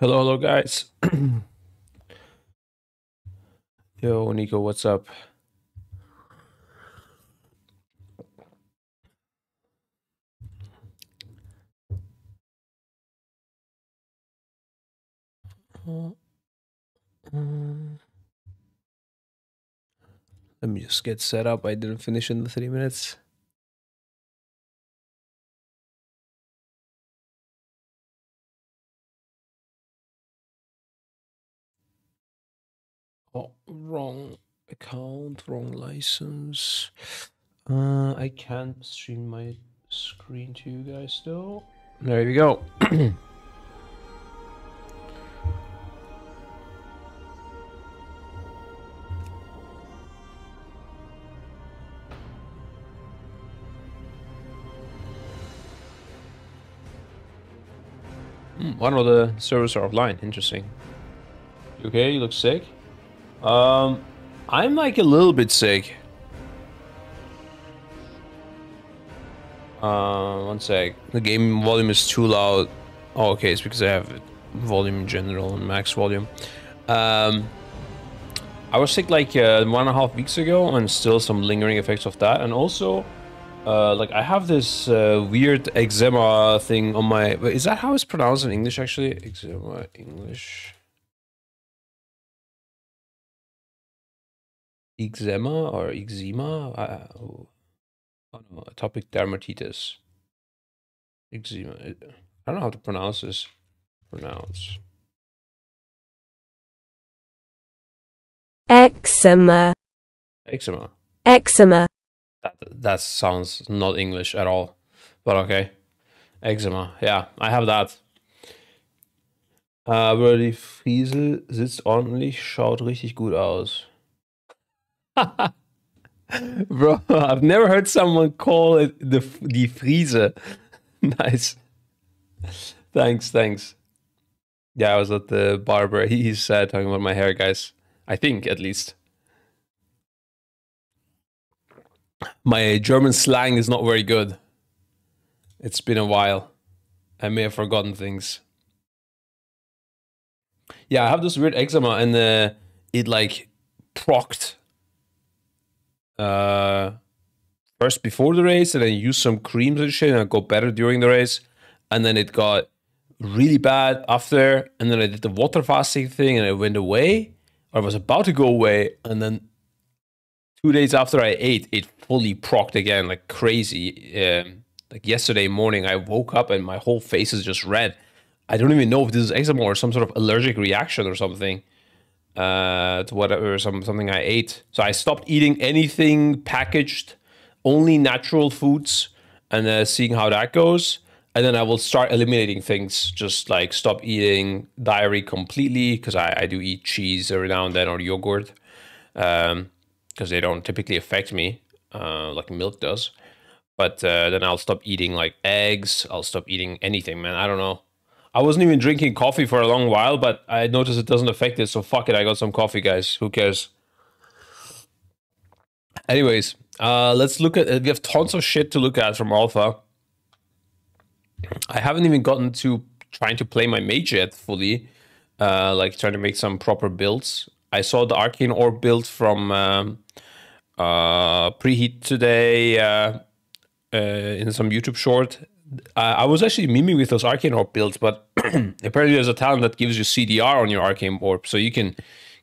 Hello, hello, guys. Yo, Nico, what's up? Let me just get set up. I didn't finish in the 3 minutes. Oh, wrong account, wrong license. I can't stream my screen to you guys though. There we go. One of the servers are offline. Interesting. You okay? You look sick. I'm like a little bit sick. One sec. The game volume is too loud. Oh, okay, it's because I have volume in general and max volume. I was sick like 1.5 weeks ago, and still some lingering effects of that. And also, like I have this weird eczema thing on my. Is that how it's pronounced in English? Actually, eczema English. Eczema or eczema? Oh no, atopic dermatitis. Eczema. I don't know how to pronounce this. Pronounce. Eczema. Eczema. Eczema. That sounds not English at all, but okay. Eczema. Yeah, I have that. Aber die Friese sitzt ordentlich, schaut richtig gut aus. Bro, I've never heard someone call it die Friese. Nice. Thanks. Yeah, I was at the barber. He's talking about my hair, guys. I think, at least. My German slang is not very good. It's been a while. I may have forgotten things. Yeah, I have this weird eczema, and it like procced first before the race, and then use some creams and shit, and it got better during the race, and then it got really bad after, and then I did the water fasting thing, and it went away, or it was about to go away, and then 2 days after I ate, it fully procced again like crazy. Like yesterday morning, I woke up and my whole face is just red. I don't even know if this is eczema or some sort of allergic reaction or something to whatever something I ate. So I stopped eating anything packaged, only natural foods, and seeing how that goes. And then I will start eliminating things, just like stop eating dairy completely, because I do eat cheese every now and then, or yogurt, because they don't typically affect me like milk does. But then I'll stop eating like eggs. I'll stop eating anything, man. I don't know. I wasn't even drinking coffee for a long while, but I noticed it doesn't affect it. So fuck it. I got some coffee, guys. Who cares? Anyways, let's look at. We have tons of shit to look at from Alpha. I haven't even gotten to trying to play my mage yet fully. Like trying to make some proper builds. I saw the Arcane Orb build from Preheat today in some YouTube short. I was actually memeing with those Arcane Orb builds, but apparently there's a talent that gives you CDR on your Arcane Orb, so you can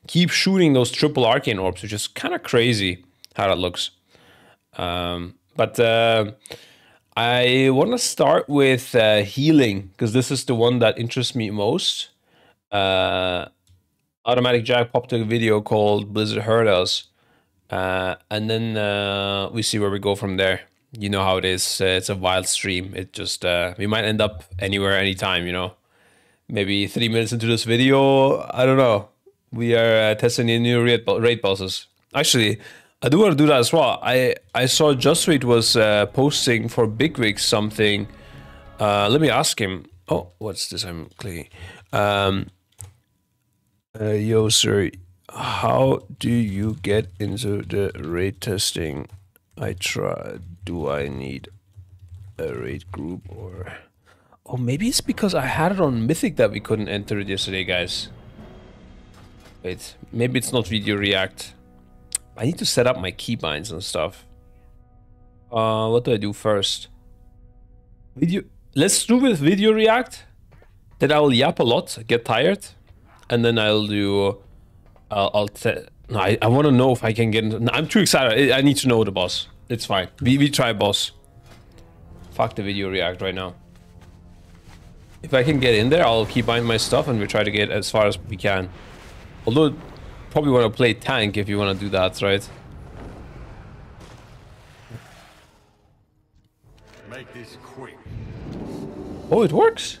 keep shooting those triple Arcane Orbs, which is kind of crazy how that looks. But I want to start with healing, because this is the one that interests me most. Automatic Jack popped a video called Blizzard Hurt Us, and then we see where we go from there. You know how it is. It's a wild stream. It just we might end up anywhere, anytime. You know, maybe 3 minutes into this video, I don't know. We are testing the new raid bosses. Actually, I do want to do that as well. I saw Justweet was posting for Bigwig something. Let me ask him. Oh, what's this? I'm clicking. Yo, sir, how do you get into the raid testing? I tried. Do I need a raid group or Oh, maybe it's because I had it on Mythic that we couldn't enter it yesterday, guys. Wait, maybe it's not Video React. I need to set up my keybinds and stuff. What do I do first? Video. Let's do with Video React. Then I will yap a lot, get tired, and then I'll do. No, I want to know if I can get. No, I'm too excited. I need to know the boss. It's fine. We try boss. Fuck the Video React right now. If I can get in there, I'll keybind my stuff and we try to get as far as we can. Although, probably want to play tank if you want to do that, right? Make this quick. Oh, it works.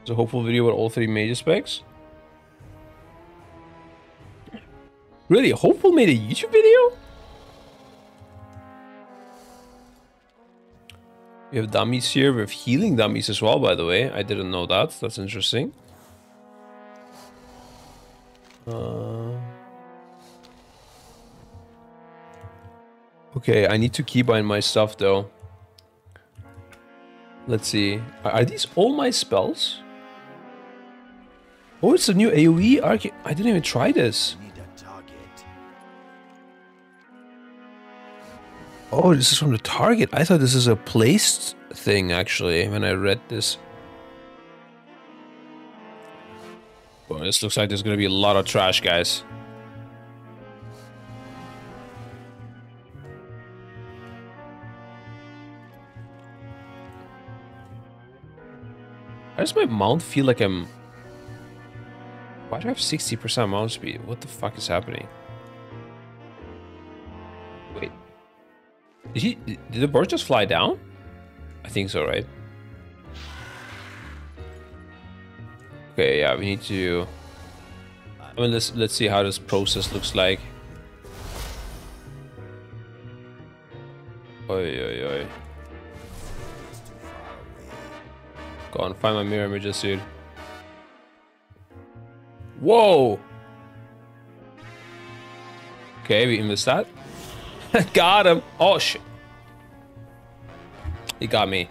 It's a hopeful video with all 3 major specs. Really? Hopeful made a YouTube video? We have dummies here. We have healing dummies as well, by the way. I didn't know that. That's interesting. Okay, I need to keybind my stuff, though. Let's see. Are these all my spells? Oh, it's a new AoE arc. I didn't even try this. Oh, this is from the target. I thought this is a placed thing, actually, when I read this. Well, this looks like there's going to be a lot of trash, guys. Why does my mount feel like I'm... Why do I have 60% mount speed? What the fuck is happening? Wait. Did the bird just fly down? I think so, right? Okay, yeah, we need to... I mean, let's see how this process looks like. Oi, oi, oi. Go on, find my mirror images, dude. Whoa! Okay, we missed that. Got him! Oh, shit. He got me.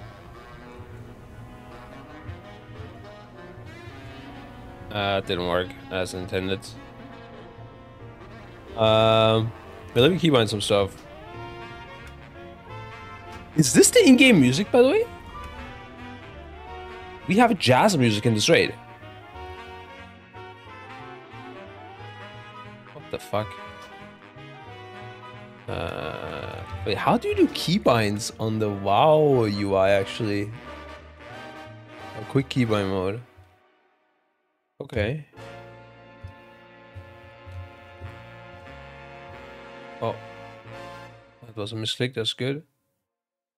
Didn't work as intended. Let me keybind some stuff. Is this the in-game music, by the way? We have jazz music in this raid. What the fuck? Wait, how do you do keybinds on the WoW UI actually? A quick keybind mode. Okay. Oh. That was a misclick, that's good.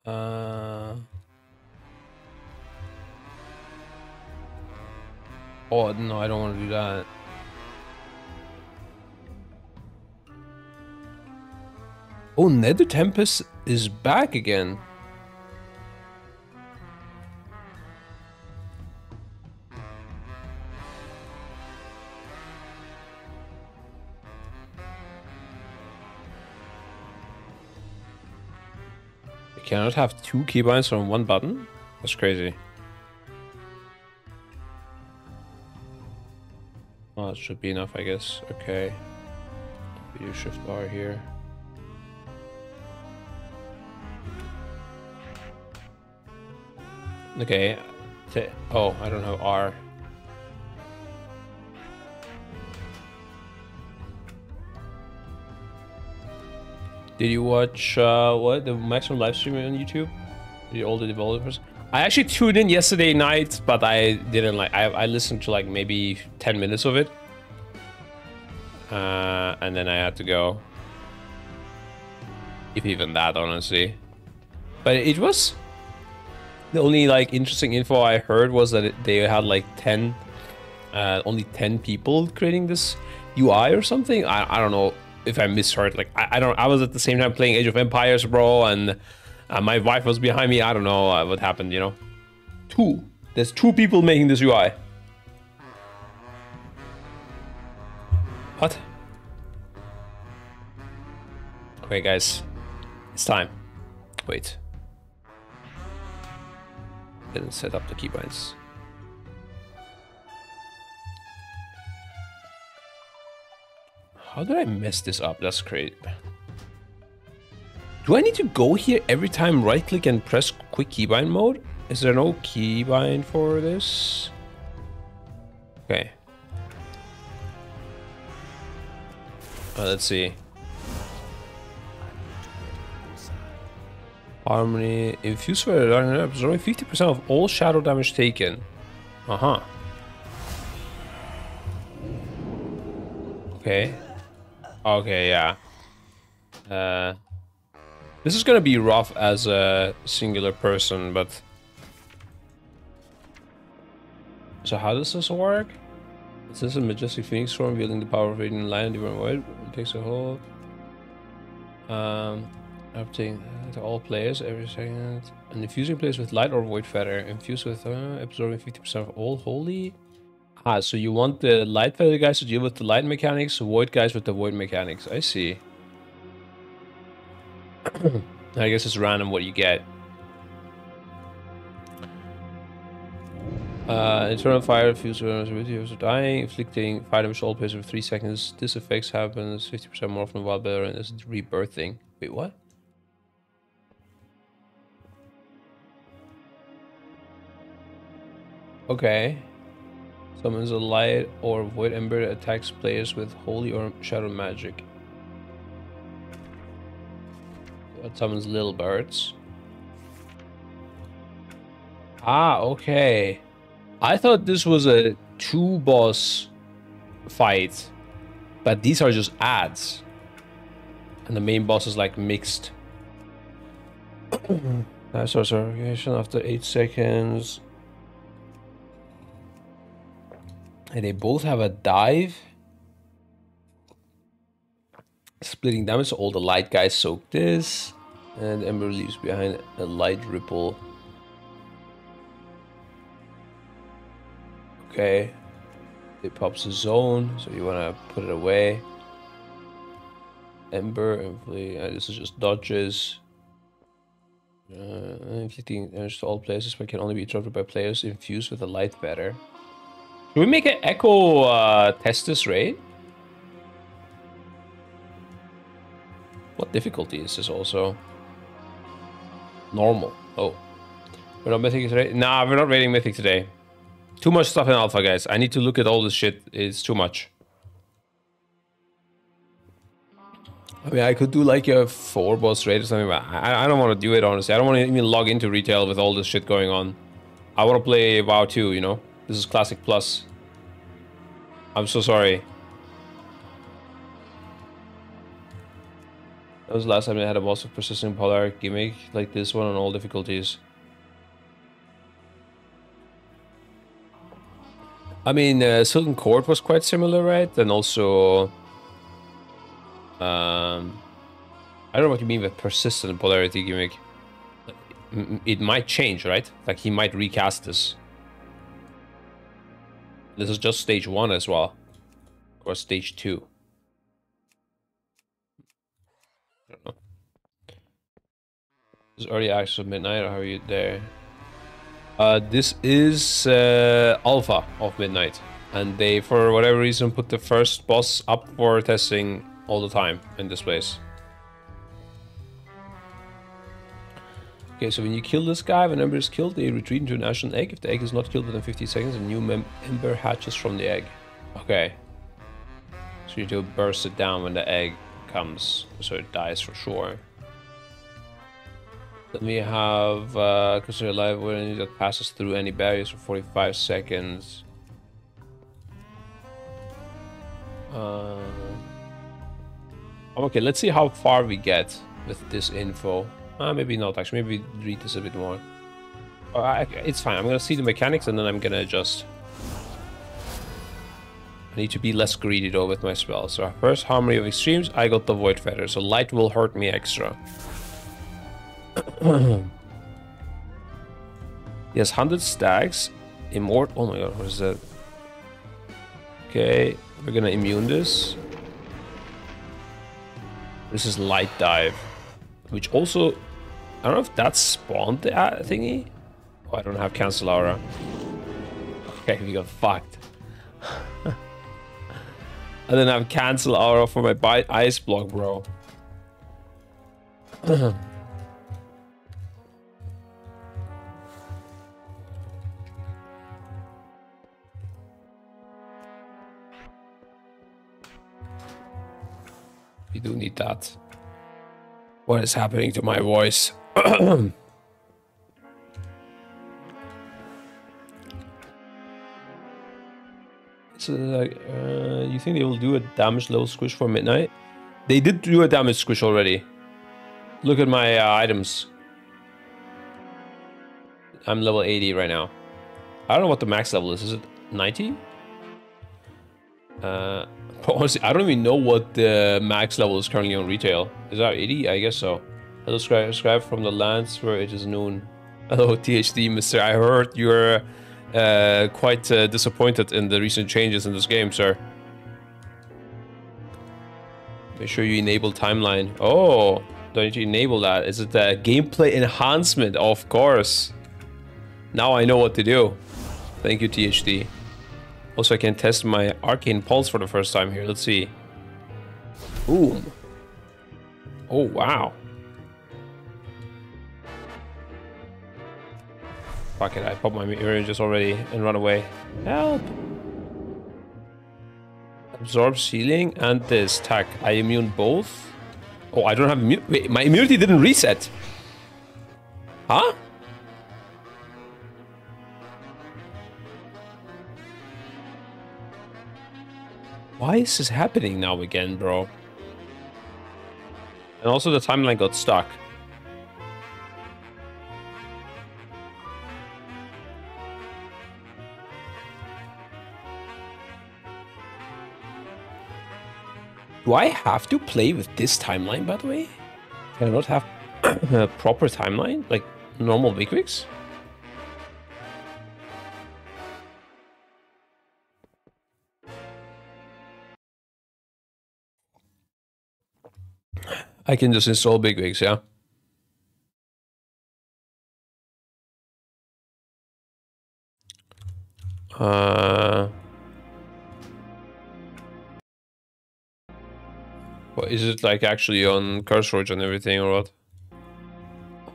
Oh, no, I don't want to do that. Oh, Nether Tempest is back again. You cannot have 2 keybinds from 1 button? That's crazy. Oh, it should be enough, I guess. Okay. Video shift R here. Okay. Oh, I don't have R. Did you watch what, the maximum live stream on YouTube? All the developers. I actually tuned in yesterday night, but I didn't like. I listened to like maybe 10 minutes of it, and then I had to go. If even that, honestly. But it was the only like interesting info I heard was that they had like 10, only 10 people creating this UI or something. I don't know if I misheard. Like I don't. I was at the same time playing Age of Empires, bro, and My wife was behind me. I don't know what happened, you know. There's two people making this UI. What? Okay, guys. It's time. Wait. Didn't set up the keybinds. How did I mess this up? That's great. Do I need to go here every time right click and press quick keybind mode? Is there no keybind for this? Okay. Let's see. Harmony. Infuse with absorbing 50% of all shadow damage taken. Uh-huh. Okay. Okay, yeah. This is gonna be rough as a singular person, but... So how does this work? Is this a majestic phoenix form wielding the power of radiant light and different void? It takes a hold. Updating to all players every second. And infusing players with light or void feather. Infuse with absorbing 50% of all holy. Ah, so you want the light feather guys to deal with the light mechanics, void guys with the void mechanics. I see. I guess it's random what you get. Internal fire fuse with dying, inflicting fire damage to all players for 3 seconds. This effect happens 50% more often while better and is rebirthing. Wait, what? Okay. Summons a light or void ember that attacks players with holy or shadow magic. That summons little birds. Ah, okay. I thought this was a 2-boss fight, but these are just ads. And the main boss is like mixed. Nice source variation after 8 seconds. And they both have a dive. Splitting damage, so all the light guys soak this. And Ember leaves behind a light ripple. Okay. It pops a zone, so you want to put it away. Ember, this is just dodges. Inflicting damage to all places, but can only be interrupted by players infused with a light feather. Should we make an echo test this raid? What difficulty is this also? Normal. Oh. We're not mythic today? Nah, we're not raiding mythic today. Too much stuff in alpha, guys. I need to look at all this shit. It's too much. I mean, I could do like a 4-boss raid or something, but I don't want to do it, honestly. I don't want to even log into retail with all this shit going on. I want to play WoW 2, you know? This is Classic Plus. I'm so sorry. That was the last time I had a boss with persistent polar gimmick like this one on all difficulties. I mean, Silken Court was quite similar, right? And also... I don't know what you mean with persistent polarity gimmick. It might change, right? Like, he might recast this. This is just stage 1 as well. Or stage 2. I don't know. This is early access of Midnight, or how are you there? This is alpha of Midnight. And they, for whatever reason, put the first boss up for testing all the time in this place. Okay, so when you kill this guy, when Ember is killed, they retreat into an ashen egg. If the egg is not killed within 50 seconds, a new Ember hatches from the egg. Okay. So you need to burst it down when the egg comes, so it dies for sure. Then we have consider live when that passes through any barriers for 45 seconds. Okay, let's see how far we get with this info. Maybe not, actually. Maybe read this a bit more. It's fine. I'm gonna see the mechanics and then I'm gonna adjust. I need to be less greedy though with my spells. So first, Harmony of Extremes, I got the Void Feather, so light will hurt me extra. He has 100 stacks. Immortal. Oh my god, what is that? Okay, we're gonna immune this. This is light dive, which also, I don't know if that spawned the thingy. Oh, I don't have cancel aura. Okay, we got fucked. I didn't have cancel aura for my ice block, bro. We do need that. What is happening to my voice? So, like, you think they will do a damage level squish for midnight? They did do a damage squish already. Look at my items. I'm level 80 right now. I don't know what the max level is. Is it 90? Honestly, I don't even know what the max level is currently on retail. Is that 80? I guess so. Hello, subscribe from the lands where it is noon. Hello, THD, mister. I heard you're quite disappointed in the recent changes in this game, sir. Make sure you enable timeline. Oh, don't need to enable that. Is it a gameplay enhancement? Of course. Now I know what to do. Thank you, THD. Also, I can test my arcane pulse for the first time here. Let's see. Boom. Oh, wow. Fuck it, I popped my just already and run away. Help! Absorb healing and this attack. I immune both. Oh, I don't have immunity. Wait, my immunity didn't reset. Huh? Why is this happening now again, bro? And also the timeline got stuck. Do I have to play with this timeline, by the way? Can I not have a proper timeline? Like normal Wigwigs? I can just install Bigwigs, yeah? What is it like actually on CurseForge and everything or what?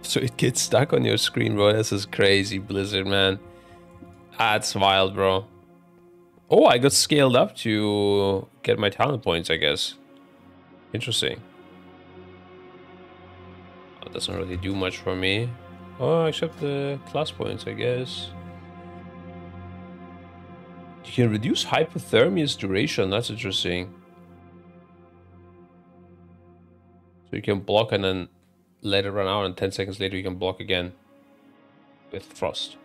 So it gets stuck on your screen, bro. This is crazy, Blizzard, man. That's wild, bro. Oh, I got scaled up to get my talent points, I guess. Interesting. That doesn't really do much for me. Oh, except the class points, I guess. You can reduce hypothermia's duration. That's interesting. So you can block and then let it run out, and 10 seconds later you can block again with frost.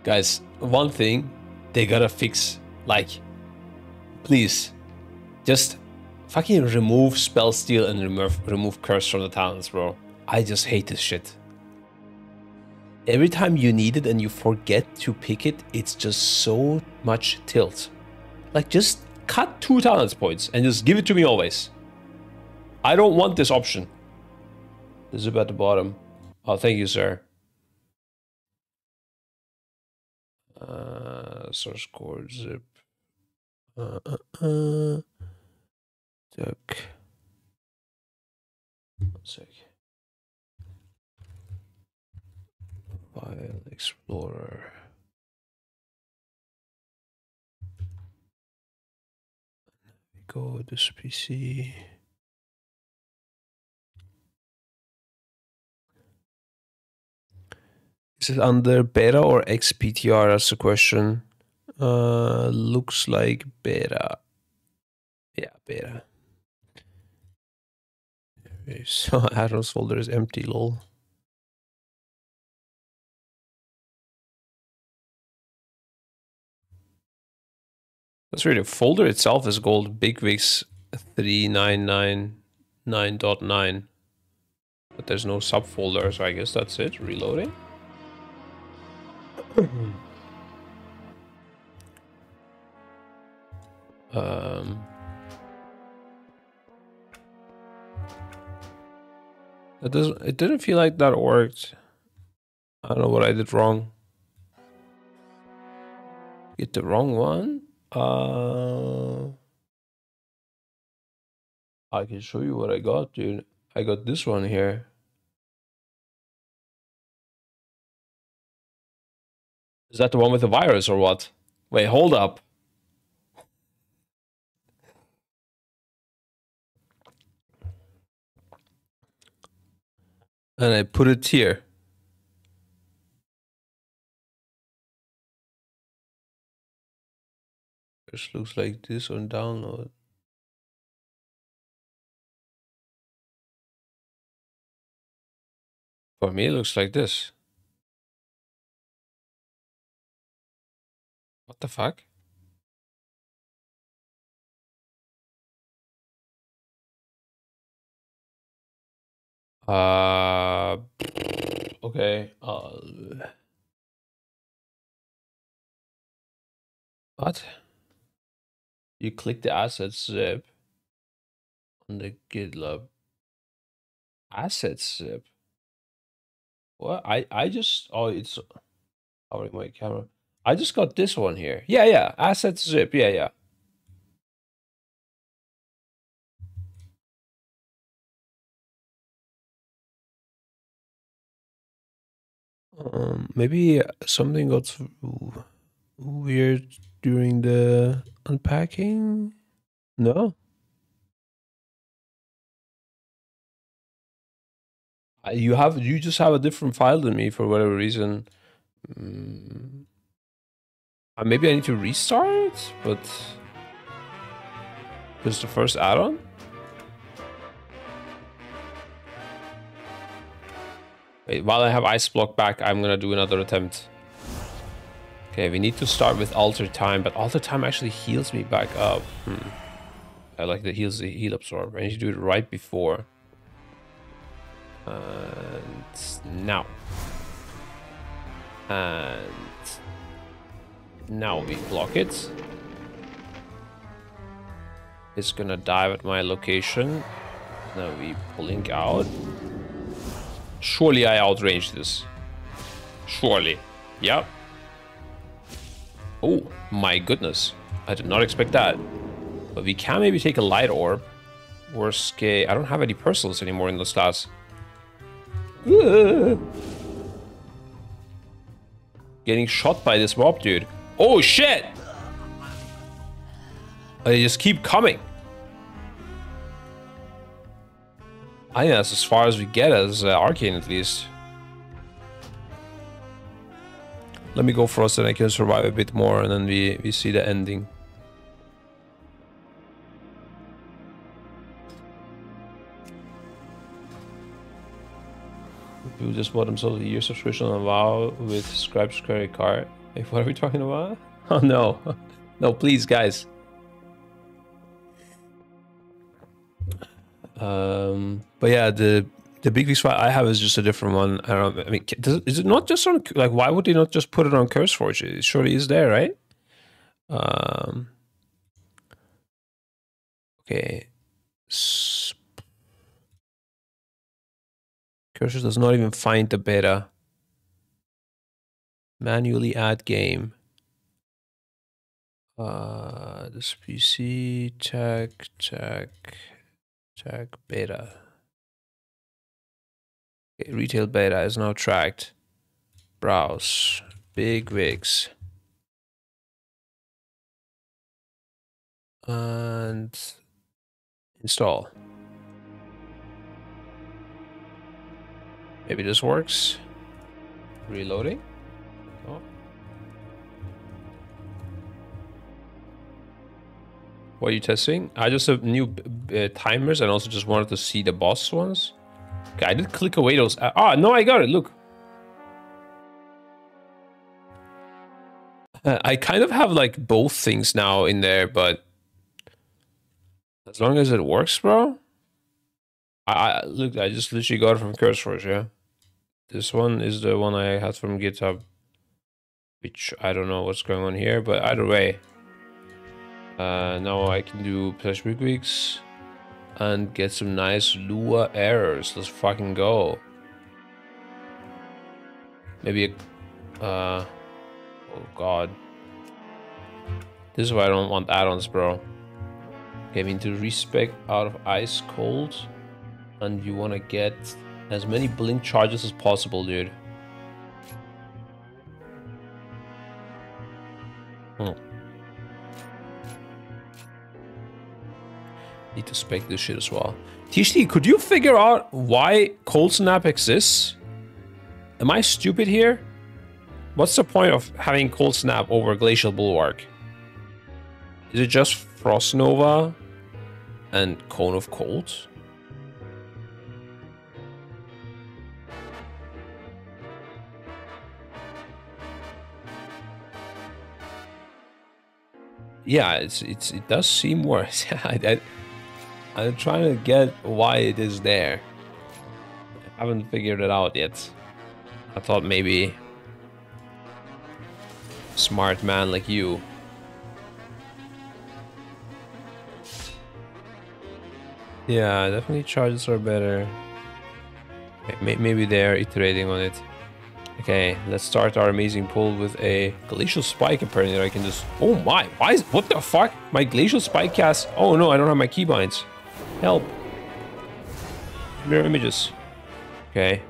Guys, one thing they gotta fix, like, please, just fucking remove spell steal and remove curse from the talents, bro. I just hate this shit. Every time you need it and you forget to pick it, it's just so much tilt. Like, just cut 2 talents points and just give it to me always. I don't want this option. The zip at the bottom. Oh, thank you, sir. Source code zip. Duck. 1 sec. File Explorer. Go this PC. Is it under beta or XPTR? That's the question. Looks like beta. Yeah, beta. So Addons folder is empty, lol. That's weird. The folder itself is called bigwigs 3999.9. But there's no subfolder, so I guess that's it. Reloading. It didn't feel like that worked. I don't know what I did wrong. Get the wrong one? I can show you what I got, dude. I got this one here. Is that the one with the virus or what? Wait, hold up. And I put it here. This looks like this on download. For me, it looks like this. What the fuck? Okay. What? You click the assets zip on the GitLab. Assets zip. What? I just it's powering my camera. I just got this one here. Yeah. Assets zip. Yeah. Maybe something got weird during the unpacking. No. You just have a different file than me for whatever reason. Maybe I need to restart, but this is the first add-on. Wait, while I have ice block back, I'm gonna do another attempt. Okay, we need to start with alter time, but alter time actually heals me back up. I like that heals the heal absorb. I need to do it right before. And now. And now we block it. It's gonna dive at my location. Now we blink out. Surely I outranged this. Surely. Yep. Oh my goodness. I did not expect that. But we can maybe take a light orb. Worst case. I don't have any personals anymore in the stats. Getting shot by this mob, dude. Oh shit! They just keep coming. I think that's as far as we get as Arcane, at least. Let me go first, and I can survive a bit more, and then we see the ending. People just bought themselves a year subscription on WoW with Scribe's credit card. Hey, what are we talking about? Oh no. No, please, guys. But yeah, the big fix file I have is just a different one. I don't know. I mean, is it not just on, like, why would they not just put it on CurseForge? It surely is there, right? Okay. Cursor does not even find the beta. Manually add game. This PC check beta. Okay, retail beta is now tracked. Browse bigwigs and install. Maybe this works. Reloading. Oh. What are you testing? I just have new timers, and also just wanted to see the boss ones. Okay, I did click away those. No, I got it. Look. I kind of have like both things now in there, but as long as it works, bro. I look, I just literally got it from CurseForge, yeah. This one is the one I had from GitHub, which I don't know what's going on here, but either way. Now I can do Flash Weeks and get some nice Lua errors. Let's fucking go. Maybe a, oh god. This is why I don't want add-ons, bro. Okay, I mean to respec out of ice cold, and you want to get as many blink charges as possible, dude. Need to spec this shit as well. THT, could you figure out why Cold Snap exists? Am I stupid here? What's the point of having Cold Snap over Glacial Bulwark? Is it just Frost Nova and Cone of Cold? Yeah, it does seem worse. I'm trying to get why it is there. I haven't figured it out yet. I thought maybe smart man like you. Yeah, definitely charges are better. Maybe they're iterating on it. Okay, let's start our amazing pull with a Glacial Spike. Apparently I can just... Oh my, why is... What the fuck? My Glacial Spike cast... Oh no, I don't have my keybinds. Help. Mirror images. Okay.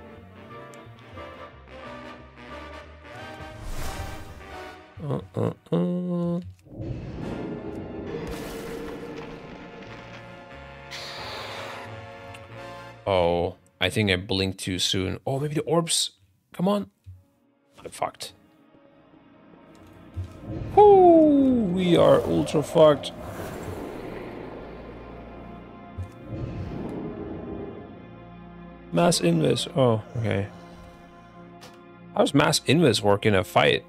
Oh, I think I blinked too soon. Oh, maybe the orbs. Come on. I'm fucked. Woo! We are ultra fucked. Mass invis. Oh, okay. How does mass invis work in a fight?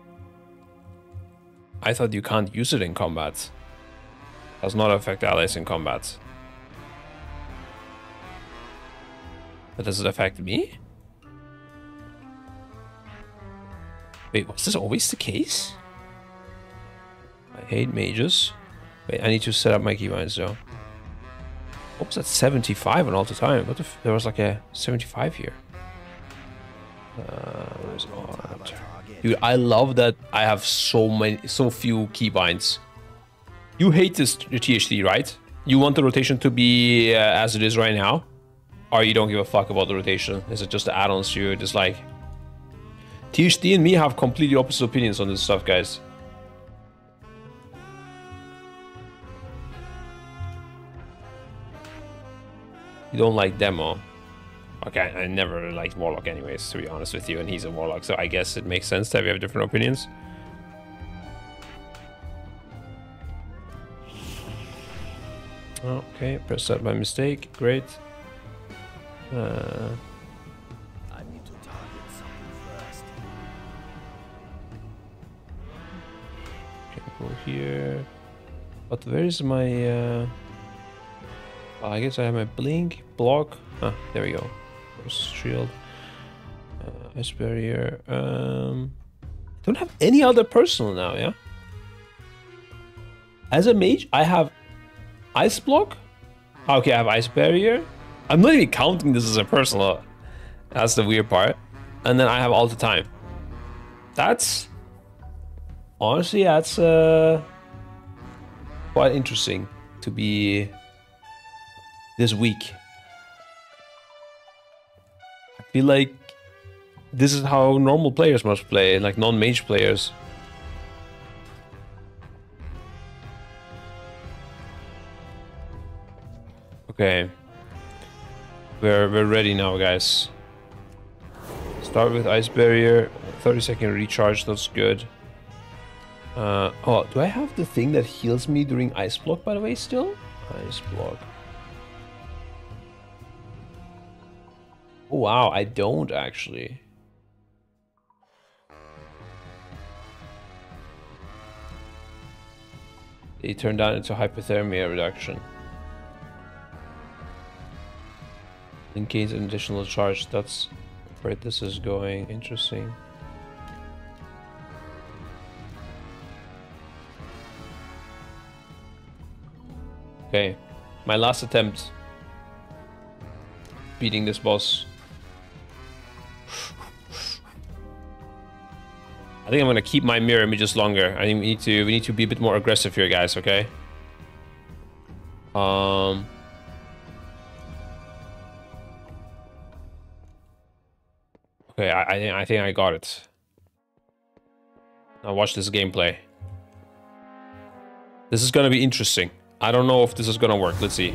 I thought you can't use it in combat. Does not affect allies in combat. But does it affect me? Wait, was this always the case? I hate mages. Wait, I need to set up my keybinds though. What was that 75 on all the time? What if there was like a 75 here? Where's art? Dude, I love that I have so few keybinds. You hate this THT, right? You want the rotation to be as it is right now? Or you don't give a fuck about the rotation? Is it just the add-ons you dislike? THT and me have completely opposite opinions on this stuff, guys. You don't like demo. Okay, I never liked Warlock anyways, to be honest with you, and he's a Warlock, so I guess it makes sense that we have different opinions. Okay, press that by mistake, great. I need to target something first. Okay, go here. But where is my I guess I have my blink, block. Ah, there we go. Shield. Ice barrier. Don't have any other personal now, yeah? As a mage, I have ice block. Okay, I have ice barrier. I'm not even counting this as a personal. That's the weird part. And then I have all the time. That's honestly, that's quite interesting to be this week. I feel like this is how normal players must play, like non-mage players. Okay. We're ready now, guys. Start with ice barrier, 30-second recharge, that's good. Oh, do I have the thing that heals me during ice block, by the way, still? Ice block. Oh, wow, I don't actually. They turn down into hypothermia reduction. In case an additional charge, that's where this is going. Interesting. Okay, my last attempt beating this boss. I think I'm gonna keep my mirror images longer. I think we need to be a bit more aggressive here, guys. Okay. Okay, I think I got it. Now watch this gameplay. This is gonna be interesting. I don't know if this is gonna work. Let's see.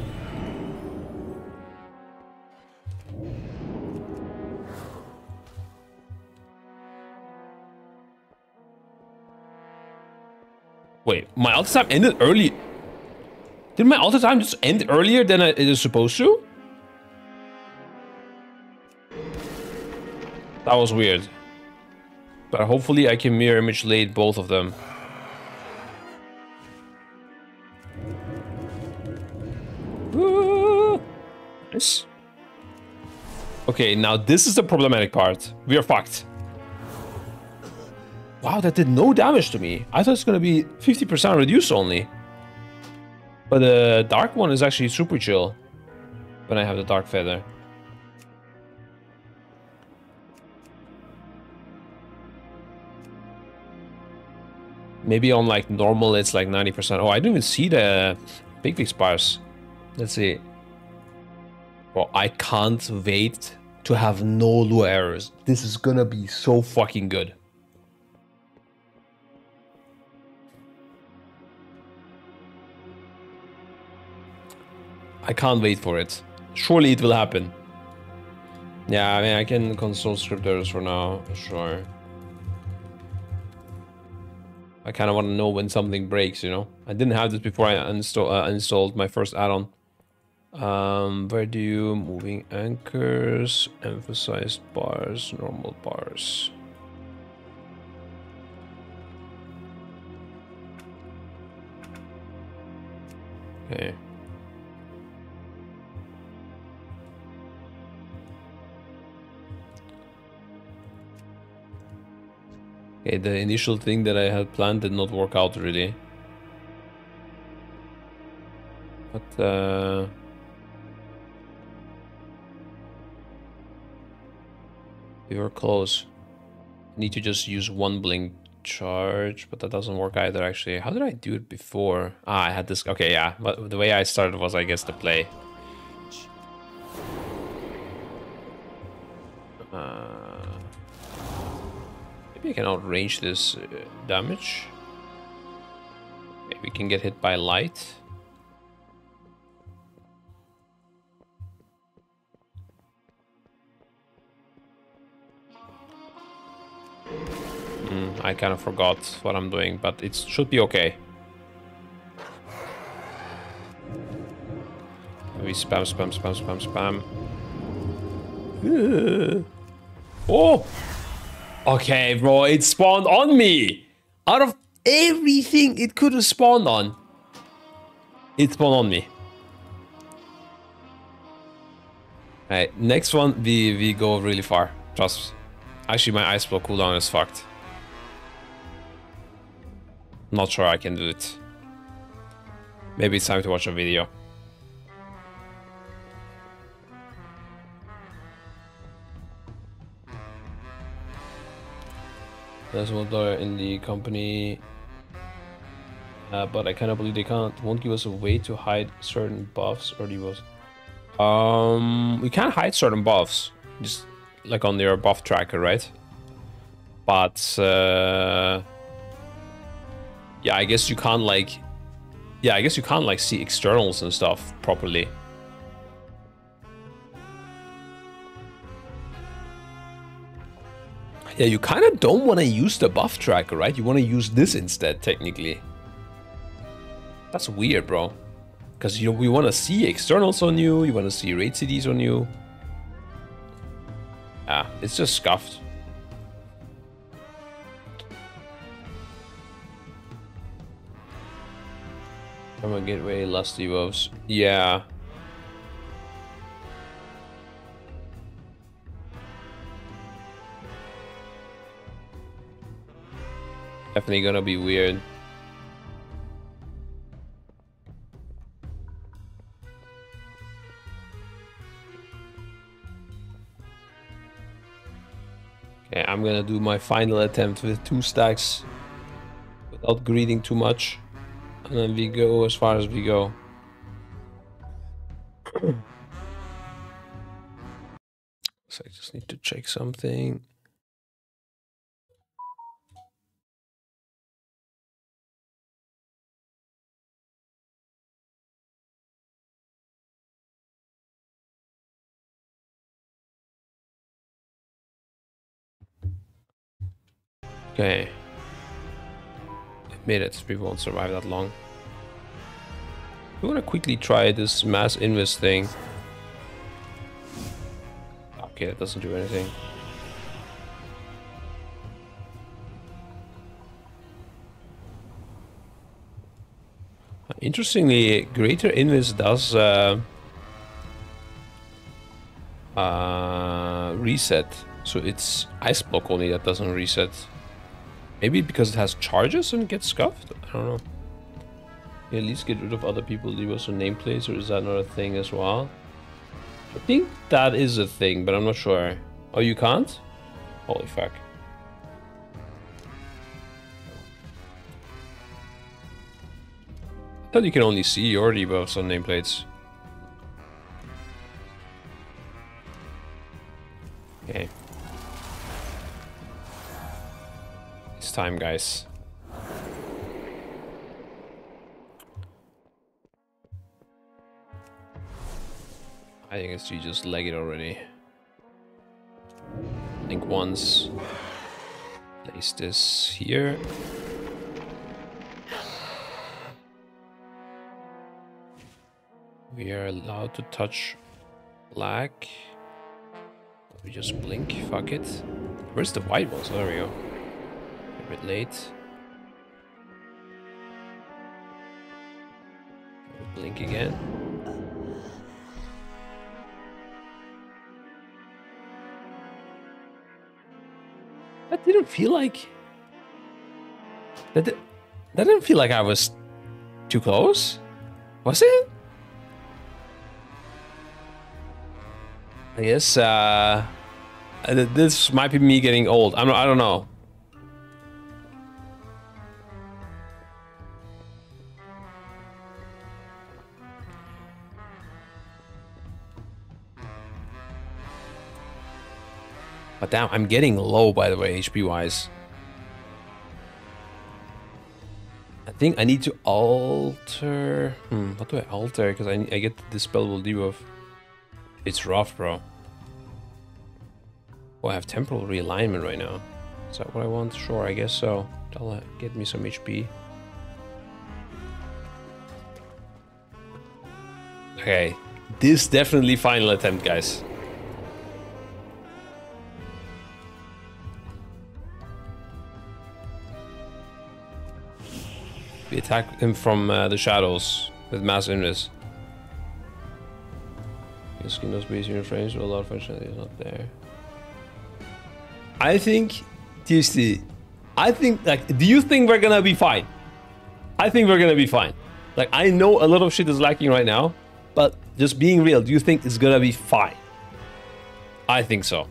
Wait, my alter time ended early. Did my alter time just end earlier than it is supposed to? That was weird. But hopefully I can mirror image late both of them. Nice. Okay, now this is the problematic part. We are fucked. Wow, that did no damage to me. I thought it's gonna be 50% reduce only. But the dark one is actually super chill when I have the dark feather. Maybe on like normal it's like 90%. Oh, I didn't even see the big expires. Let's see. Well, I can't wait to have no lure errors. This is gonna be so fucking good. I can't wait for it. Surely it will happen. Yeah, I mean, I can console script errors for now, sure. I kind of want to know when something breaks, you know? I didn't have this before I installed my first add-on. Where do you... Moving anchors, emphasized bars, normal bars. Okay. Okay, the initial thing that I had planned did not work out really. But we were close. Need to just use one blink charge, but that doesn't work either actually. How did I do it before? Ah, I had this. Okay, yeah. But the way I started was, I guess, the play. Maybe I can outrange this damage. Maybe we can get hit by light. I kind of forgot what I'm doing, but it should be okay. Maybe spam, spam, spam, spam, spam. Oh! Okay, bro, it spawned on me! Out of everything it could have spawned on, it spawned on me. Alright, next one, we go really far. Trust. Actually, my ice block cooldown is fucked. Not sure I can do it. Maybe it's time to watch a video. There's $1 in the company, but I cannot believe they won't give us a way to hide certain buffs or debuffs. We can't hide certain buffs, just like on their buff tracker, right? But yeah, I guess you can't like, see externals and stuff properly. Yeah, you kind of don't want to use the buff tracker, right? You want to use this instead, technically. That's weird, bro. Because, you know, we want to see externals on you. You want to see raid CDs on you. Ah, it's just scuffed. I'm gonna get way less debuffs. Yeah. Definitely gonna be weird. Okay, I'm gonna do my final attempt with 2 stacks without greeding too much. And then we go as far as we go. So I just need to check something. Okay. Admit it, we won't survive that long. We want to quickly try this mass invest thing. Okay, that doesn't do anything. Interestingly, greater invest does reset. So it's ice block only that doesn't reset. Maybe because it has charges and gets scuffed? I don't know. Yeah, at least get rid of other people leave us on nameplates, or is that not a thing as well? I think that is a thing, but I'm not sure. Oh, you can't? Holy fuck. I thought you can only see your debuffs on nameplates. Okay. It's time, guys. I think it's you just leg it already. Think once. Place this here. We are allowed to touch black. We just blink, fuck it. Where's the white ones? Oh, there we go. A bit late. Blink again. That didn't feel like... That didn't feel like I was too close. Was it? I guess this might be me getting old. I don't know. But damn, I'm getting low, by the way, HP wise. I think I need to alter. What do I alter? Because I get the dispellable debuff. It's rough, bro. Oh, I have temporal realignment right now. Is that what I want? Sure, I guess so. That'll get me some HP. Okay, this definitely final attempt, guys. We attack him from the shadows with mass invis. Your skin does base unit frames, but a lot of functionality is not there. I think, TST, I think, like, do you think we're gonna be fine? I think we're gonna be fine. Like, I know a lot of shit is lacking right now, but just being real, do you think it's gonna be fine? I think so.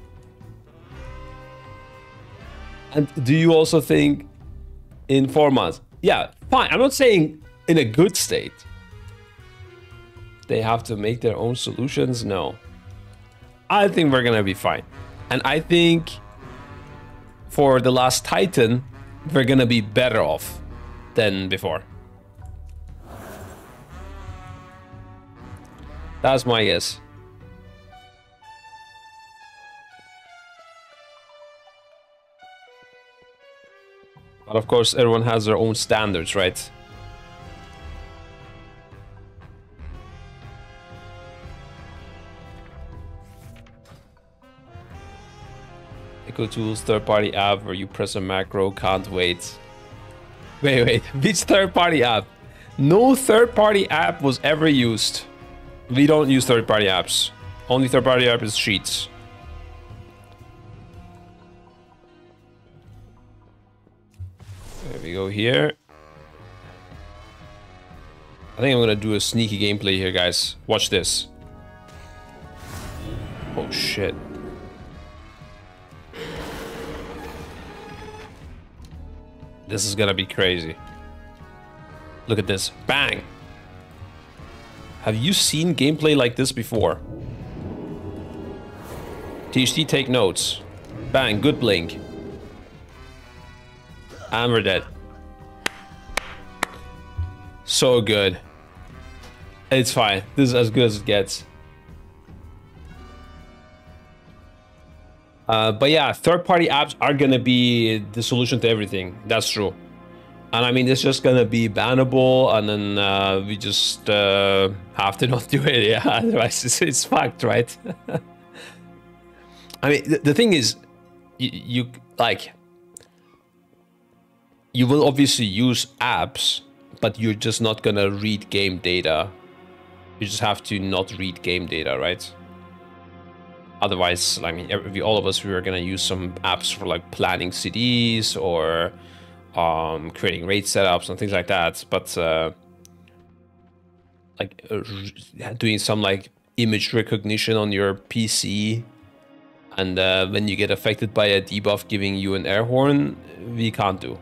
And do you also think in 4 months? Yeah, fine. I'm not saying in a good state. They have to make their own solutions. No. I think we're gonna be fine. And I think for the last Titan, we're gonna be better off than before. That's my guess. But of course, everyone has their own standards, right? EcoTools third-party app where you press a macro, can't wait. Wait, which third-party app? No third-party app was ever used. We don't use third-party apps. Only third-party app is Sheets. There we go here. I think I'm gonna do a sneaky gameplay here, guys. Watch this. Oh shit. This is gonna be crazy. Look at this. Bang! Have you seen gameplay like this before? THT, take notes. Bang, good blink. And we're dead. So good. It's fine. This is as good as it gets. But yeah, third-party apps are gonna be the solution to everything. That's true. And I mean, it's just gonna be bannable, and then we just have to not do it. Yeah, otherwise it's fucked, right? I mean, the thing is, you will obviously use apps, but you're just not gonna read game data. You just have to not read game data, right? Otherwise, I mean, all of us, we were gonna use some apps for like planning CDs or creating RAID setups and things like that. But doing some like image recognition on your PC, and when you get affected by a debuff giving you an air horn, we can't do.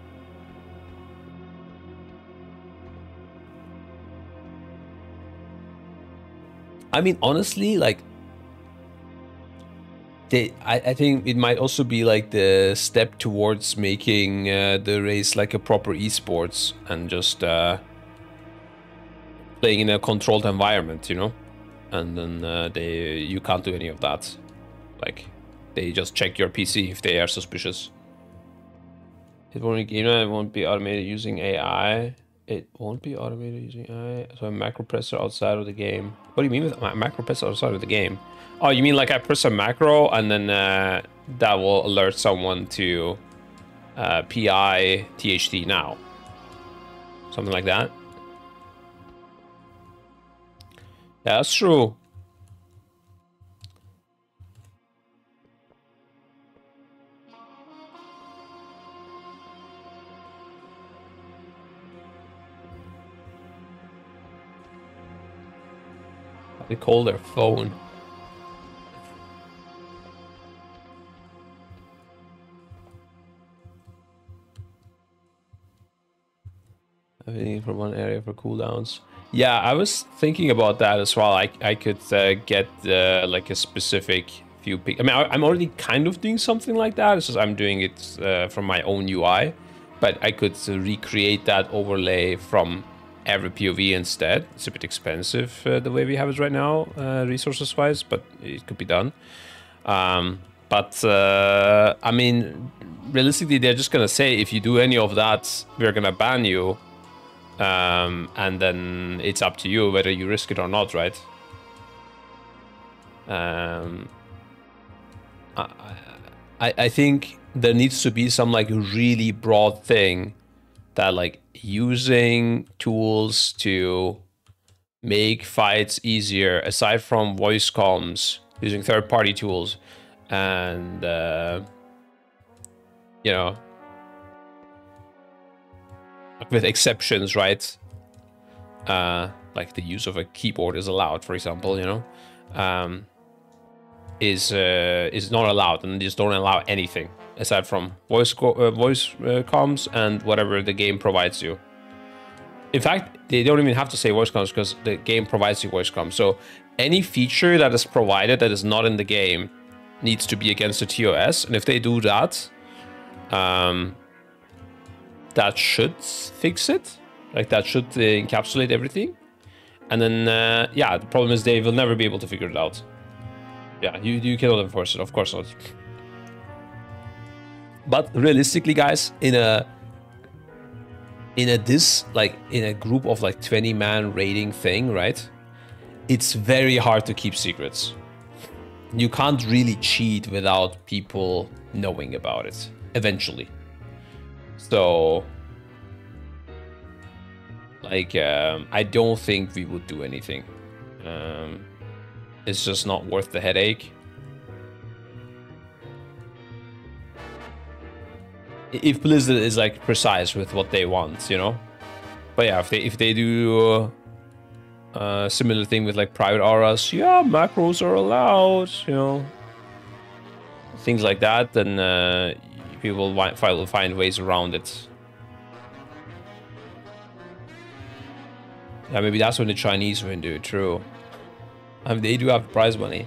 I mean, honestly, like, I think it might also be like the step towards making the race like a proper esports and just playing in a controlled environment, you know? And then you can't do any of that. Like, they just check your PC if they are suspicious. It won't be automated using AI. It won't be automated using AI. So a macro presser outside of the game. What do you mean with a macro presser outside of the game? Oh, you mean like I press a macro and then that will alert someone to PI THT now. Something like that. Yeah, that's true. They call their phone. Everything from one area for cooldowns. Yeah, I was thinking about that as well. I could get like a specific few pick. I mean, I'm already kind of doing something like that. It's just I'm doing it from my own UI, but I could recreate that overlay from every POV instead. It's a bit expensive the way we have it right now, resources wise, but it could be done. I mean, realistically, they're just gonna say if you do any of that, we're gonna ban you. And then it's up to you whether you risk it or not, right? I think there needs to be some like really broad thing that like using tools to make fights easier, aside from voice comms, using third-party tools, and you know, with exceptions, right? Like the use of a keyboard is allowed, for example, you know, is not allowed, and just don't allow anything aside from voice comms and whatever the game provides you. In fact, they don't even have to say voice comms because the game provides you voice comms. So any feature that is provided that is not in the game needs to be against the TOS, and if they do that, that should fix it. Like that should encapsulate everything. And then, yeah, the problem is they will never be able to figure it out. Yeah, you cannot enforce it, of course not. But realistically, guys, in a group of like 20-man raiding thing, right? It's very hard to keep secrets. You can't really cheat without people knowing about it eventually. So Like, I don't think we would do anything. It's just not worth the headache. If Blizzard is like precise with what they want, you know. But yeah, if they do similar thing with like private auras, yeah, macros are allowed, you know, things like that, then people will find ways around it. Yeah, maybe that's when the Chinese will do it. True. I mean, they do have prize money.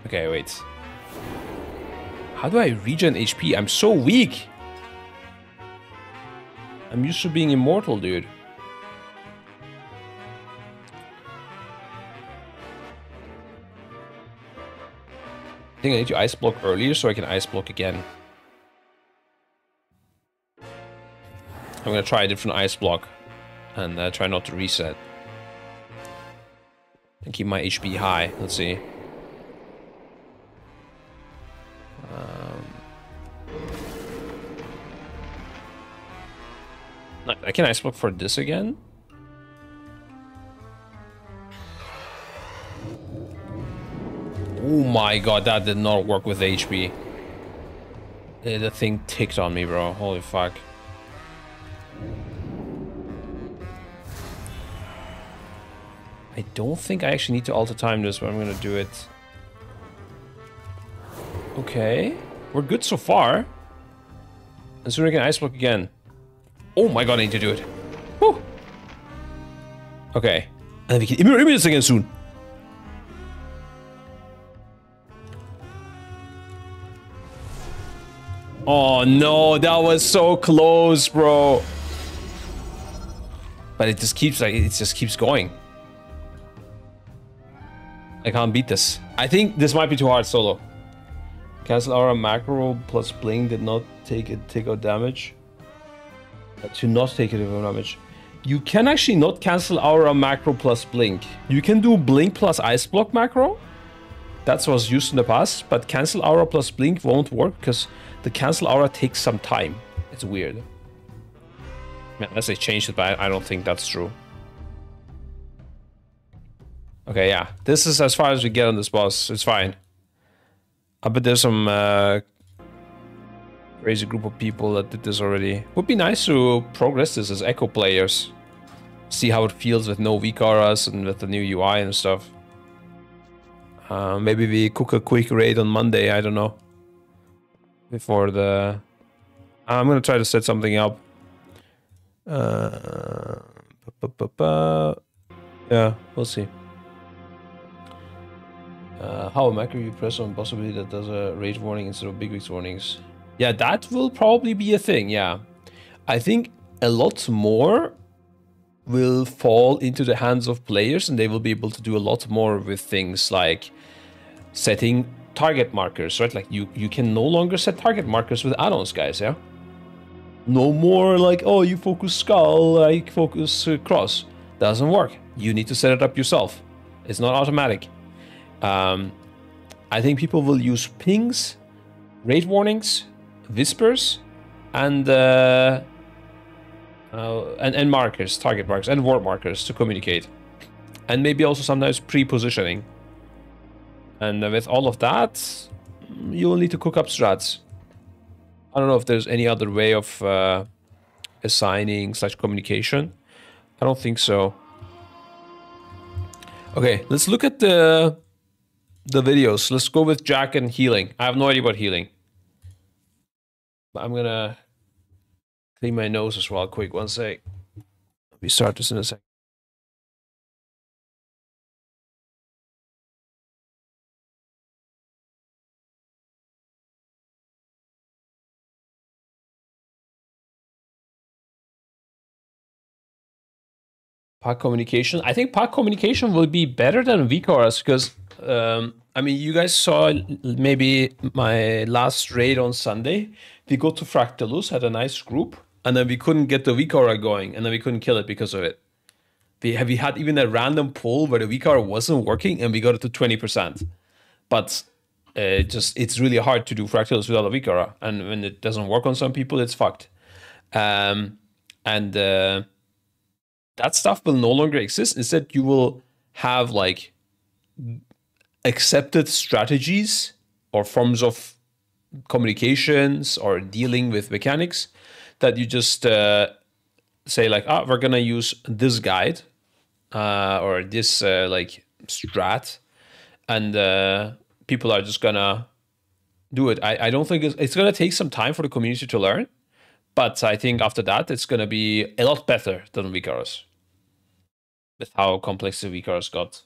Okay, wait. How do I regen HP? I'm so weak. I'm used to being immortal, dude. I think I need to ice block earlier so I can ice block again. I'm gonna try a different ice block and try not to reset. And keep my HP high. Let's see. I can ice block for this again. Oh my god, that did not work with HP. The thing ticked on me, bro. Holy fuck. I don't think I actually need to alter time this, but I'm gonna do it. Okay. We're good so far. And soon I can ice block again. Oh my god, I need to do it. Woo! Okay. And then we can immune this again soon. Oh no, that was so close, bro. But it just keeps going. I can't beat this. I think this might be too hard solo. Cancel aura macro plus blink did not take out damage. To not take it damage. You can actually not cancel aura macro plus blink. You can do blink plus ice block macro. That's what was used in the past, but cancel aura plus blink won't work because the cancel aura takes some time. It's weird. Yeah, unless they changed it, but I don't think that's true. Okay, yeah. This is as far as we get on this boss. It's fine. I bet there's some crazy group of people that did this already. Would be nice to progress this as Echo players. See how it feels with no weak auras and with the new UI and stuff. Maybe we cook a quick raid on Monday, I don't know. Before the... I'm gonna try to set something up. Yeah, we'll see. How a macro you press on possibility that does a rage warning instead of big weeks warnings. Yeah, that will probably be a thing, yeah. I think a lot more will fall into the hands of players and they will be able to do a lot more with things like setting target markers, right? Like you can no longer set target markers with add-ons, guys, yeah? No more like, oh, you focus skull, I focus cross. Doesn't work. You need to set it up yourself. It's not automatic. I think people will use pings, raid warnings, whispers, and markers, target markers, and ward markers to communicate, and maybe also sometimes pre-positioning. And with all of that, you will need to cook up strats. I don't know if there's any other way of assigning / communication. I don't think so. Okay, let's look at the videos. Let's go with Jack and healing. I have no idea about healing. But I'm gonna clean my nose as well quick. One sec. We start this in a sec. Pack communication. I think pack communication will be better than VCars because, I mean, you guys saw maybe my last raid on Sunday. We got to Fractalus, had a nice group, and then we couldn't get the VCara going, and then we couldn't kill it because of it. We had even a random pull where the VCara wasn't working, and we got it to 20%. But it's really hard to do fractals without a weak aura, and when it doesn't work on some people, it's fucked. And that stuff will no longer exist. Instead, you will have like accepted strategies or forms of communications or dealing with mechanics that you just say like, we're gonna use this guide or this like strat, and people are just gonna do it. I don't think it's gonna take some time for the community to learn, but I think after that it's gonna be a lot better than weak auras with how complex the weak auras got.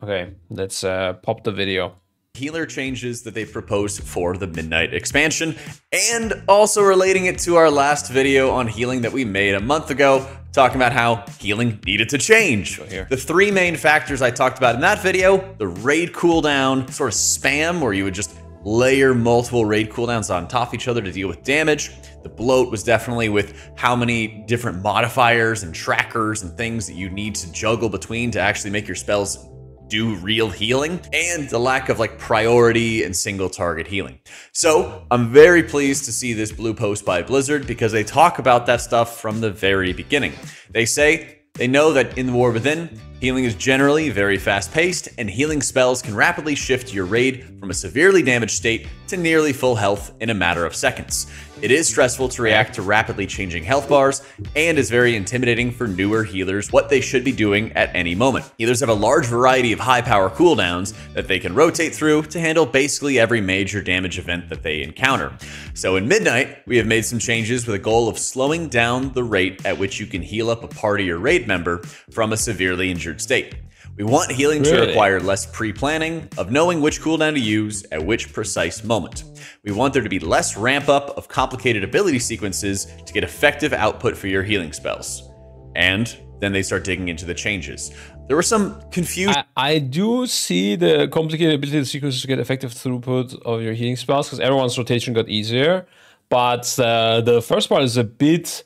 Okay, let's pop the video. Healer changes that they proposed for the Midnight expansion, and also relating it to our last video on healing that we made a month ago, talking about how healing needed to change. The three main factors I talked about in that video: the raid cooldown sort of spam, where you would just layer multiple raid cooldowns on top of each other to deal with damage. The bloat was definitely with how many different modifiers and trackers and things that you need to juggle between to actually make your spells do real healing, and the lack of like priority and single target healing. So I'm very pleased to see this blue post by Blizzard, because they talk about that stuff from the very beginning. They say they know that in the War Within, healing is generally very fast-paced, and healing spells can rapidly shift your raid from a severely damaged state to nearly full health in a matter of seconds. It is stressful to react to rapidly changing health bars, and is very intimidating for newer healers what they should be doing at any moment. Healers have a large variety of high-power cooldowns that they can rotate through to handle basically every major damage event that they encounter. So in Midnight, we have made some changes with a goal of slowing down the rate at which you can heal up a party or raid member from a severely injured state. We want healing to require less pre-planning of knowing which cooldown to use at which precise moment. We want there to be less ramp up of complicated ability sequences to get effective output for your healing spells. And then they start digging into the changes. There was some confusion. I do see the complicated ability sequences to get effective throughput of your healing spells, because everyone's rotation got easier. But the first part is a bit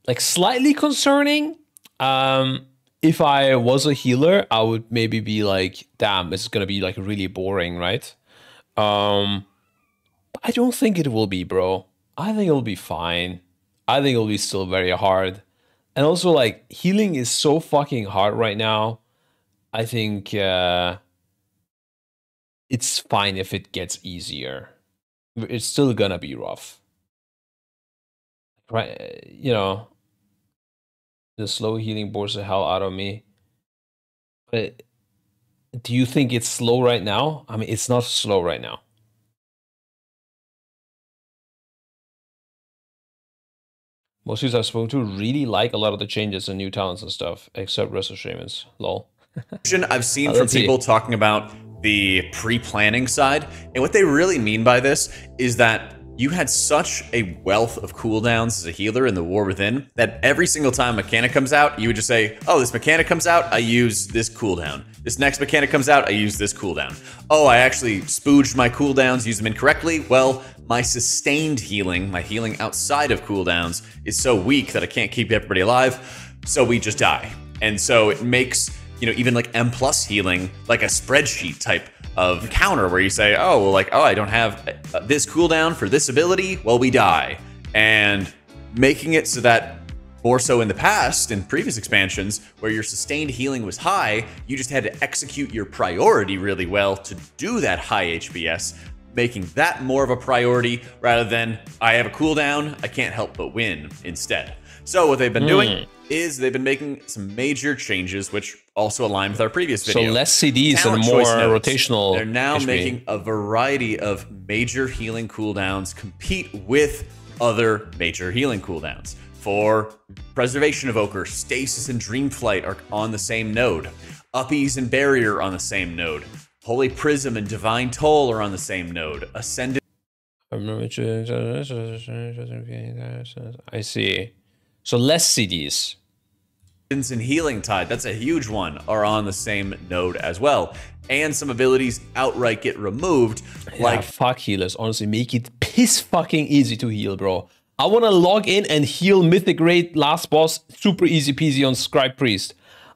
like slightly concerning. If I was a healer, I would maybe be like, damn, this is gonna be like really boring, right? I don't think it will be, bro. I think it'll be fine. I think it'll be still very hard. And also, like, healing is so fucking hard right now. I think it's fine if it gets easier. It's still gonna be rough. Right, you know, the slow healing bores the hell out of me. But do you think it's slow right now? I mean, it's not slow right now. Most users I've spoken to really like a lot of the changes and new talents and stuff, except Resto Shamans. Lol. I've seen from people talking about the pre-planning side, and what they really mean by this is that you had such a wealth of cooldowns as a healer in the War Within that every single time a mechanic comes out, you would just say, oh, this mechanic comes out, I use this cooldown. This next mechanic comes out, I use this cooldown. Oh, I actually spooged my cooldowns, used them incorrectly. Well, my sustained healing, my healing outside of cooldowns, is so weak that I can't keep everybody alive, so we just die. And so it makes, you know, even like M+ healing like a spreadsheet type of counter where you say, oh, well, like, oh, I don't have this cooldown for this ability, well, we die. And making it so that more so in the past, in previous expansions, where your sustained healing was high, you just had to execute your priority really well to do that high HBS, making that more of a priority rather than, I have a cooldown, I can't help but win instead. So what they've been doing is they've been making some major changes, which also align with our previous video. So less CDs Talent and more rotational. They're now HP. making a variety of major healing cooldowns compete with other major healing cooldowns. For Preservation Evoker, Stasis and Dreamflight are on the same node. Uppies and Barrier on the same node. Holy Prism and Divine Toll are on the same node. Ascendant. I see. So less CDs. And Healing Tide, that's a huge one, are on the same node as well. And some abilities outright get removed. Like, yeah, fuck healers. Honestly, make it piss fucking easy to heal, bro. I want to log in and heal Mythic Raid last boss super easy peasy on Scribe Priest.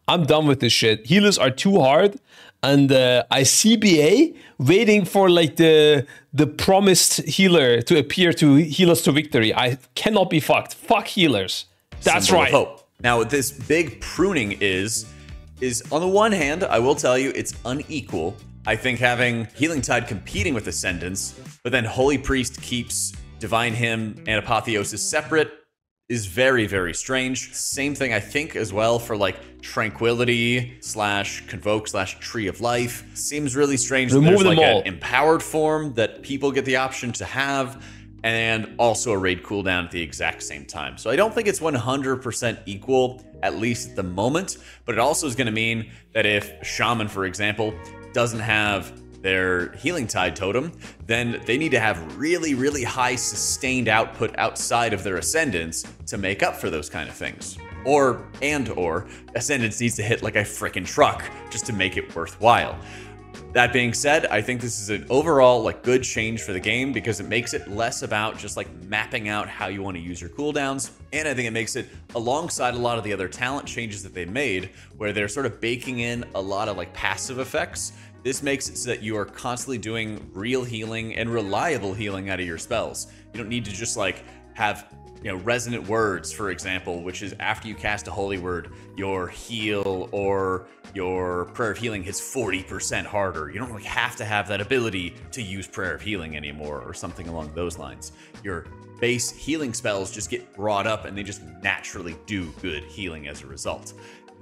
I'm done with this shit. Healers are too hard, and I CBA waiting for like the promised healer to appear to heal us to victory. I cannot be fucked. Fuck healers. That's Symbol of right. hope. Now, what this big pruning is on the one hand, I will tell you, it's unequal. I think having Healing Tide competing with Ascendance, but then Holy Priest keeps Divine Hymn and Apotheosis separate is very, very strange. Same thing, I think, as well for like Tranquility / Convoke / Tree of Life. Seems really strange that Remove there's like them all. an empowered form that people get the option to have, and also a raid cooldown at the exact same time. So I don't think it's 100% equal, at least at the moment, but it also is going to mean that if Shaman, for example, doesn't have their Healing Tide totem, then they need to have really, really high sustained output outside of their Ascendance to make up for those kind of things. Or Ascendance needs to hit like a frickin' truck just to make it worthwhile. That being said, I think this is an overall like good change for the game because it makes it less about just like mapping out how you want to use your cooldowns. And I think it makes it alongside a lot of the other talent changes that they made, where they're sort of baking in a lot of like passive effects. This makes it so that you are constantly doing real healing and reliable healing out of your spells. You don't need to just like have, you know, resonant words, for example, which is after you cast a holy word, your heal or your prayer of healing hits 40% harder. You don't really have to have that ability to use prayer of healing anymore or something along those lines. Your base healing spells just get brought up and they just naturally do good healing as a result.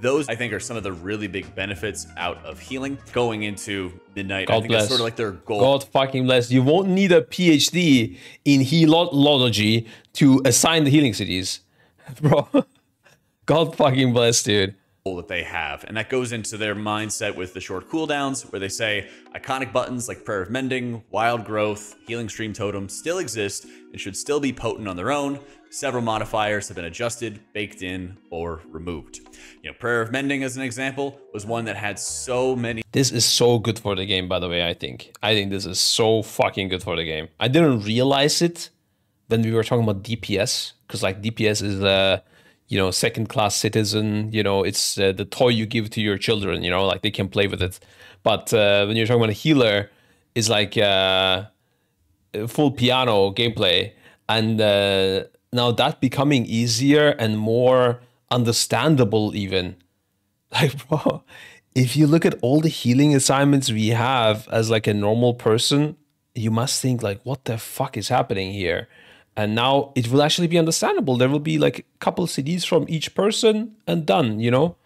Those, I think, are some of the really big benefits out of healing going into Midnight. I think that's sort of like their goal. God fucking bless. You won't need a PhD in healology to assign the healing cities. Bro, God fucking bless, dude. That they have, and that goes into their mindset with the short cooldowns, where they say iconic buttons like Prayer of Mending, Wild Growth, Healing Stream Totem still exist and should still be potent on their own. Several modifiers have been adjusted, baked in, or removed. You know, Prayer of Mending, as an example, was one that had so many. This is so good for the game, by the way. I think this is so fucking good for the game. I didn't realize it when we were talking about DPS, because like DPS is you know, second-class citizen, you know, it's the toy you give to your children, you know, like they can play with it. But when you're talking about a healer, it's like full piano gameplay. And now that becoming easier and more understandable even. Like, bro, if you look at all the healing assignments we have as like a normal person, you must think like, what the fuck is happening here? And now it will actually be understandable. There will be like a couple CDs from each person and done, you know?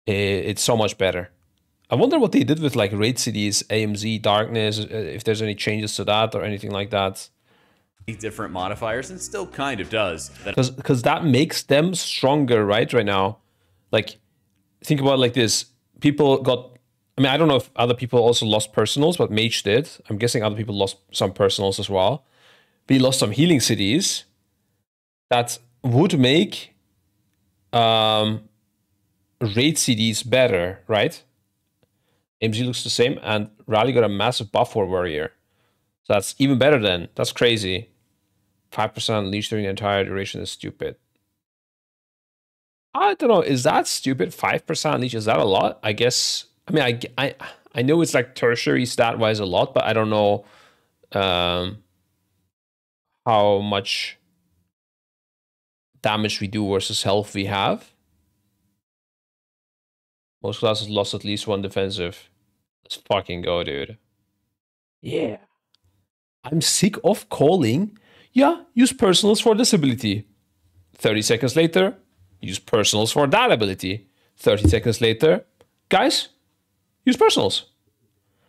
It's so much better. I wonder what they did with like raid CDs, AMZ, Darkness, if there's any changes to that or anything like that. Different modifiers, and still kind of does. Because that makes them stronger, right now. Like, think about it like this. People got... I mean, I don't know if other people also lost personals, but Mage did. I'm guessing other people lost some personals as well. We lost some healing cities that would make raid CDs better, right? MG looks the same, and Rally got a massive buff for Warrior. So that's even better then. That's crazy. 5% leech during the entire duration is stupid. I don't know. Is that stupid? 5% leech, is that a lot? I guess. I mean, I know it's like tertiary stat-wise a lot, but I don't know how much damage we do versus health we have. Most classes lost at least one defensive. Let's fucking go, dude. Yeah. I'm sick of calling. Yeah, use personals for this ability. 30 seconds later, use personals for that ability. 30 seconds later, guys, use personals.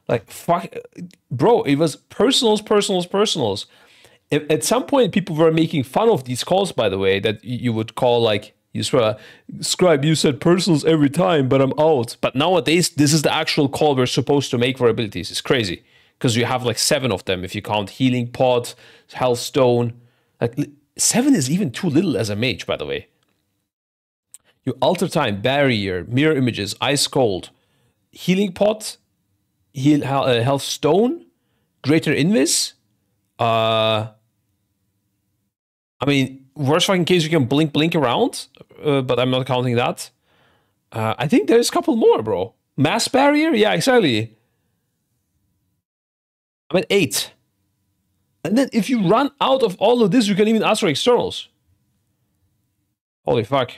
Like, fuck. Bro, it was personals. At some point, people were making fun of these calls, by the way, that you would call like, you swear, Scribe, you said personals every time, but I'm out. But nowadays, this is the actual call we're supposed to make for abilities. It's crazy. Because you have like 7 of them if you count Healing Pod, Health Stone. Like 7 is even too little as a mage, by the way. You Alter Time, Barrier, Mirror Images, Ice Cold, Healing Pot, Health Stone, Greater Invis. I mean, worst fucking case, you can blink around, but I'm not counting that. I think there's a couple more, bro. Mass barrier? Yeah, exactly. I'm at 8. And then if you run out of all of this, you can even ask for externals. Holy fuck.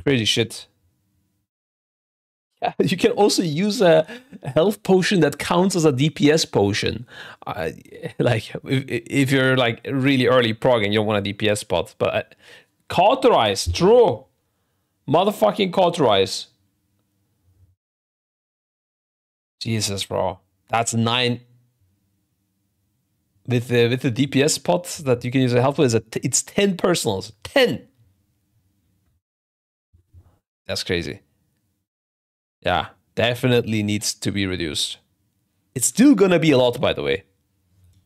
Crazy shit. Yeah, you can also use a health potion that counts as a DPS potion. Like, if you're like really early prog and you don't want a DPS spot. But cauterize, true. Motherfucking cauterize. Jesus, bro. That's 9. With the DPS spot that you can use a health with, it's 10 personals. 10! That's crazy. Yeah, definitely needs to be reduced. It's still gonna be a lot, by the way.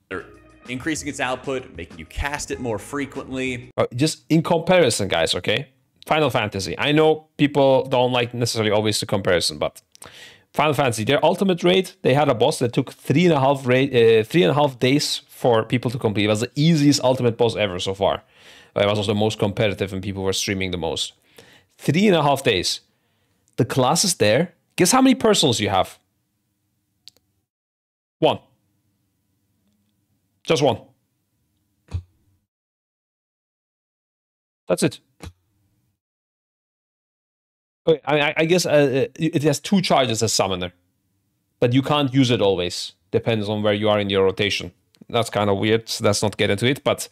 They're increasing its output, making you cast it more frequently. Just in comparison, guys, okay? Final Fantasy. I know people don't like necessarily always the comparison, but Final Fantasy, their ultimate raid, they had a boss that took 3.5 days for people to complete. It was the easiest ultimate boss ever so far. It was also the most competitive and people were streaming the most. 3.5 days. The class is there. Guess how many personals you have? 1. Just 1. That's it. Okay, I guess it has 2 charges as summoner, but you can't use it always. Depends on where you are in your rotation. That's kind of weird. So let's not get into it. But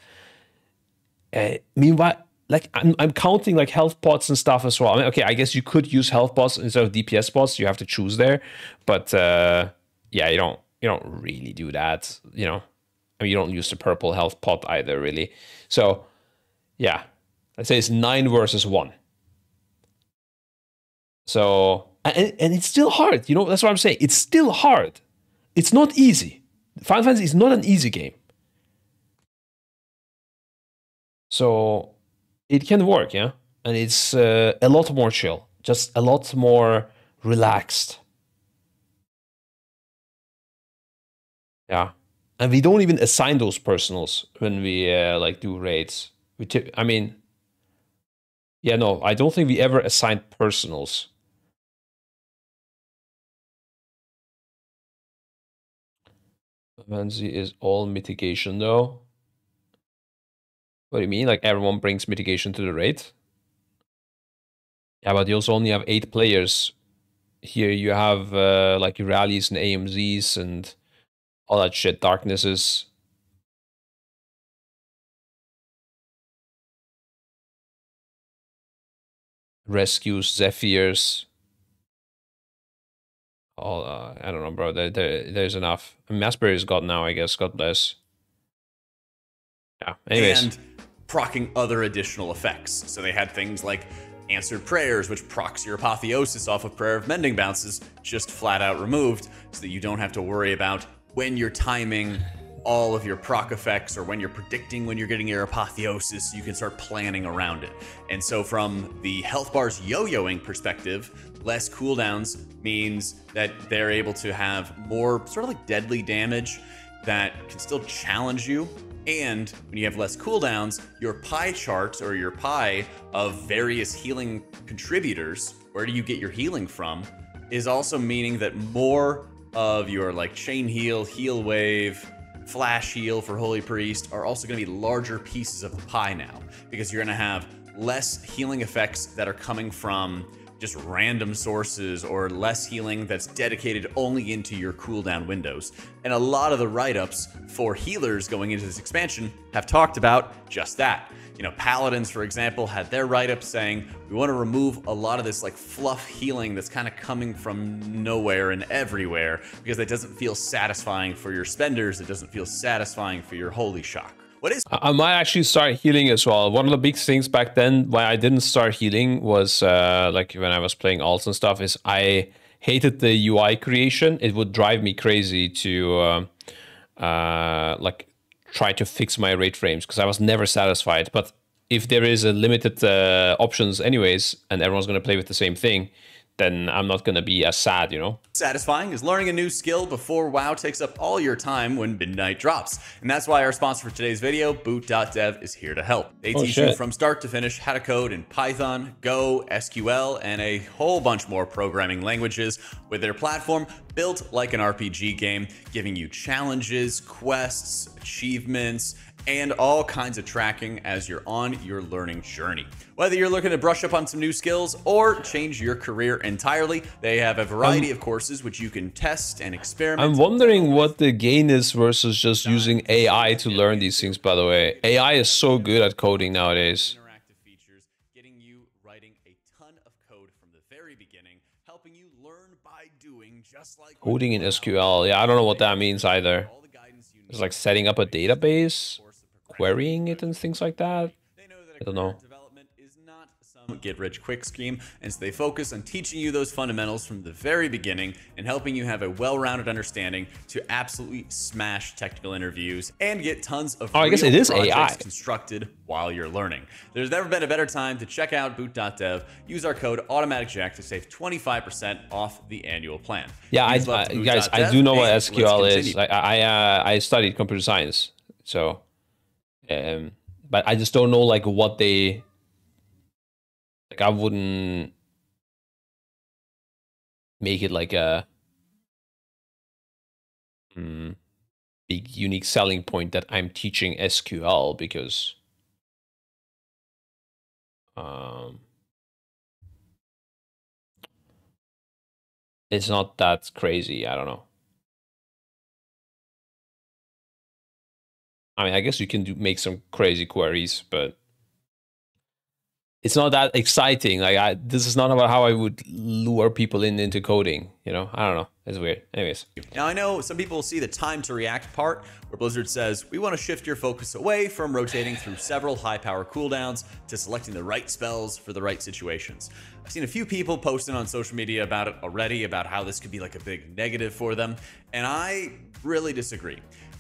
meanwhile, like I'm counting like health pots and stuff as well. I mean, okay, I guess you could use health pots instead of DPS pots. You have to choose there, but yeah, you don't really do that. You know, I mean, you don't use the purple health pot either, really. So yeah, I'd say it's 9 versus 1. So, and it's still hard, you know, that's what I'm saying. It's still hard. It's not easy. Final Fantasy is not an easy game. So, it can work, yeah? And it's a lot more chill. Just a lot more relaxed. Yeah. And we don't even assign those personals when we, like, do raids. I mean, yeah, no, I don't think we ever assigned personals. Fantasy is all mitigation though. What do you mean? Like everyone brings mitigation to the raid? Yeah, but you also only have 8 players. Here you have like rallies and AMZs and all that shit, darknesses. Rescues, Zephyrs. All, I don't know, bro. There's enough. Masberry's got now, I guess. God bless. Yeah, anyways. And proccing other additional effects. So they had things like answered prayers, which procs your apotheosis off of prayer of mending bounces, just flat out removed, so that you don't have to worry about when you're timing all of your proc effects or when you're predicting when you're getting your apotheosis, you can start planning around it. And so from the health bar's yo-yoing perspective, less cooldowns means that they're able to have more sort of like deadly damage that can still challenge you. And when you have less cooldowns, your pie chart or your pie of various healing contributors, where do you get your healing from, is also meaning that more of your like chain heal, heal wave, flash heal for Holy Priest are also going to be larger pieces of the pie now, because you're going to have less healing effects that are coming from just random sources or less healing that's dedicated only into your cooldown windows. And a lot of the write-ups for healers going into this expansion have talked about just that. You know, Paladins, for example, had their write-up saying, we want to remove a lot of this like fluff healing that's kind of coming from nowhere and everywhere, because it doesn't feel satisfying for your spenders, it doesn't feel satisfying for your holy shock. What is? I might actually start healing as well. One of the big things back then why I didn't start healing was like when I was playing alts and stuff, is I hated the UI creation. It would drive me crazy to like try to fix my rate frames, because I was never satisfied. But if there is a limited options anyways, and everyone's going to play with the same thing, then I'm not gonna be as sad, you know? Satisfying is learning a new skill before WoW takes up all your time when midnight drops. And that's why our sponsor for today's video, boot.dev, is here to help. They teach you from start to finish how to code in Python, Go, SQL, and a whole bunch more programming languages with their platform built like an RPG game, giving you challenges, quests, achievements, and all kinds of tracking as you're on your learning journey. Whether you're looking to brush up on some new skills or change your career entirely, they have a variety of courses which you can test and experiment. I'm wondering what the gain is versus just using AI to learn these things, by the way. AI is so good at coding nowadays. Interactive features, getting you writing a ton of code from the very beginning, helping you learn by doing, just like Coding in SQL. Yeah, I don't know what that means either. It's like setting up a database, querying it and things like that. I don't know. Development is not some get-rich-quick scheme, and so they focus on teaching you those fundamentals from the very beginning and helping you have a well-rounded understanding to absolutely smash technical interviews and get tons of I guess it is projects AI constructed while you're learning. There's never been a better time to check out boot.dev. Use our code AutomaticJack to save 25% off the annual plan. Yeah, guys, I do know what SQL is. I studied computer science, so but I just don't know like what they like. I wouldn't make it like a big unique selling point that I'm teaching SQL, because it's not that crazy. I don't know. I mean, I guess you can make some crazy queries, but it's not that exciting. Like, this is not about how I would lure people into coding. You know, I don't know. It's weird. Anyways. Now, I know some people see the time to react part where Blizzard says, we want to shift your focus away from rotating through several high power cooldowns to selecting the right spells for the right situations. I've seen a few people posting on social media about it already, about how this could be like a big negative for them. And I really disagree.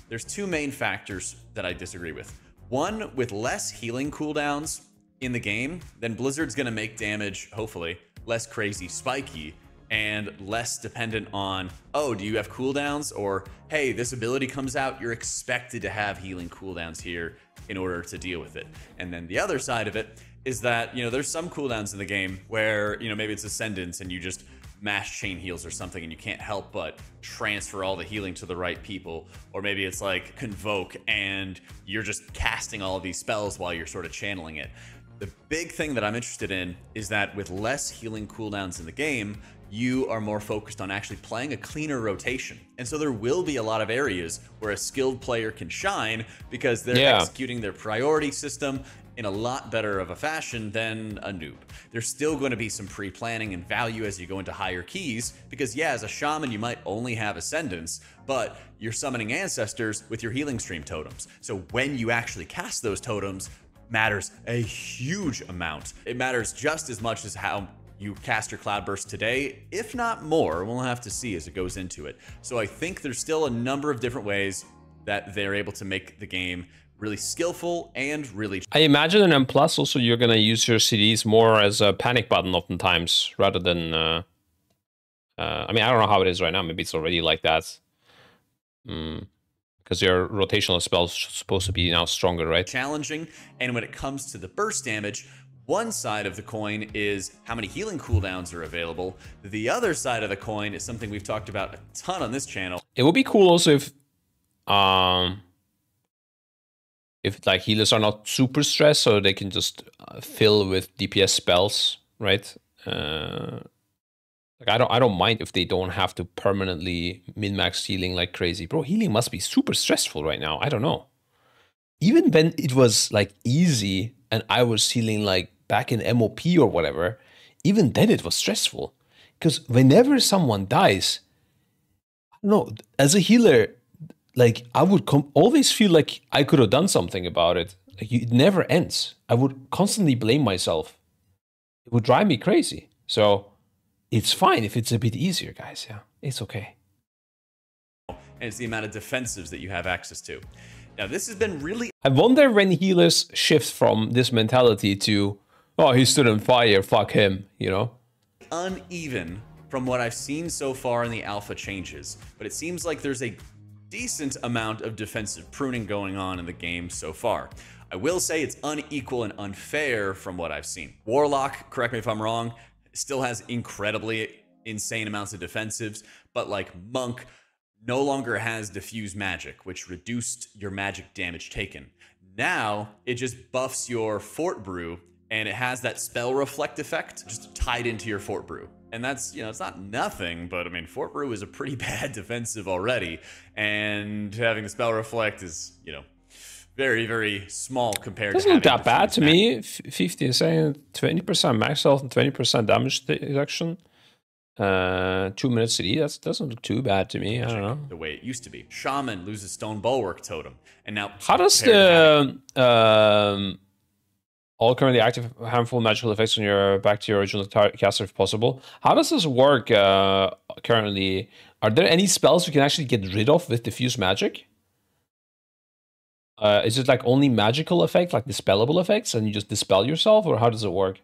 There's two main factors that I disagree with. One, with less healing cooldowns in the game, then Blizzard's gonna make damage, hopefully, less crazy spiky and less dependent on, oh, do you have cooldowns? Or, hey, this ability comes out, you're expected to have healing cooldowns here in order to deal with it. And then the other side of it is that, you know, there's some cooldowns in the game where, you know, maybe it's Ascendance and you just mash chain heals or something and you can't help but transfer all the healing to the right people. Or maybe it's like Convoke and you're just casting all of these spells while you're sort of channeling it. The big thing that I'm interested in is that with less healing cooldowns in the game, you are more focused on actually playing a cleaner rotation. And so there will be a lot of areas where a skilled player can shine because they're executing their priority system in a lot better of a fashion than a noob. There's still going to be some pre-planning and value as you go into higher keys, because yeah, as a shaman, you might only have Ascendance, but you're summoning ancestors with your healing stream totems. So when you actually cast those totems matters a huge amount. It matters just as much as how you cast your Cloudburst today, if not more. We'll have to see as it goes into it. So I think there's still a number of different ways that they're able to make the game really skillful and really... I imagine in M+ also you're going to use your CDs more as a panic button oftentimes, rather than... I mean, I don't know how it is right now. Maybe it's already like that. Because your rotational spells are supposed to be now stronger, right? Challenging. And when it comes to the burst damage, one side of the coin is how many healing cooldowns are available. The other side of the coin is something we've talked about a ton on this channel. It would be cool also if like healers are not super stressed, so they can just fill with DPS spells, right? Like I don't mind if they don't have to permanently min-max healing like crazy. Bro, healing must be super stressful right now. I don't know. Even when it was like easy and I was healing like back in MOP or whatever, even then it was stressful. Because whenever someone dies, I don't know, as a healer, like I would always feel like I could have done something about it. Like it never ends. I would constantly blame myself. It would drive me crazy. So it's fine if it's a bit easier, guys. Yeah, it's okay. And it's the amount of defensives that you have access to. Now, this has been really... I wonder when healers shift from this mentality to, oh, he stood on fire, fuck him, you know? uneven from what I've seen so far in the alpha changes, but it seems like there's a decent amount of defensive pruning going on in the game so far. I will say it's unequal and unfair from what I've seen. Warlock, correct me if I'm wrong, still has incredibly insane amounts of defensives, but like Monk no longer has diffuse magic, which reduced your magic damage taken. Now it just buffs your Fort Brew, and it has that spell reflect effect just tied into your Fort Brew. And that's, you know, it's not nothing, but I mean, Fort Brew is a pretty bad defensive already, and having the spell reflect is, you know, very, very small compared Doesn't to look having that bad to diffuse me. 50 is saying 20% max health and 20% damage reduction. 2 minutes to eat. That doesn't look too bad to me. I don't know. the way it used to be. Shaman loses Stone Bulwark Totem, and now How does the all currently active harmful magical effects on your back to your original caster if possible? How does this work currently? Are there any spells you can actually get rid of with diffuse magic? Is it like only magical effect, like dispellable effects, and you just dispel yourself, or how does it work?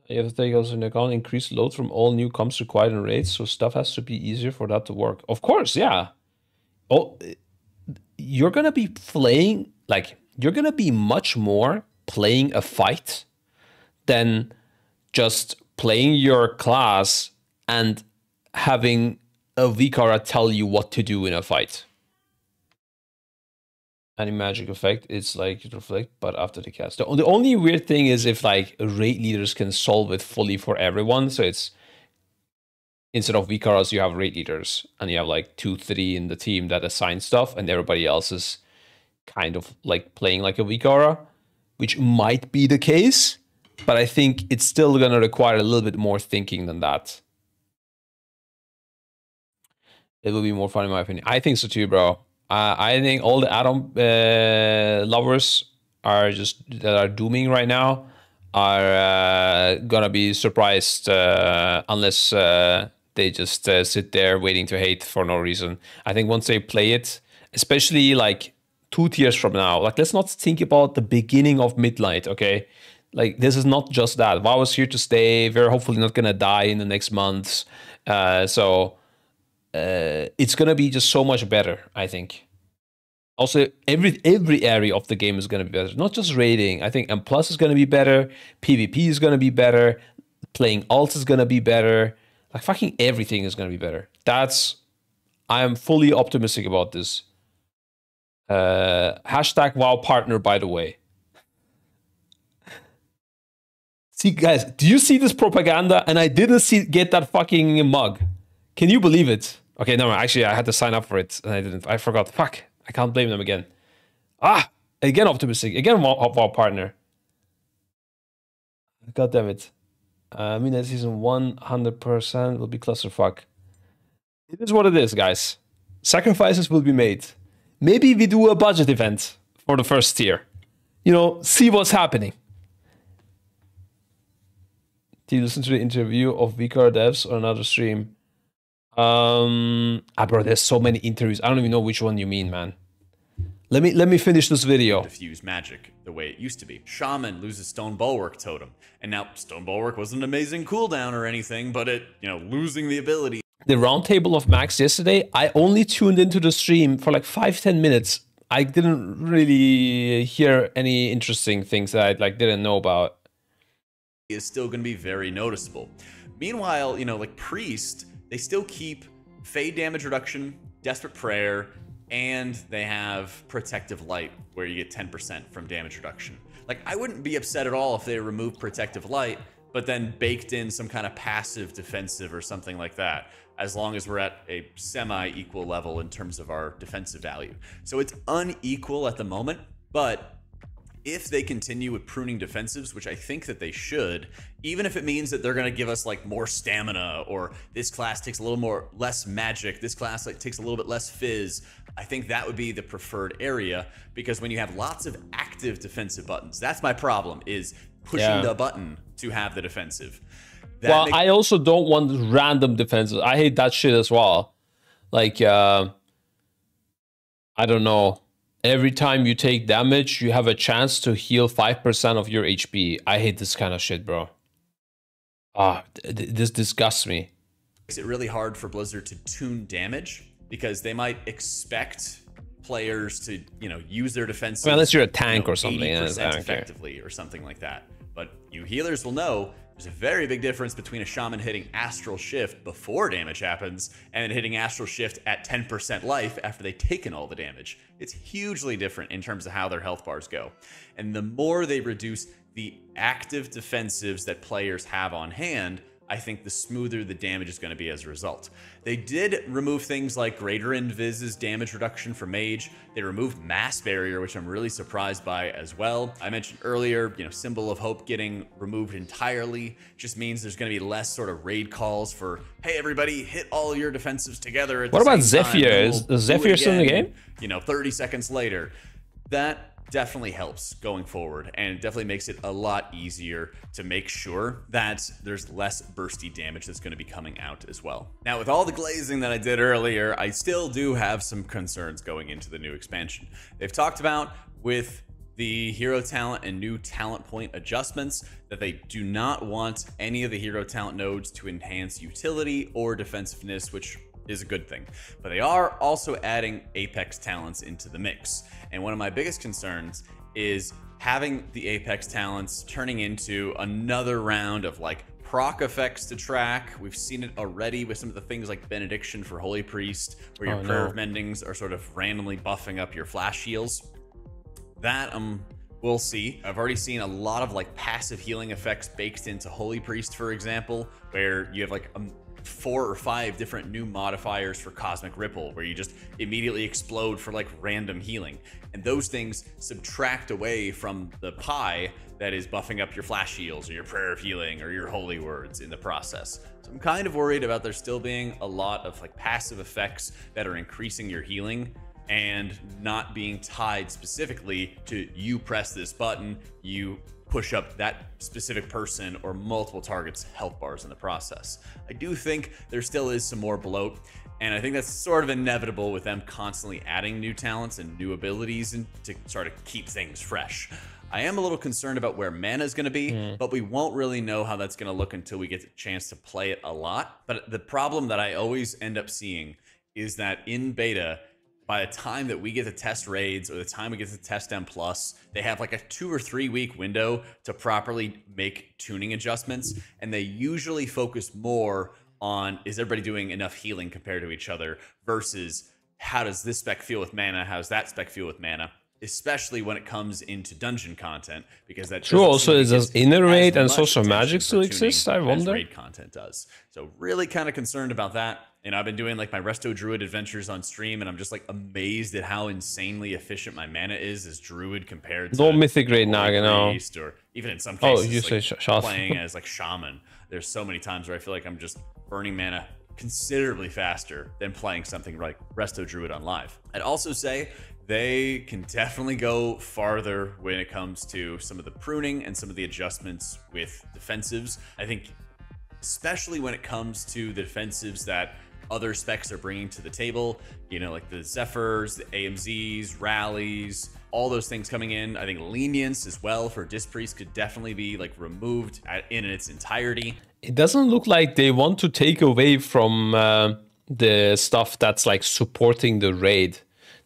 You have to take also into account increased load from all new comps required in raids, so stuff has to be easier for that to work. Of course, yeah. Oh, you're gonna be playing, like, you're gonna be much more playing a fight than just playing your class and having a Vikara tell you what to do in a fight. Any magic effect, it's like it reflect, but after the cast. The only weird thing is if like raid leaders can solve it fully for everyone. So it's instead of Vikaras, you have raid leaders, and you have like 2-3 in the team that assign stuff, and everybody else is kind of like playing like a Vikara, which might be the case, but I think it's still gonna require a little bit more thinking than that. It will be more fun in my opinion. I think so too, bro. I think all the add-on lovers are that are dooming right now are gonna be surprised unless they just sit there waiting to hate for no reason. I think once they play it, especially like 2 tiers from now, like let's not think about the beginning of Midnight, okay? Like this is not just that. WoW is here to stay. We're hopefully not gonna die in the next months. It's gonna be just so much better, I think. Also, every area of the game is gonna be better. Not just raiding. I think M+ is gonna be better. PvP is gonna be better. Playing alts is gonna be better. Like fucking everything is gonna be better. I am fully optimistic about this. Hashtag WoW partner, by the way. See, guys, do you see this propaganda? And I didn't get that fucking mug. Can you believe it? Okay, no, actually, I had to sign up for it, and I didn't. I forgot. Fuck. I can't blame them again. Again optimistic. Again WoW partner. God damn it. Midnight Season 100% will be clusterfuck. It is what it is, guys. Sacrifices will be made. Maybe we do a budget event for the first tier. You know, see what's happening. Do you listen to the interview of VCAR devs or another stream? Bro, there's so many interviews. I don't even know which one you mean, man. Let me finish this video. Diffuse magic the way it used to be. Shaman loses Stone Bulwark Totem, and now Stone Bulwark wasn't an amazing cooldown or anything, but it, you know, losing the ability. The roundtable of Max yesterday, I only tuned into the stream for like 5-10 minutes. I didn't really hear any interesting things that I like didn't know about. Is still going to be very noticeable. Meanwhile, you know, like Priest, they still keep fade damage reduction, Desperate Prayer, and they have Protective Light, where you get 10% from damage reduction. Like, I wouldn't be upset at all if they removed Protective Light, but then baked in some kind of passive defensive or something like that, as long as we're at a semi-equal level in terms of our defensive value. So it's unequal at the moment, but if they continue with pruning defensives, which I think that they should, even if it means that they're going to give us like more stamina, or this class takes a little less magic, this class like takes a little bit less fizz, I think that would be the preferred area, because when you have lots of active defensive buttons, that's my problem, is pushing the button to have the defensive. Well, I also don't want random defenses. I hate that shit as well. Like, I don't know. Every time you take damage, you have a chance to heal 5% of your HP. I hate this kind of shit, bro. This disgusts me. Makes it really hard for Blizzard to tune damage because they might expect players to, use their defenses. Well, unless you're a tank or something, 80% effectively or something like that. But you healers will know there's a very big difference between a shaman hitting Astral Shift before damage happens and then hitting Astral Shift at 10% life after they've taken all the damage. It's hugely different in terms of how their health bars go. And the more they reduce the active defensives that players have on hand, I think the smoother the damage is going to be as a result. They did remove things like Greater Invis's damage reduction for Mage. They removed Mass Barrier, which I'm really surprised by as well. I mentioned earlier, Symbol of Hope getting removed entirely just means there's going to be less sort of raid calls for, hey, everybody, hit all your defensives together at the same time. What about Zephyr? Is Zephyr still in the game? 30 seconds later. That definitely helps going forward, and it definitely makes it a lot easier to make sure that there's less bursty damage that's going to be coming out as well. Now, with all the glazing that I did earlier, I still do have some concerns going into the new expansion. They've talked about with the hero talent and new talent point adjustments that they do not want any of the hero talent nodes to enhance utility or defensiveness, which is a good thing. But they are also adding Apex talents into the mix. And one of my biggest concerns is having the Apex talents turning into another round of like proc effects to track. We've seen it already with some of the things like Benediction for Holy Priest, where your prayer of mendings are sort of randomly buffing up your flash heals. That we'll see. I've already seen a lot of like passive healing effects baked into Holy Priest, for example, where you have like 4 or 5 different new modifiers for Cosmic Ripple, where you just immediately explode for like random healing. And those things subtract away from the pie that is buffing up your flash heals or your prayer of healing or your holy words in the process. So I'm kind of worried about there still being a lot of like passive effects that are increasing your healing and not being tied specifically to you press this button, you push up that specific person or multiple targets health bars in the process. I do think there still is some more bloat, and I think that's sort of inevitable with them constantly adding new talents and new abilities and to sort of keep things fresh. I am a little concerned about where mana is going to be, but we won't really know how that's going to look until we get the chance to play it a lot. But the problem that I always end up seeing is that in beta, by the time that we get to test raids or the time we get to test M+, they have like a 2 or 3 week window to properly make tuning adjustments. And they usually focus more on, is everybody doing enough healing compared to each other versus how does this spec feel with mana? How does that spec feel with mana? Especially when it comes into dungeon content, because that true. Also, is this inner raid and social magic still tuning exist? I as wonder. raid content does. So really kind of concerned about that. And I've been doing like my Resto Druid adventures on stream, and I'm just like amazed at how insanely efficient my mana is as Druid compared to No mythic raid now, Priest, or even in some cases you say like playing as like Shaman. There's so many times where I feel like I'm just burning mana considerably faster than playing something like Resto Druid on live. I'd also say they can definitely go farther when it comes to some of the pruning and some of the adjustments with defensives. I think especially when it comes to the defensives that other specs are bringing to the table, like the Zephyrs, the AMZs, rallies, all those things coming in. I think lenience as well for Disc Priest could definitely be like removed in its entirety. It doesn't look like they want to take away from the stuff that's like supporting the raid.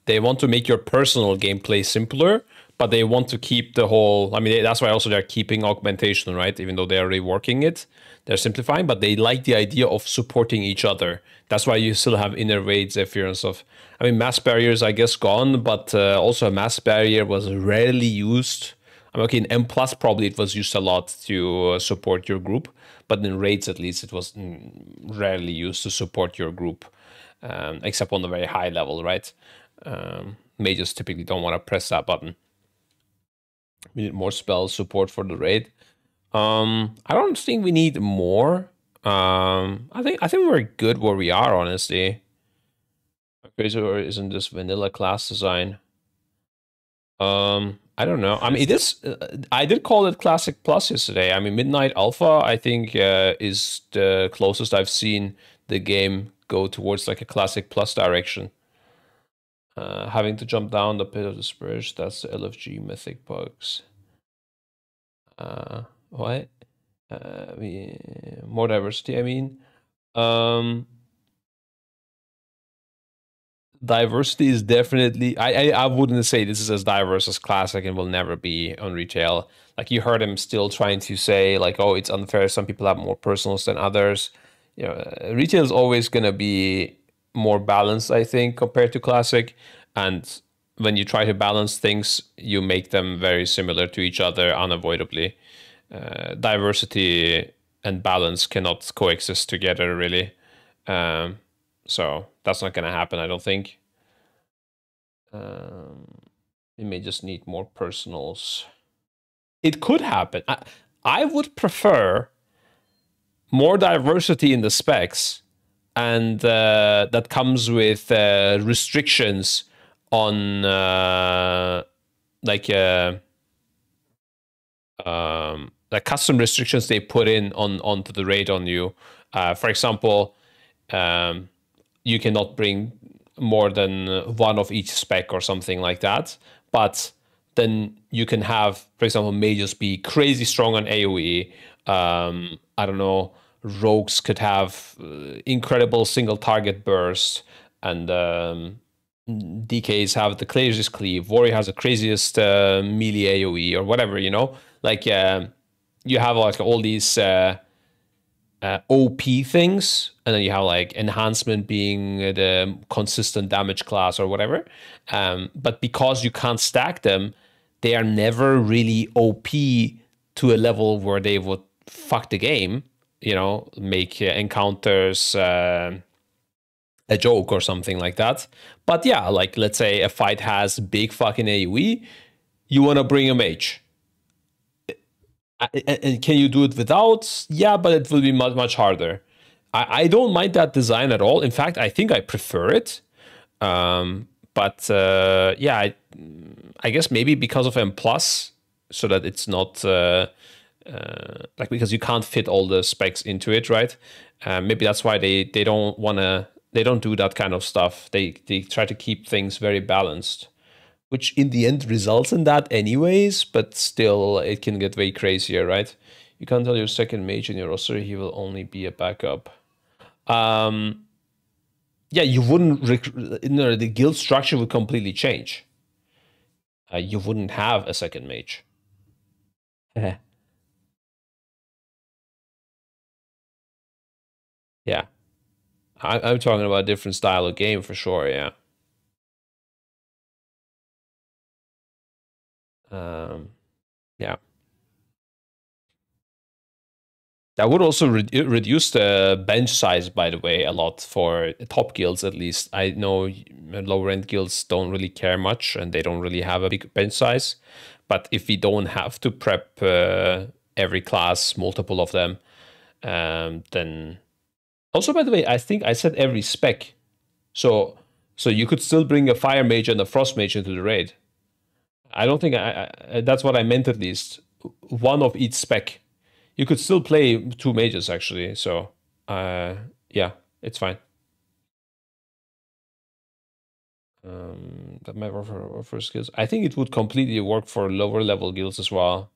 They want to make your personal gameplay simpler, but they want to keep the whole, I mean, that's why also they're keeping augmentation, right? Even though they're reworking it, they're simplifying, but they like the idea of supporting each other. That's why you still have inner raids, Zephyr and stuff. I mean, mass barriers, I guess, gone, but also a mass barrier was rarely used. I mean, okay, in M+, probably it was used a lot to support your group, but in raids, at least, it was rarely used to support your group, except on the very high level, right? Mages typically don't want to press that button. We need more spell support for the raid. I don't think we need more. I think we're good where we are, honestly. Crazy, or isn't this vanilla class design? I don't know. I mean, it is. I did call it Classic Plus yesterday. I mean, Midnight Alpha, I think, is the closest I've seen the game go towards like a Classic Plus direction. Having to jump down the pit of the Spurge, that's the LFG mythic bugs. What? More diversity, I mean. Diversity is definitely, I wouldn't say this is as diverse as classic and will never be on retail. Like you heard him still trying to say like, oh, it's unfair, some people have more personals than others. You know, retail is always going to be more balanced, I think, compared to classic. And when you try to balance things, you make them very similar to each other unavoidably. Diversity and balance cannot coexist together, really. So that's not going to happen, I don't think. It may just need more personals. It could happen. I would prefer more diversity in the specs, and that comes with restrictions on like custom restrictions they put in onto the raid on you. For example, you cannot bring more than one of each spec or something like that. But then you can have, for example, mages be crazy strong on AoE. I don't know, rogues could have incredible single target burst, and DKs have the craziest cleave. Warrior has the craziest melee AoE or whatever, you know? Like, you have like all these OP things, and then you have like enhancement being the consistent damage class or whatever. But because you can't stack them, they are never really OP to a level where they would fuck the game, you know, make encounters a joke or something like that. But yeah, like let's say a fight has big fucking AoE, you want to bring a mage. And can you do it without? Yeah, but it will be much, much harder. I don't mind that design at all. In fact, I think I prefer it. But yeah, I guess maybe because of M plus, so that it's not like, because you can't fit all the specs into it, right? Maybe that's why they don't want to, they don't do that kind of stuff. They try to keep things very balanced, which in the end results in that anyways, but still it can get way crazier, right? You can't tell your second mage in your roster he will only be a backup. Yeah, you wouldn't, the guild structure would completely change. You wouldn't have a second mage. Yeah, I'm talking about a different style of game for sure, yeah. Yeah. That would also reduce the bench size, by the way, a lot for top guilds, at least. I know lower end guilds don't really care much and they don't really have a big bench size. But if we don't have to prep every class, multiple of them, then... Also, by the way, I think I said every spec. So you could still bring a fire mage and a frost mage into the raid. I don't think that's what I meant, at least. One of each spec. You could still play two mages, actually. So, yeah, it's fine. That might work for skills. I think it would completely work for lower level guilds as well.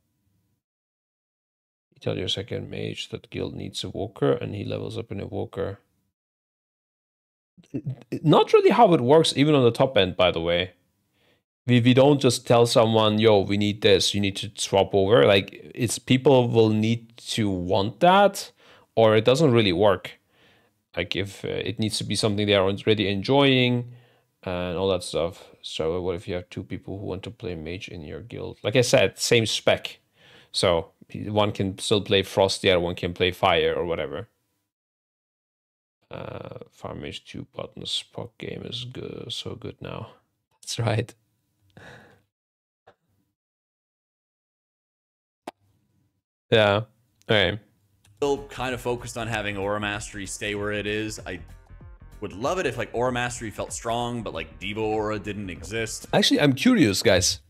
You tell your second mage that guild needs a walker, and he levels up in a walker. Not really how it works, even on the top end, by the way. We don't just tell someone, yo, we need this, you need to swap over. Like, it's people will need to want that, or it doesn't really work. Like, if it needs to be something they are already enjoying and all that stuff. So what if you have two people who want to play mage in your guild? Like I said, same spec. So one can still play frost, the other one can play fire or whatever. Farm mage 2 buttons, POC game is good, so good now. That's right. Yeah. Okay. Still kind of focused on having Aura Mastery stay where it is. I would love it if like Aura Mastery felt strong, but like Devo Aura didn't exist. Actually, I'm curious, guys.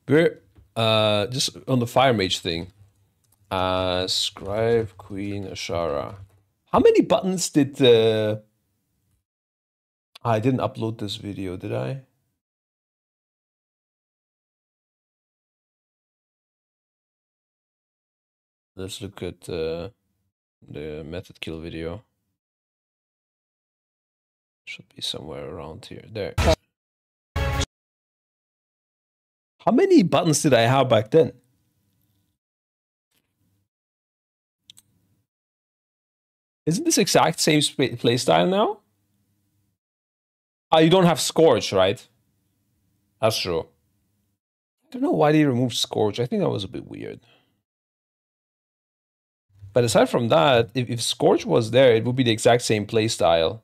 We're just on the fire mage thing. Scribe Queen Ashara. How many buttons did I didn't upload this video, did I? Let's look at the method kill video. Should be somewhere around here. There. How many buttons did I have back then? Isn't this exact same playstyle now? Ah, you don't have Scourge, right? That's true. I don't know why they removed Scourge. I think that was a bit weird. But aside from that, if Scourge was there, it would be the exact same playstyle.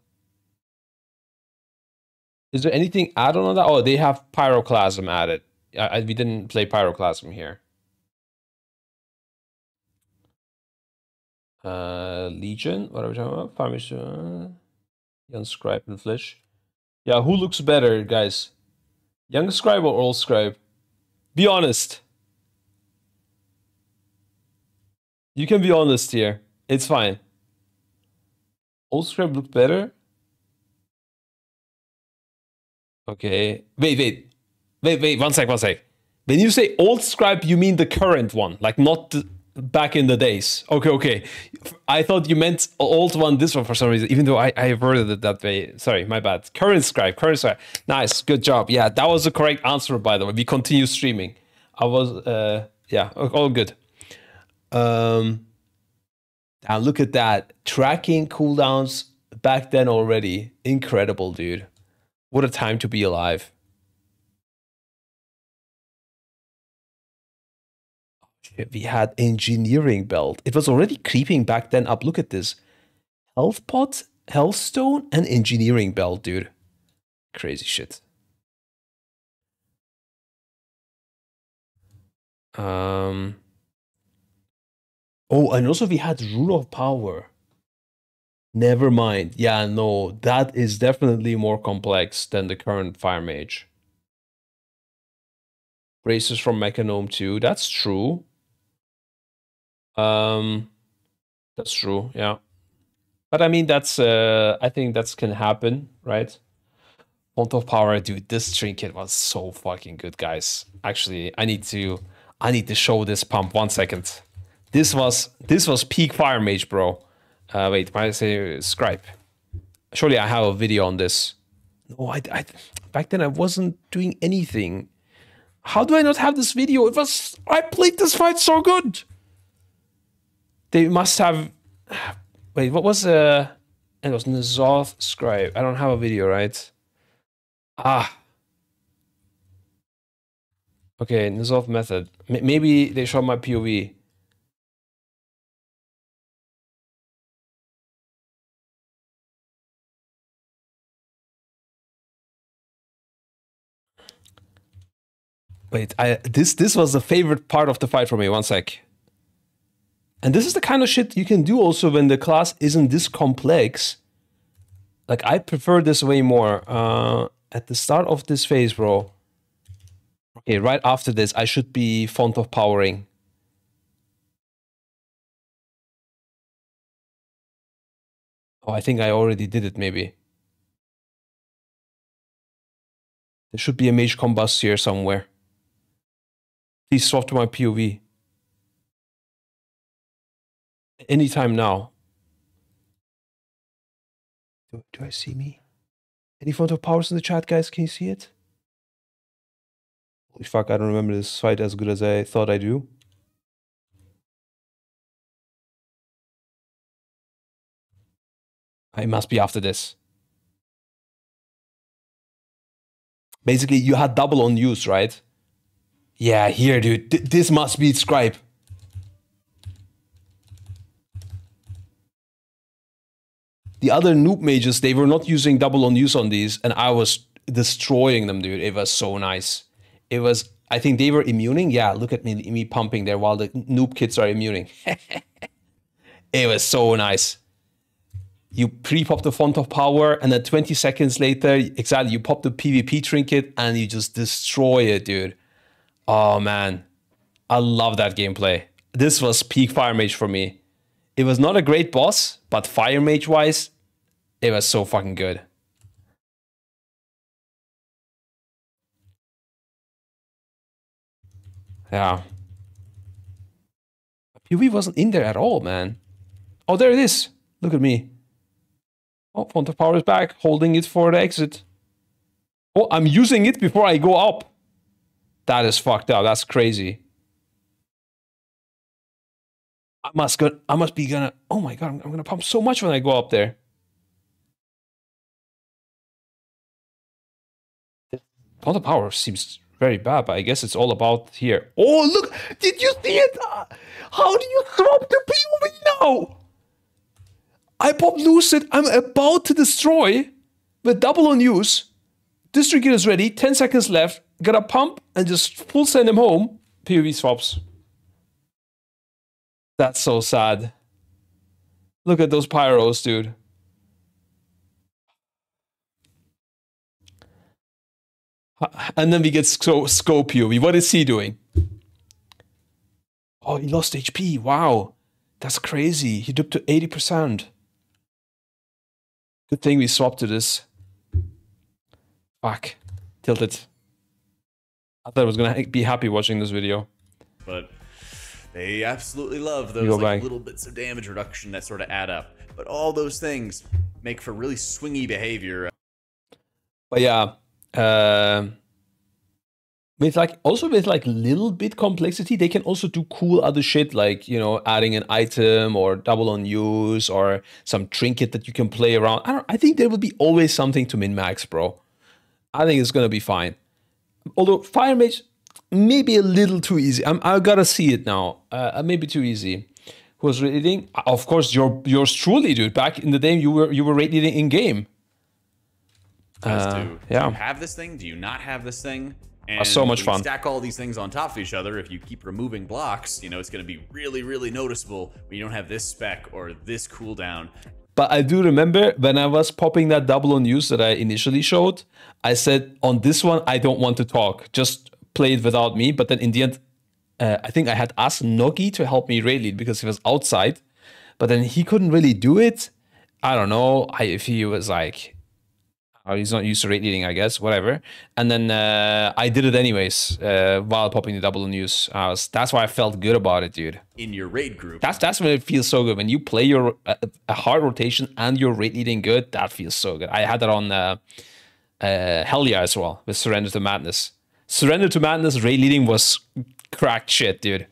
Is there anything add-on on that? Oh, they have Pyroclasm added. We didn't play Pyroclasm here. Legion, what are we talking about? Farmers, Young Scribe and Flish. Yeah, who looks better, guys? Young Scribe or Old Scribe? Be honest. You can be honest here. It's fine. Old Scribe looked better? Okay. Wait. 1 sec. When you say Old Scribe, you mean the current one, like not the back in the days. Okay. I thought you meant old one, this one for some reason, even though I worded it that way. Sorry, my bad. Current scribe. Nice, good job. Yeah, that was the correct answer, by the way. We continue streaming. I was, yeah, all good. Now look at that. Tracking cooldowns back then already. Incredible, dude. What a time to be alive. We had engineering belt. It was already creeping back then up. Look at this. Health pot, health stone, and engineering belt, dude. Crazy shit. Oh, and also we had rule of power. Never mind. Yeah, no, that is definitely more complex than the current fire mage. Braces from Mechanome too. That's true. That's true, yeah. But I mean, that's I think that's can happen, right? Font of Power, dude. This trinket was so fucking good, guys. Actually, I need to show this pump. 1 second. This was peak fire mage, bro. Wait, why did I say scribe? Surely I have a video on this. No, I back then I wasn't doing anything. How do I not have this video? I played this fight so good. They must have. Wait, what was it was Nazoth Scribe. I don't have a video, right? Ah. Okay, Nazoth method. Maybe they show my POV. Wait, this was the favorite part of the fight for me. 1 sec. And this is the kind of shit you can do also when the class isn't this complex. Like, I prefer this way more. At the start of this phase, bro. Okay, right after this, I should be font of powering. Oh, I think I already did it, maybe. There should be a mage combust here somewhere. Please swap to my POV. Anytime now. Do I see me? Any font of powers in the chat, guys? Can you see it? Holy fuck, I don't remember this fight as good as I thought I do. It must be after this. Basically, you had double on use, right? Yeah, here, dude. This must be Scribe. The other noob mages, they were not using double on use on these, and I was destroying them, dude. It was so nice. It was, I think they were immuning. Yeah, look at me pumping there while the noob kids are immuning. It was so nice. You pre-pop the font of power, and then 20 seconds later, exactly, you pop the PvP trinket, and you just destroy it, dude. Oh, man. I love that gameplay. This was peak Fire Mage for me. It was not a great boss, but Fire Mage-wise, it was so fucking good. Yeah. POV wasn't in there at all, man. Oh, there it is. Look at me. Oh, font of power is back, holding it for the exit. Oh, I'm using it before I go up. That is fucked up. That's crazy. I must be gonna. Oh my god, I'm gonna pump so much when I go up there. Font of power seems very bad, but I guess it's all about here. Oh, look! Did you see it? How do you swap the POV now? I pop Lucid. I'm about to destroy with double on use. District is ready. 10 seconds left. Gotta pump and just full send him home. POV swaps. That's so sad. Look at those pyros, dude. And then we get Scope POV. What is he doing? Oh, he lost HP. Wow. That's crazy. He dipped to 80%. Good thing we swapped to this. Fuck. Tilted. I thought I was gonna be happy watching this video. But they absolutely love those like, little bits of damage reduction that sort of add up. But all those things make for really swingy behavior. But yeah, with like little bit complexity, they can also do cool other shit like, you know, adding an item or double on use or some trinket that you can play around. I think there will be always something to min-max, bro. I think it's gonna be fine. Although Fire Mage maybe a little too easy. I gotta see it now. Maybe too easy. Who's rate leading? Of course, yours truly, dude. Back in the day, you were rate leading in game. Do you have this thing? Do you not have this thing? And so much fun. Stack all these things on top of each other. If you keep removing blocks, you know, it's going to be really, really noticeable when you don't have this spec or this cooldown. But I do remember when I was popping that double on use that I initially showed, I said, on this one, I don't want to talk. Just play it without me. But then in the end, I think I had asked Nogi to help me raid lead because he was outside. But then he couldn't really do it. I don't know if he was like... Oh, he's not used to rate leading, I guess, whatever. And then I did it anyways while popping the double on use. That's why I felt good about it, dude. In your raid group. That's when it feels so good. When you play your a hard rotation and you're rate leading good, that feels so good. I had that on Hell Yeah as well with Surrender to Madness. Surrender to Madness rate leading was cracked shit, dude.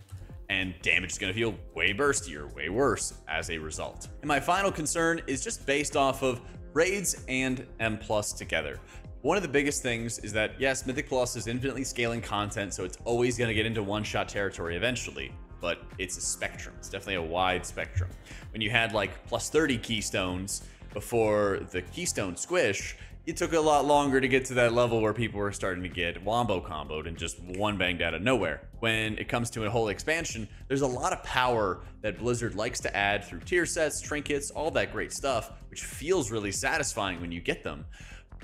And damage is going to feel way burstier, way worse as a result. And my final concern is just based off of raids and M+ together. One of the biggest things is that, yes, Mythic Plus is infinitely scaling content, so it's always going to get into one-shot territory eventually, but it's a spectrum. It's definitely a wide spectrum. When you had like plus 30 keystones before the keystone squish, it took a lot longer to get to that level where people were starting to get wombo comboed and just one banged out of nowhere. When it comes to a whole expansion, there's a lot of power that Blizzard likes to add through tier sets, trinkets, all that great stuff, which feels really satisfying when you get them.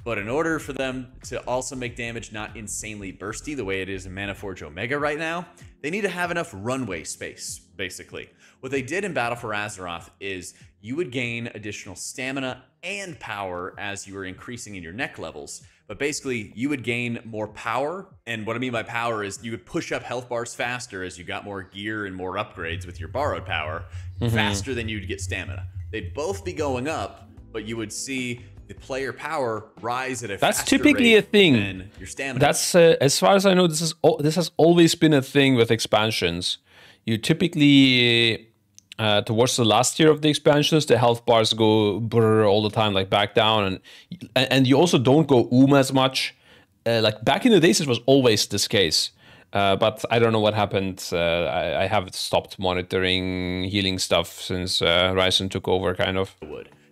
But in order for them to also make damage not insanely bursty the way it is in Manaforge Omega right now, they need to have enough runway space, basically. What they did in Battle for Azeroth is you would gain additional stamina and power as you were increasing in your neck levels. But basically, you would gain more power. And what I mean by power is you would push up health bars faster as you got more gear and more upgrades with your borrowed power, faster than you'd get stamina. They'd both be going up, but you would see the player power rise at a faster typically rate a thing. than your stamina. That's as far as I know, this has always been a thing with expansions. You typically towards the last year of the expansions, the health bars go brr all the time, like back down, and you also don't go as much. Like back in the days, it was always this case. But I don't know what happened. I have stopped monitoring healing stuff since Ryzen took over, kind of.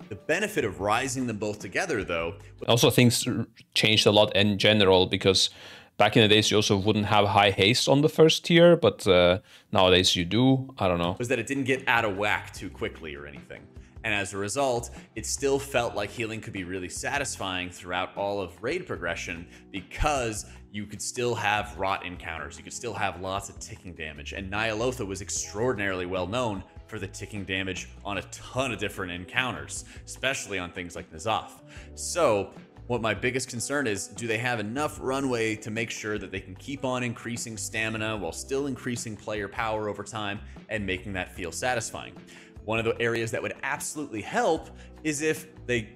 The benefit of rising them both together, though... Also, things changed a lot in general, because back in the days, you also wouldn't have high haste on the first tier, but nowadays you do. I don't know. Was that it didn't get out of whack too quickly or anything. And as a result, it still felt like healing could be really satisfying throughout all of raid progression, because you could still have rot encounters. You could still have lots of ticking damage. And Nyalotha was extraordinarily well known for the ticking damage on a ton of different encounters, especially on things like N'Zoth. So What my biggest concern is, do they have enough runway to make sure that they can keep on increasing stamina while still increasing player power over time and making that feel satisfying? One of the areas that would absolutely help is if they,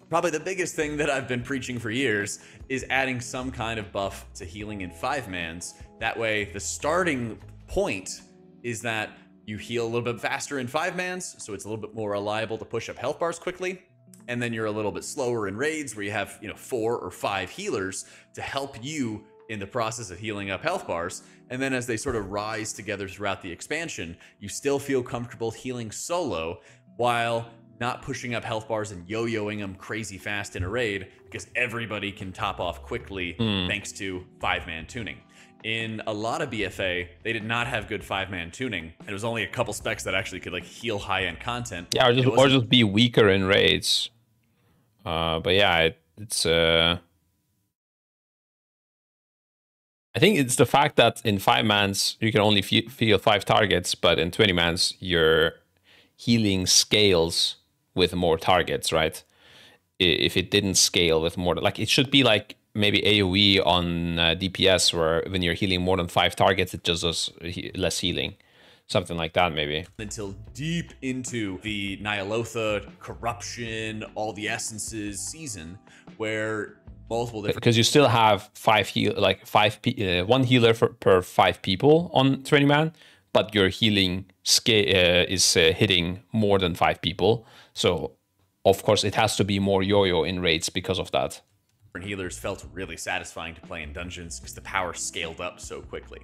probably the biggest thing that I've been preaching for years, is adding some kind of buff to healing in 5-mans. That way, the starting point is that you heal a little bit faster in 5-mans, so it's a little bit more reliable to push up health bars quickly. And then you're a little bit slower in raids where you have, 4 or 5 healers to help you in the process of healing up health bars. And then as they sort of rise together throughout the expansion, you still feel comfortable healing solo while not pushing up health bars and yo-yoing them crazy fast in a raid, because everybody can top off quickly thanks to 5-man tuning. In a lot of BFA, they did not have good 5-man tuning. And it was only a couple specs that actually could heal high-end content. Yeah, or just be weaker in raids. But yeah, it's I think it's the fact that in 5-mans you can only feel 5 targets, but in 20-mans your healing scales with more targets, right? If it didn't scale with more, it should be like maybe AoE on DPS, where when you're healing more than 5 targets, it just does less healing. Something like that, maybe. Until deep into the Nyalotha corruption, all the essences season, where multiple different, because you still have 1 healer per 5 people on 20-man, but your healing scale is hitting more than 5 people. So of course it has to be more yo-yo in raids because of that. Healers felt really satisfying to play in dungeons because the power scaled up so quickly.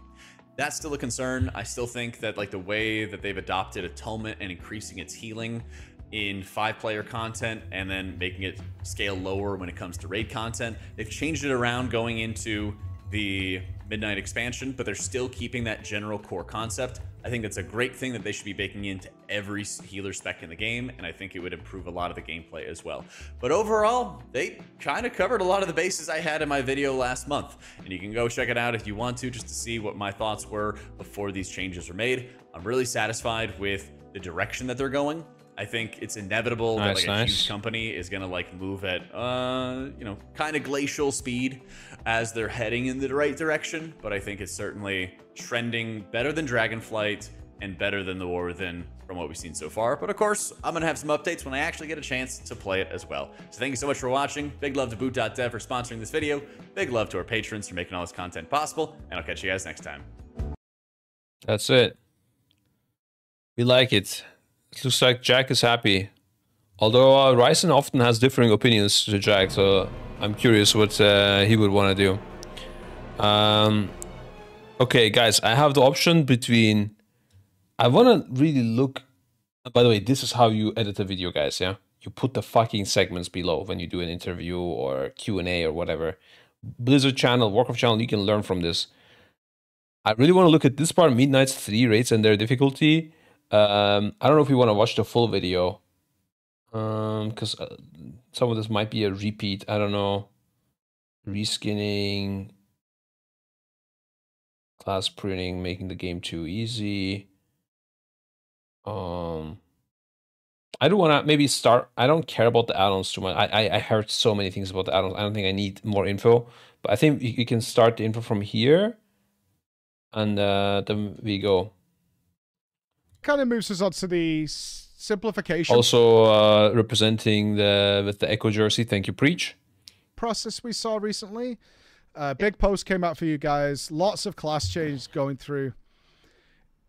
That's still a concern. I still think that the way that they've adopted Atonement and increasing its healing in 5-player content and then making it scale lower when it comes to raid content, they've changed it around going into the Midnight expansion, but they're still keeping that general core concept. I think that's a great thing that they should be baking into every healer spec in the game, and I think it would improve a lot of the gameplay as well. But overall, they kind of covered a lot of the bases I had in my video last month, and you can go check it out if you want to, just to see what my thoughts were before these changes were made. I'm really satisfied with the direction that they're going. I think it's inevitable that a huge company is gonna move at kind of glacial speed as they're heading in the right direction, but I think it's certainly trending better than Dragonflight and better than the War Within from what we've seen so far. But of course, I'm gonna have some updates when I actually get a chance to play it as well. So thank you so much for watching. Big love to boot.dev for sponsoring this video. Big love to our patrons for making all this content possible, and I'll catch you guys next time. That's it. We like it. It looks like Jack is happy. Although Ryzen often has differing opinions to Jack, so I'm curious what he would want to do. Okay, guys, I have the option between... I want to really look... By the way, this is how you edit a video, guys, yeah? You put the fucking segments below when you do an interview or Q&A or whatever. Blizzard channel, Warcraft channel, you can learn from this. I really want to look at this part, Midnight's 3 rates and their difficulty. I don't know if we want to watch the full video, because some of this might be a repeat. I don't know. Reskinning, class printing, making the game too easy. I do want to maybe start. I don't care about the add-ons too much. I heard so many things about the add-ons. I don't think I need more info, but I think you can start the info from here, and then we go. Kind of moves us on to the simplification. Also representing with the Echo jersey. Thank you, Preach. Process we saw recently. Big post came out for you guys. Lots of class changes going through.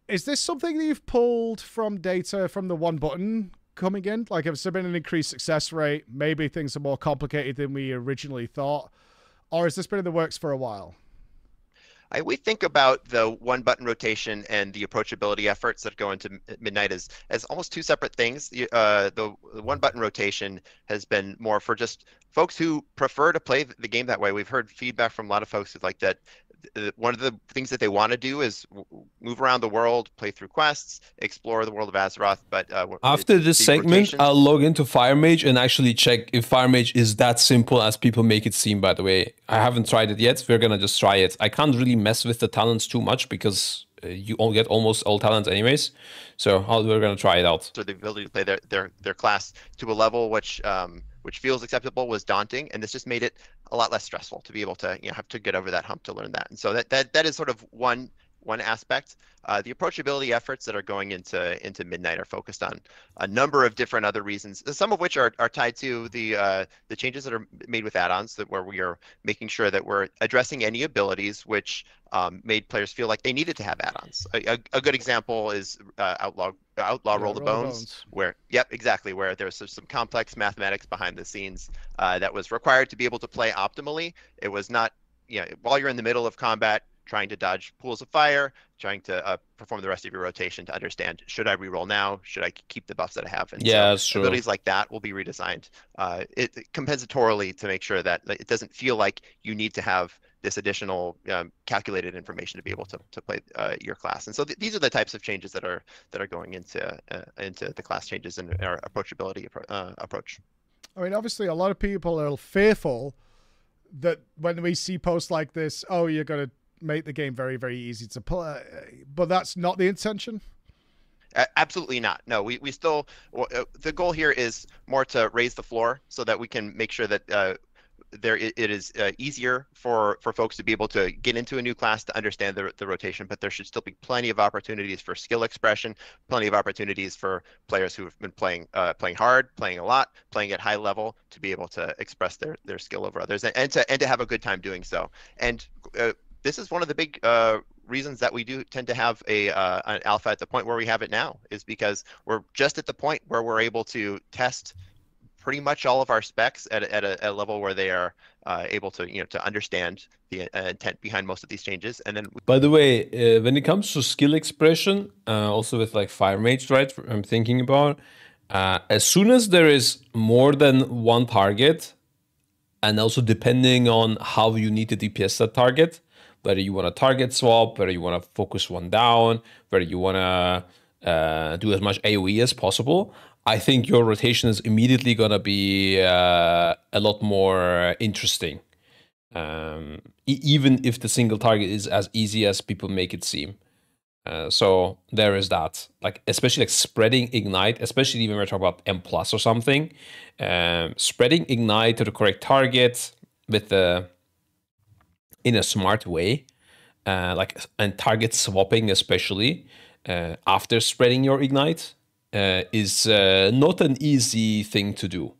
Is this something that you've pulled from data from the one button coming in? Has there been an increased success rate? Maybe things are more complicated than we originally thought? Or has this been in the works for a while? We think about the one button rotation and the approachability efforts that go into Midnight as almost 2 separate things. The one button rotation has been more for just folks who prefer to play the game that way. We've heard feedback from a lot of folks who like that. One of the things that they want to do is move around the world, play through quests, explore the world of Azeroth. But after this segment, I'll log into FireMage and actually check if FireMage is that simple as people make it seem, by the way. I haven't tried it yet. We're going to just try it. I can't really mess with the talents too much because you all get almost all talents anyways. So we're going to try it out. So the ability to play their class to a level which which feels acceptable, was daunting, and this just made it a lot less stressful to be able to have to get over that hump to learn that. And so that is sort of one aspect. The approachability efforts that are going into Midnight are focused on a number of different other reasons, some of which are tied to the changes that are made with add-ons, that where we are making sure that we're addressing any abilities which made players feel like they needed to have add-ons. A good example is Outlaw Roll the Bones, where exactly, where there's some complex mathematics behind the scenes that was required to be able to play optimally. It was not, while you're in the middle of combat, trying to dodge pools of fire, trying to perform the rest of your rotation to understand, should I reroll now? Should I keep the buffs that I have? And Yeah, so that's true. abilities like that will be redesigned compensatorily to make sure that it doesn't feel like you need to have this additional calculated information to be able to play your class. And so these are the types of changes that are going into the class changes in our approachability approach. I mean, obviously, a lot of people are fearful that when we see posts like this, oh, you're going to make the game very, very easy to play, but that's not the intention. Absolutely not. No, we still, the goal here is more to raise the floor so that we can make sure that it is easier for folks to be able to get into a new class, to understand the rotation, but there should still be plenty of opportunities for skill expression, plenty of opportunities for players who have been playing hard, playing a lot, playing at high level, to be able to express their skill over others, and to have a good time doing so. And this is one of the big reasons that we do tend to have an alpha at the point where we have it now, is because we're just at the point where we're able to test pretty much all of our specs at a level where they are able to to understand the intent behind most of these changes. And then, by the way, when it comes to skill expression, also with like Fire Mage, right? I'm thinking about as soon as there is more than one target, and also depending on how you need to DPS that target, whether you want to target swap, whether you want to focus one down, whether you want to do as much AoE as possible, I think your rotation is immediately going to be a lot more interesting. Even if the single target is as easy as people make it seem. So there is that. Like, especially like spreading Ignite, especially when we're talking about M+ or something. Spreading Ignite to the correct target with in a smart way, and target swapping especially after spreading your Ignite is not an easy thing to do.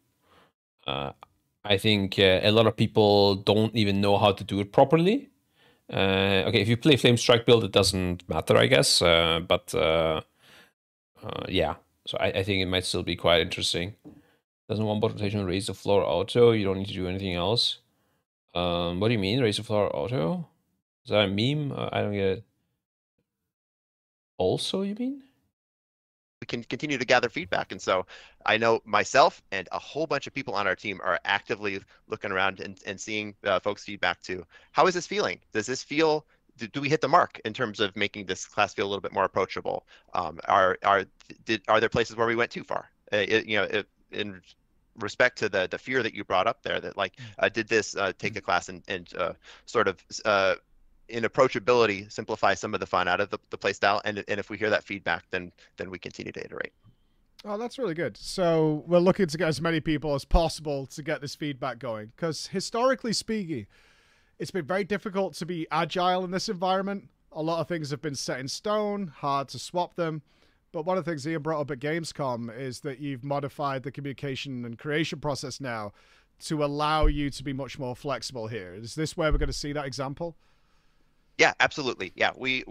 I think a lot of people don't even know how to do it properly. Okay, if you play Flame Strike build, it doesn't matter, I guess. But yeah, so I think it might still be quite interesting. Doesn't one bot rotation raise the floor auto? You don't need to do anything else. What do you mean, raise the floor auto? Is that a meme? I don't get it. Also, you mean? we can continue to gather feedback. And so I know myself and a whole bunch of people on our team are actively looking around and seeing folks' feedback too. How is this feeling? Does this feel, do we hit the mark in terms of making this class feel a little bit more approachable? Are there places where we went too far? In respect to the fear that you brought up there, that like, did this take the class and sort of in approachability simplify some of the fun out of the play style? And if we hear that feedback, then we continue to iterate. Oh, that's really good. So we're looking to get as many people as possible to get this feedback going, because historically speaking, it's been very difficult to be agile in this environment. A lot of things have been set in stone, hard to swap them. But one of the things Ian brought up at Gamescom is that you've modified the communication and creation process now to allow you to be much more flexible here. Is this where we're going to see that example? Yeah, absolutely. Yeah, we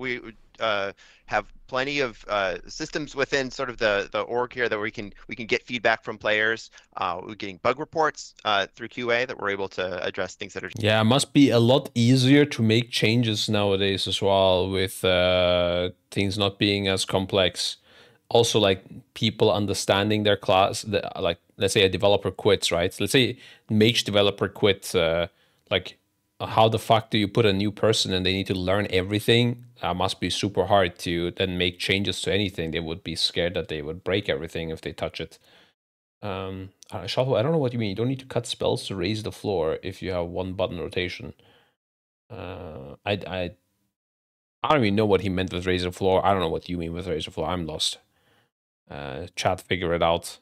have plenty of systems within sort of the org here that we can get feedback from players. We're getting bug reports through QA that we're able to address things that are. Yeah, it must be a lot easier to make changes nowadays as well, with things not being as complex. Also, like people understanding their class. Like, let's say a developer quits, right? Let's say Mage developer quits. Like, how the fuck do you put a new person and they need to learn everything? That must be super hard to then make changes to anything. They would be scared that they would break everything if they touch it. Shuffle, I don't know what you mean. You don't need to cut spells to raise the floor if you have one button rotation. I don't even know what he meant with raise the floor. I don't know what you mean with raise the floor. I'm lost. Chat, figure it out.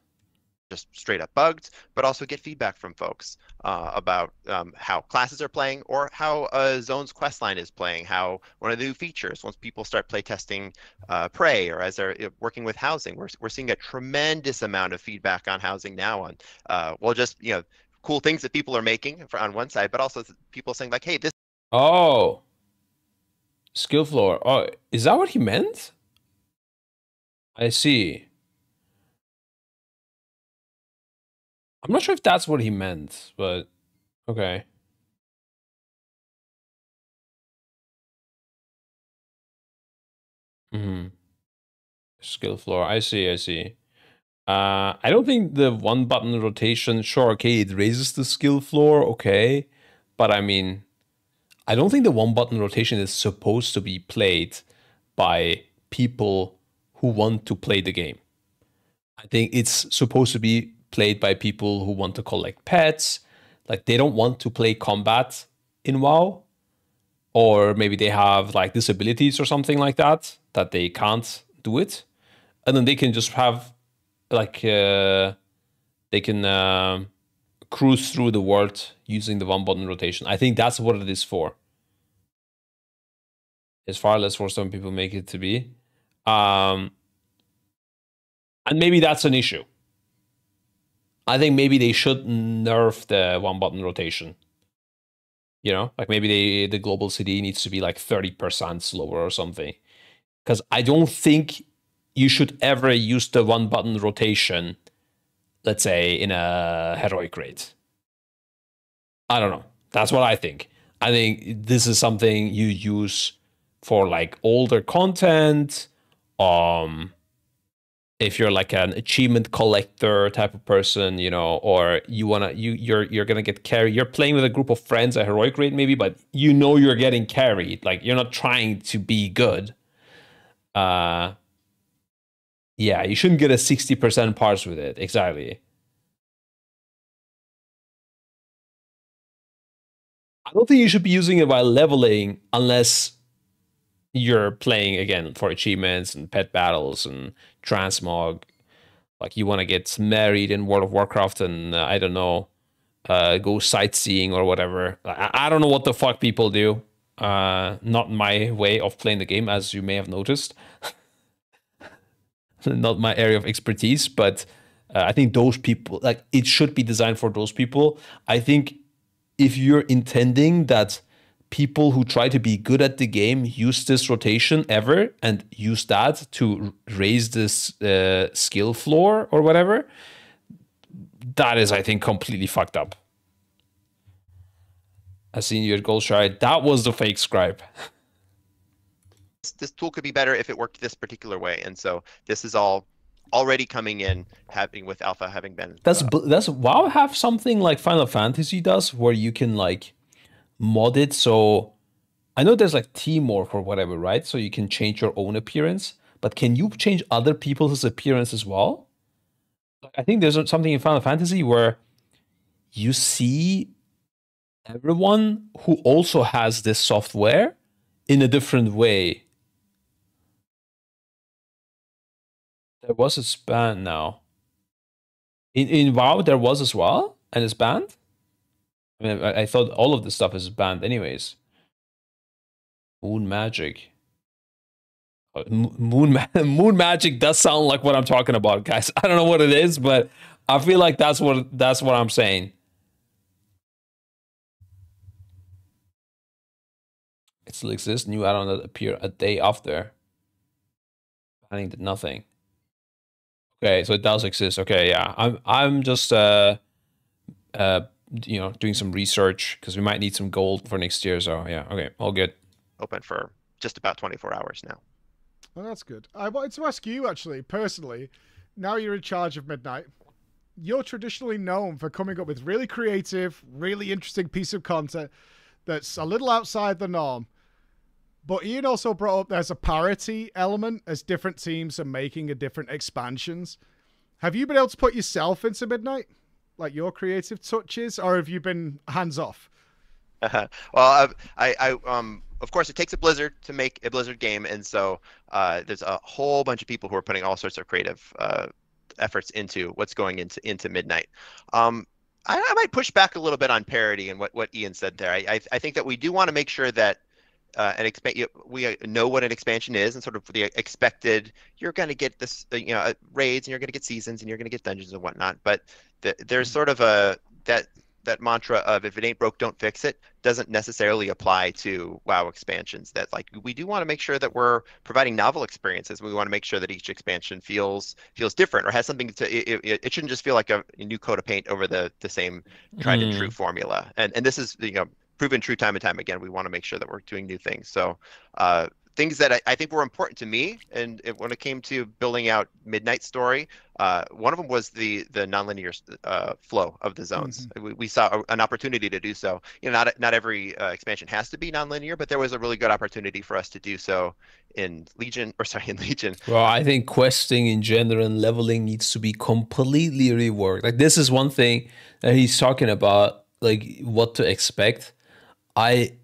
just straight up bugged, but also get feedback from folks about how classes are playing or how Zone's questline is playing, how one of the new features, once people start playtesting Prey or as they're working with housing, we're seeing a tremendous amount of feedback on housing now on, well, just, cool things that people are making on one side, but also people saying like, hey, this. Oh, skill floor. Oh, is that what he meant? I see. I'm not sure if that's what he meant, but okay. Hmm. Skill floor. I see. I see. I don't think the one button rotation. Sure, okay, it raises the skill floor. Okay, but I mean, I don't think the one button rotation is supposed to be played by people who want to play the game. I think it's supposed to be played by people who want to collect pets. Like they don't want to play combat in WoW, or maybe they have like disabilities or something like that that they can't do it, and then they can just have like they can cruise through the world using the one button rotation. I think that's what it is for. It's far less for some people make it to be. And maybe that's an issue. I think maybe they should nerf the one button rotation. Like maybe the global CD needs to be like 30% slower or something. Because I don't think you should ever use the one button rotation, let's say, in a heroic raid. I don't know. That's what I think. I think this is something you use for like older content. If you're like an achievement collector type of person, or you're gonna get carried. You're playing with a group of friends, a heroic raid maybe, but you're getting carried. Like you're not trying to be good. Yeah, you shouldn't get a 60% parse with it. Exactly. I don't think you should be using it while leveling unless you're playing again for achievements and pet battles and transmog. Like you want to get married in World of Warcraft and I don't know, go sightseeing or whatever. I don't know what the fuck people do. Not my way of playing the game, as you may have noticed. Not my area of expertise, but I think those people, like, it should be designed for those people. I think if you're intending that people who try to be good at the game use this rotation ever and use that to raise this skill floor or whatever, that is, I think, completely fucked up. I seen you at Goldshire. That was the fake scribe. This tool could be better if it worked this particular way, and so this is all already coming in, having with alpha having been. Does WoW have something like Final Fantasy does, where you can like mod it? So I know there's like teamwork or whatever, right? So you can change your own appearance, but can you change other people's appearance as well? I think there's something in Final Fantasy where you see everyone who also has this software in a different way. There was a span now. In WoW, there was as well, and it's banned. I mean, I thought all of this stuff is banned anyways. Moon magic. Moon magic does sound like what I'm talking about, guys. I don't know what it is, but I feel like that's what I'm saying. It still exists. New add-on that appear a day after. Banning did nothing. Okay, so it does exist. Okay, yeah. I'm just doing some research because we might need some gold for next year. So yeah, okay, all good. Open for just about 24 hours now. Well, that's good. I wanted to ask you, actually, personally, now you're in charge of Midnight, you're traditionally known for coming up with really creative, really interesting piece of content that's a little outside the norm. But Ian also brought up there's a parity element as different teams are making a different expansions. Have you been able to put yourself into Midnight? Like your creative touches? Or have you been hands off? Well, of course, it takes a Blizzard to make a Blizzard game, and so there's a whole bunch of people who are putting all sorts of creative efforts into what's going into Midnight. I might push back a little bit on parity and what Ian said there. I think that we do want to make sure that we know what an expansion is and sort of the expected. You're going to get this, raids, and you're going to get seasons, and you're going to get dungeons and whatnot. But there's sort of that mantra of if it ain't broke, don't fix it doesn't necessarily apply to WoW expansions. That like we do want to make sure that we're providing novel experiences. We want to make sure that each expansion feels different or has something to. It shouldn't just feel like a new coat of paint over the same tried and true formula. And this is proven true time and time again. We want to make sure that we're doing new things. So things that I think were important to me, and when it came to building out Midnight Story, one of them was the nonlinear flow of the zones. We saw an opportunity to do so. Not every expansion has to be nonlinear, but there was a really good opportunity for us to do so in Legion. Well, I think questing in general and leveling needs to be completely reworked. Like this is one thing that he's talking about, like what to expect. I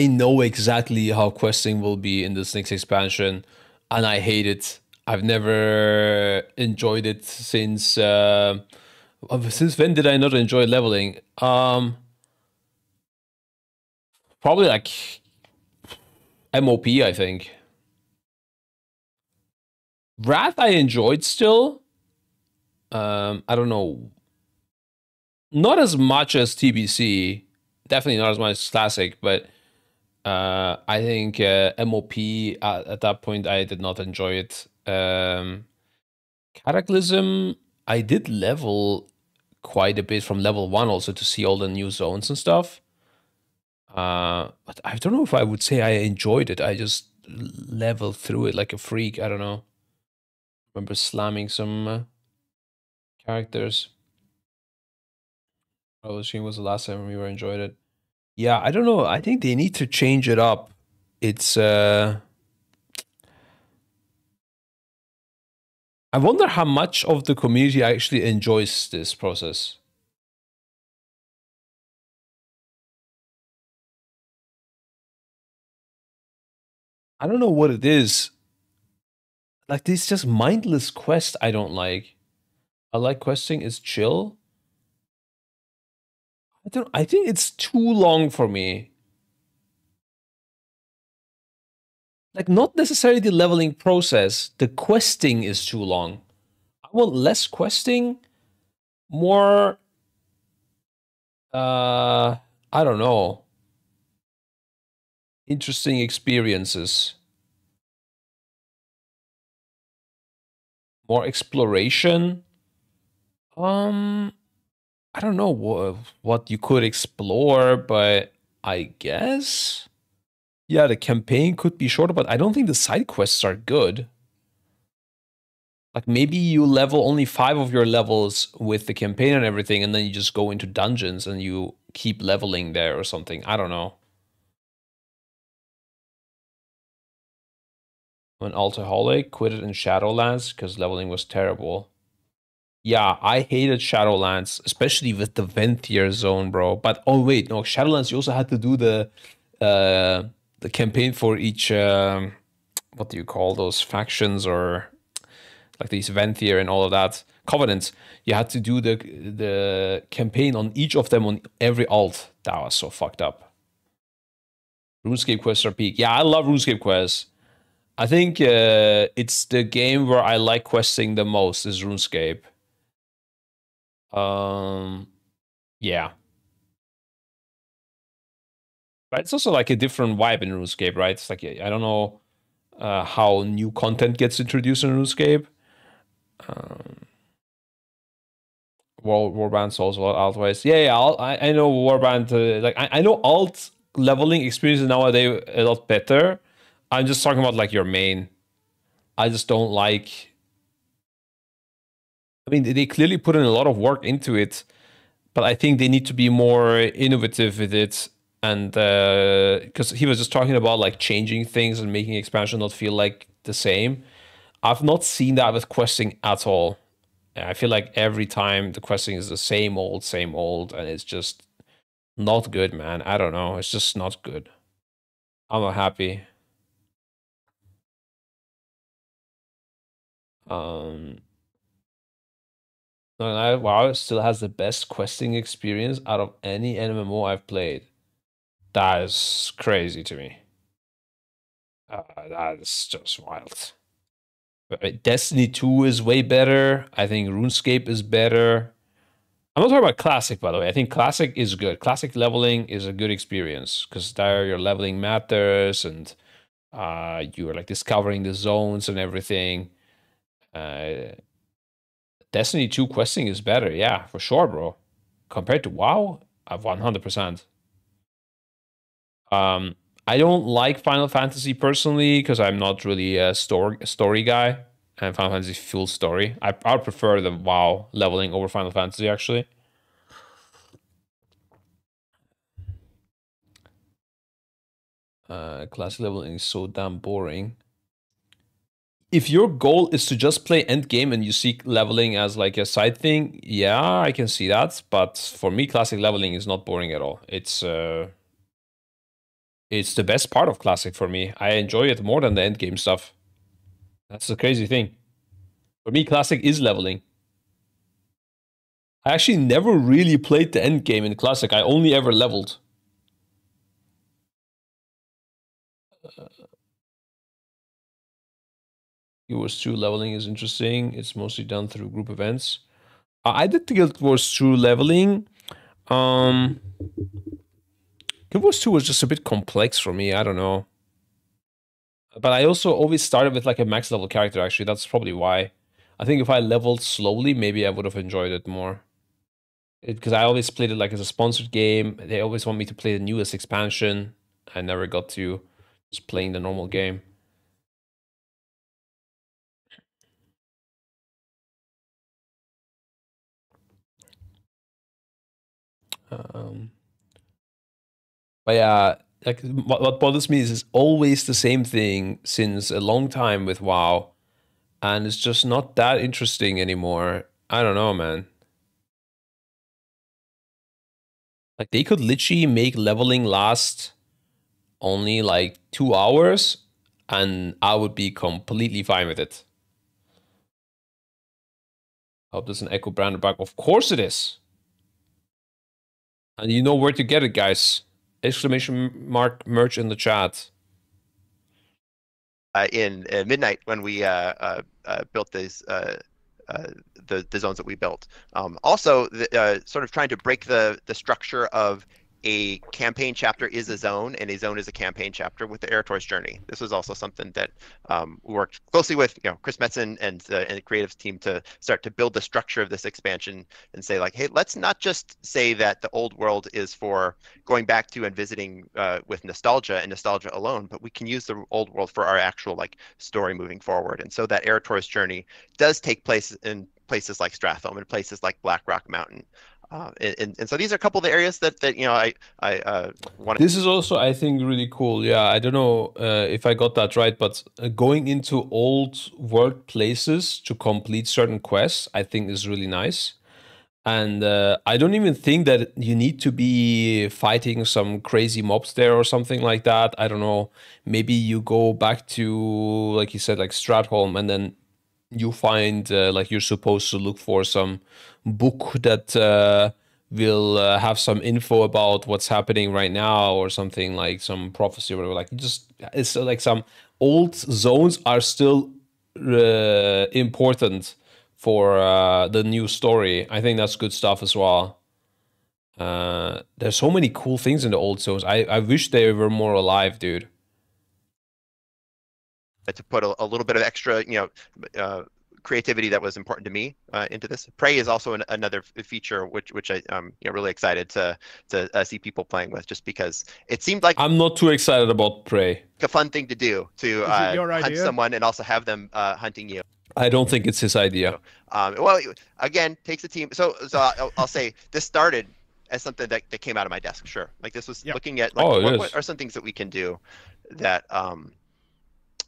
know exactly how questing will be in this next expansion, and I hate it. I've never enjoyed it since when did I not enjoy leveling? Probably like MOP, I think. Wrath I enjoyed still. I don't know. Not as much as TBC. Definitely not as much as Classic, but I think MOP at that point I did not enjoy it. Cataclysm, I did level quite a bit from level 1 also to see all the new zones and stuff. But I don't know if I would say I enjoyed it. I just leveled through it like a freak. I don't know. Remember slamming some characters. I was assuming was the last time we were enjoyed it. Yeah, I don't know. I think they need to change it up. It's I wonder how much of the community actually enjoys this process. I don't know what it is. Like this just mindless quest I don't like. I like questing is chill. I think it's too long for me. Like not necessarily the leveling process, the questing is too long. I want less questing, more I don't know. Interesting experiences. More exploration. I don't know what you could explore, but I guess yeah, the campaign could be shorter, but I don't think the side quests are good. Like maybe you level only 5 of your levels with the campaign and everything, and then you just go into dungeons and you keep leveling there or something. I don't know. When Alcoholic quit it in Shadowlands because leveling was terrible. Yeah, I hated Shadowlands, especially with the Venthyr zone, bro. But oh wait, no, Shadowlands you also had to do the campaign for each what do you call those factions or like these Venthyr and all of that covenants. You had to do the campaign on each of them on every alt. That was so fucked up. RuneScape quests are peak. Yeah, I love RuneScape quests. I think it's the game where I like questing the most is RuneScape. Yeah. But it's also like a different vibe in RuneScape, right? It's like, I don't know how new content gets introduced in RuneScape. Warband's also alt-wise. Yeah, I know Warband, like, I know alt leveling experience is nowadays a lot better. I'm just talking about, like, your main. I just don't like... I mean, they clearly put in a lot of work into it, but I think they need to be more innovative with it. And because he was just talking about like changing things and making expansion not feel like the same. I've not seen that with questing at all. I feel like every time the questing is the same old, and it's just not good, man. I don't know. It's just not good. I'm not happy. WoW still has the best questing experience out of any MMO I've played. That is crazy to me. That is just wild. Destiny 2 is way better. I think RuneScape is better. I'm not talking about Classic, by the way. I think Classic is good. Classic leveling is a good experience because there your leveling matters and you are like discovering the zones and everything. Uh, Destiny 2 questing is better, yeah, for sure, bro. Compared to WoW, 100%. I don't like Final Fantasy personally because I'm not really a story guy, and Final Fantasy full story. I prefer the WoW leveling over Final Fantasy actually. Classic leveling is so damn boring. If your goal is to just play endgame and you see leveling as like a side thing, yeah, I can see that. But for me, classic leveling is not boring at all. It's the best part of classic for me. I enjoy it more than the endgame stuff. That's the crazy thing. For me, classic is leveling. I actually never really played the endgame in classic. I only ever leveled. Guild 2 leveling is interesting. It's mostly done through group events. I did the Guild Wars 2 leveling. Guild Wars 2 was just a bit complex for me. I don't know. But I also always started with like a max level character, actually. That's probably why. I think if I leveled slowly, maybe I would have enjoyed it more. Because I always played it like as a sponsored game. They always want me to play the newest expansion. I never got to just playing the normal game. But yeah, like what bothers me is it's always the same thing since a long time with WoW, and it's just not that interesting anymore. I don't know, man. Like they could literally make leveling last only like 2 hours, and I would be completely fine with it. Hope there's an Echo Brander back. Of course it is. And you know where to get it, guys. Exclamation mark merch in the chat. In Midnight when we built these the zones that we built. Also, sort of trying to break the structure of a campaign chapter is a zone and a zone is a campaign chapter with the Eretor's Journey. This was also something that we worked closely with, Chris Metzen and the creative team to start to build the structure of this expansion and say like, hey, let's not just say that the old world is for going back to and visiting with nostalgia and nostalgia alone, but we can use the old world for our actual like story moving forward. And so that Eretor's Journey does take place in places like Stratholme and places like Blackrock Mountain. And so these are a couple of the areas that I want. This is also, I think, really cool. Yeah, I don't know if I got that right, but going into old world places to complete certain quests, I think is really nice. And I don't even think that you need to be fighting some crazy mobs there or something like that. I don't know. Maybe you go back to, like you said, like Stratholme, and then you find like you're supposed to look for some book that will have some info about what's happening right now or something like some prophecy or whatever. Like just it's like some old zones are still important for the new story. I think that's good stuff as well. There's so many cool things in the old zones. I wish they were more alive, dude. To put a little bit of extra, creativity that was important to me into this. Prey is also another feature which I'm really excited to see people playing with, just because it seemed like I'm not too excited about Prey. a fun thing to do to hunt someone and also have them hunting you. I don't think it's his idea. Well, again, takes a team. So I'll say this started as something that came out of my desk. Sure, like this was looking at like what are some things that we can do that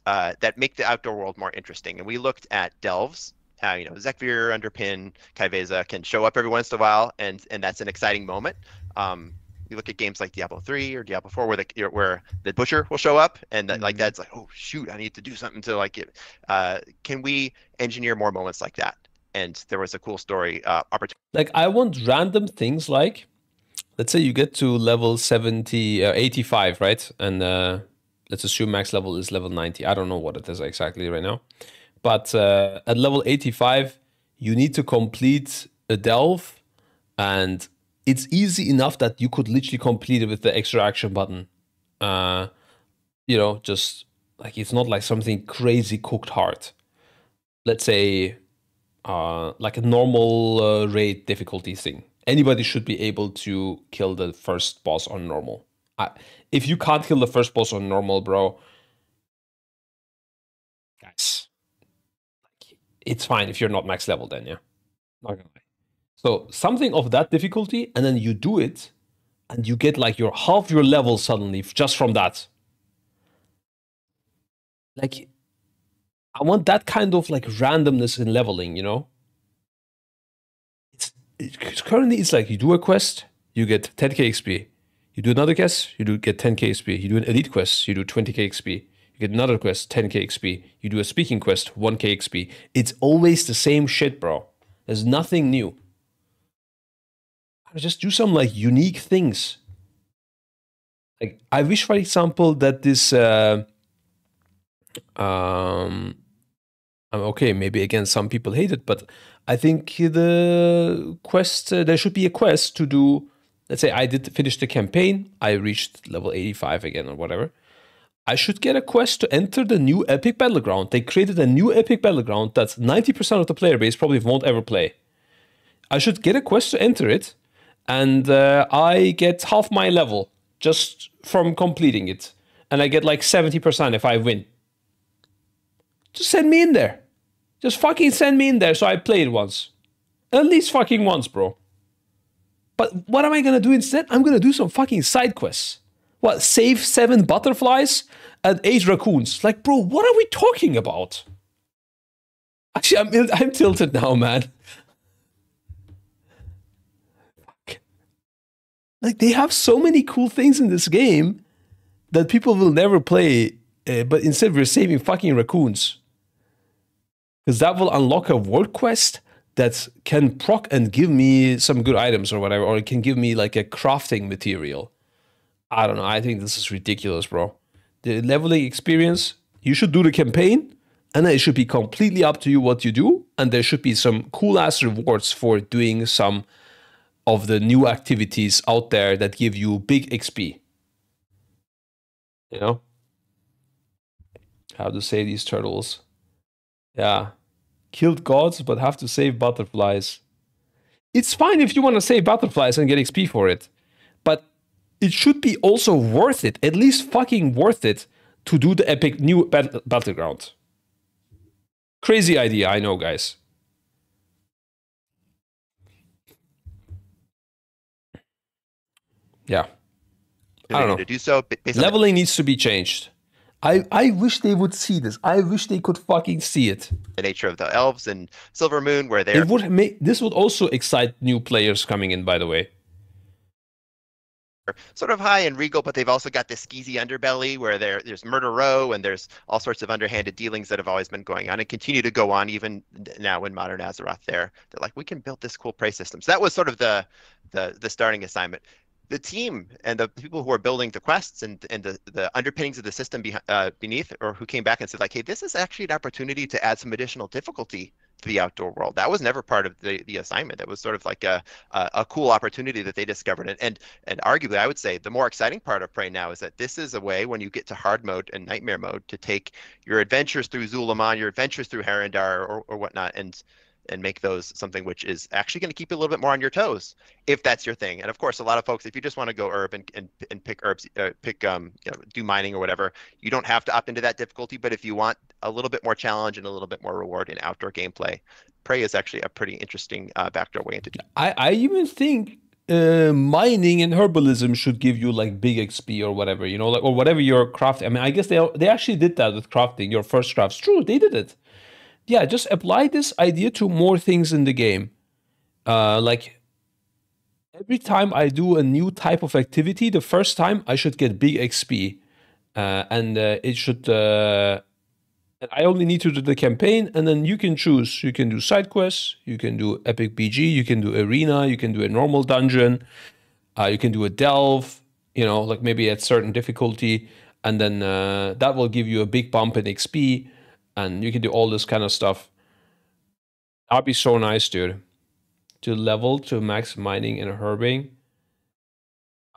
that make the outdoor world more interesting. And we looked at delves. Zekvir, Underpin, Kaiveza can show up every once in a while, and that's an exciting moment. You look at games like Diablo 3 or Diablo 4 where the butcher will show up, and like that's like, oh shoot, I need to do something to like it. Can we engineer more moments like that? and there was a cool story opportunity. Like, I want random things like, let's say you get to level 85, right? And let's assume max level is level 90. I don't know what it is exactly right now. But at level 85, you need to complete a delve, and it's easy enough that you could literally complete it with the extra action button. You know, just like, it's not like something crazy cooked hard. Let's say like a normal raid difficulty thing. Anybody should be able to kill the first boss on normal. If you can't kill the first boss on normal, bro, guys, it's fine if you're not max level then, yeah? Not gonna lie. So something of that difficulty, and then you do it, and you get like your half your level suddenly just from that. Like, I want that kind of like randomness in leveling, you know? It's currently, it's like you do a quest, you get 10k XP. You do another quest, you get 10k XP. You do an elite quest, you do 20k XP. You get another quest, 10k XP. You do a speaking quest, 1k XP. It's always the same shit, bro. There's nothing new. I just do some like unique things. Like, I wish, for example, that this okay, maybe again some people hate it, but I think the quest, there should be a quest to do. Let's say I did finish the campaign, I reached level 85 again or whatever. I should get a quest to enter the new epic battleground. They created a new epic battleground that 90% of the player base probably won't ever play. I should get a quest to enter it, and I get half my level just from completing it. And I get like 70% if I win. Just send me in there. Just fucking send me in there so I play it once. At least fucking once, bro. But what am I gonna do instead? I'm gonna do some fucking side quests. What, save 7 butterflies and 8 raccoons? Like, bro, what are we talking about? Actually, I'm tilted now, man. Fuck. Like, they have so many cool things in this game that people will never play, but instead we're saving fucking raccoons. Because that will unlock a world quest that can proc and give me some good items or whatever, or it can give me like a crafting material. I don't know. I think this is ridiculous, bro. The leveling experience, you should do the campaign, and then it should be completely up to you what you do, and there should be some cool-ass rewards for doing some of the new activities out there that give you big XP. You know? How to say these turtles. Yeah. Killed gods, but have to save butterflies. It's fine if you want to save butterflies and get XP for it, but it should be also worth it, at least fucking worth it, to do the epic new battleground. Crazy idea, I know, guys. Yeah. I don't know. To do so, leveling needs to be changed. I wish they would see this. I wish they could fucking see it. The nature of the elves and Silver Moon, where they're this would also excite new players coming in, by the way. sort of high and regal, but they've also got this skeezy underbelly where there's murder row and there's all sorts of underhanded dealings that have always been going on and continue to go on even now in Modern Azeroth. They're like, we can build this cool prey system. So that was sort of the starting assignment. The team and the people who are building the quests and the underpinnings of the system beneath, or who came back and said like, hey, this is actually an opportunity to add some additional difficulty to the outdoor world. That was never part of the assignment. That was sort of like a cool opportunity that they discovered. And arguably, I would say the more exciting part of Prey now is that this is a way, when you get to hard mode and nightmare mode, to take your adventures through Zulaman, your adventures through Harandar or whatnot, and make those something which is actually going to keep you a little bit more on your toes, if that's your thing. And of course, a lot of folks, if you just want to go herb and pick herbs, do mining or whatever, you don't have to opt into that difficulty. But if you want a little bit more challenge and a little bit more reward in outdoor gameplay, Prey is actually a pretty interesting backdoor way into. I even think mining and herbalism should give you like big XP or whatever, you know, like, or whatever your crafting. I mean, I guess they actually did that with crafting your first crafts. True, they did it. Yeah, just apply this idea to more things in the game. Like, every time I do a new type of activity, the first time I should get big XP. And it should And I only need to do the campaign, and then you can choose. You can do side quests, you can do epic BG, you can do arena, you can do a normal dungeon, you can do a delve, you know, like maybe at certain difficulty, and then that will give you a big bump in XP, and you can do all this kind of stuff. That'd be so nice, dude. To level to max mining and herbing.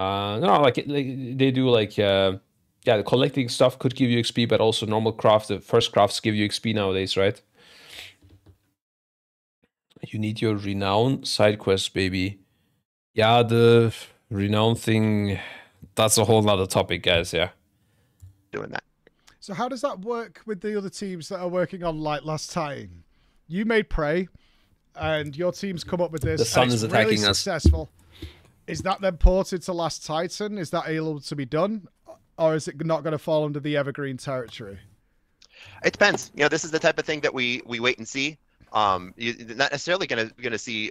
No, like they do like yeah, the collecting stuff could give you XP, but also normal craft, the first crafts give you XP nowadays, right? You need your renown side quest, baby. Yeah, the renown thing, that's a whole nother topic, guys. Yeah. Doing that. So how does that work with the other teams that are working on like last time? You made Prey, and your team's come up with this. The sun and it's is attacking really us. Successful. Is that then ported to Last Titan? Is that able to be done, or is it not going to fall under the Evergreen territory? It depends. You know, this is the type of thing that we wait and see. You're not necessarily gonna see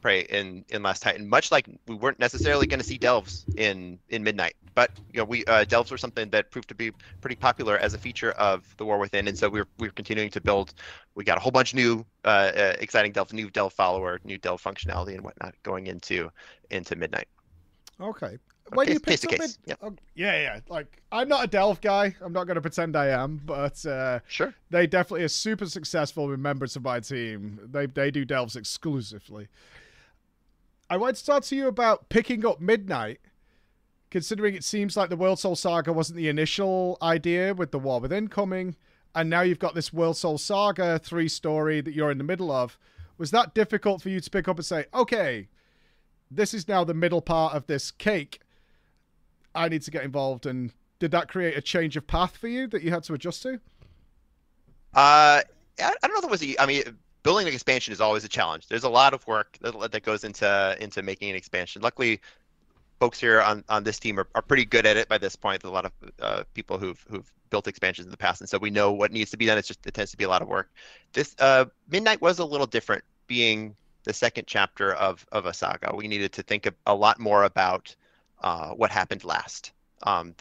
Prey in Last Titan, much like we weren't necessarily gonna see delves in Midnight. But you know, we delves were something that proved to be pretty popular as a feature of the War Within, and so we're continuing to build. We got a whole bunch of new exciting delves, new delve follower, new delve functionality and whatnot going into Midnight. Okay. When you picked up case. Yep. Yeah. Like, I'm not a delve guy. I'm not going to pretend I am, but Sure. they definitely are super successful with members of my team. They do delves exclusively. I wanted to talk to you about picking up Midnight, considering it seems like the World Soul Saga wasn't the initial idea with the War Within coming, and now you've got this World Soul Saga 3 story that you're in the middle of. Was that difficult for you to pick up and say, okay, this is now the middle part of this cake, I need to get involved? And did that create a change of path for you that you had to adjust to? I don't know if it was I mean, building an expansion is always a challenge. There's a lot of work that goes into making an expansion. Luckily, folks here on this team are pretty good at it by this point. There's a lot of people who've built expansions in the past, and so we know what needs to be done. It tends to be a lot of work. This Midnight was a little different, being the second chapter of a saga. We needed to think a lot more about what happened last. And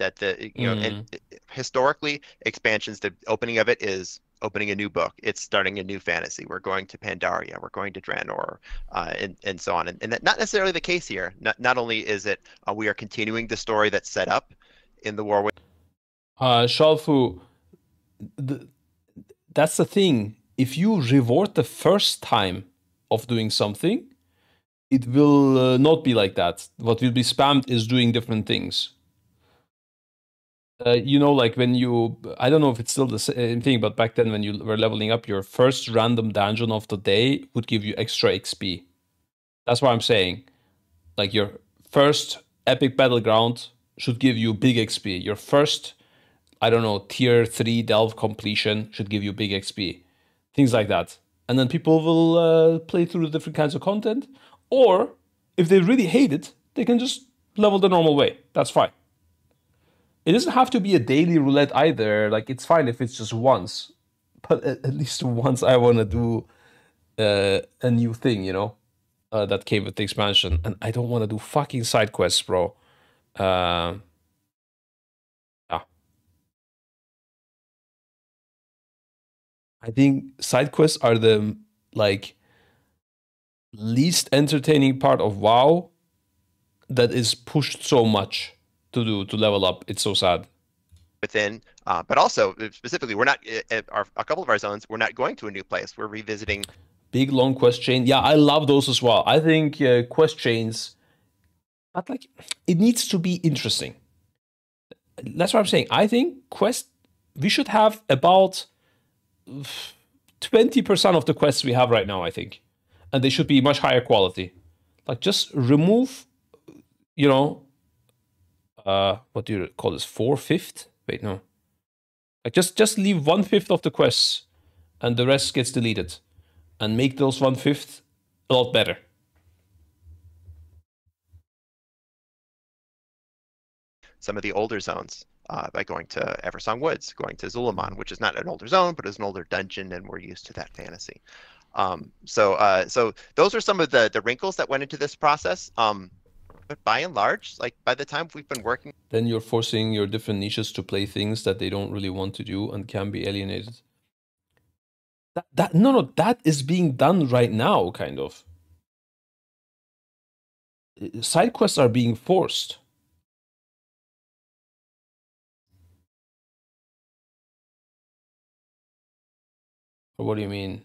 historically, expansions, the opening of it is opening a new book. It's starting a new fantasy. We're going to Pandaria. We're going to Draenor, and so on. And that's not necessarily the case here. Not only is it we are continuing the story that's set up in the War with. Shalfu, that's the thing. If you reward the first time of doing something, it will not be like that. What will be spammed is doing different things. You know, like when you, I don't know if it's still the same thing, but back then when you were leveling up, your first random dungeon of the day would give you extra XP. That's what I'm saying. Like your first epic battleground should give you big XP. Your first, I don't know, tier 3 delve completion should give you big XP. Things like that. And then people will play through the different kinds of content. Or if they really hate it, they can just level the normal way. That's fine. It doesn't have to be a daily roulette either. Like, it's fine if it's just once. But at least once I want to do a new thing, you know? That came with the expansion. And I don't want to do fucking side quests, bro. Yeah. I think side quests are the, like, least entertaining part of WoW that is pushed so much to level up. It's so sad. Within, but also specifically, we're not a couple of our zones. We're not going to a new place. We're revisiting big long quest chain. Yeah, I love those as well. I think quest chains, but like it needs to be interesting. That's what I'm saying. I think we should have about 20% of the quests we have right now, I think, and they should be much higher quality. Like just remove, you know, what do you call this? 4/5? Wait, no. Like just leave 1/5 of the quests, and the rest gets deleted, and make those 1/5 a lot better. some of the older zones by going to Eversong Woods, going to Zulaman, which is not an older zone, but is an older dungeon, and we're used to that fantasy. So those are some of the wrinkles that went into this process. But by and large, like by the time we've been working, then you're forcing your different niches to play things that they don't really want to do and can be alienated. That is being done right now, kind of. Side quests are being forced. Or what do you mean?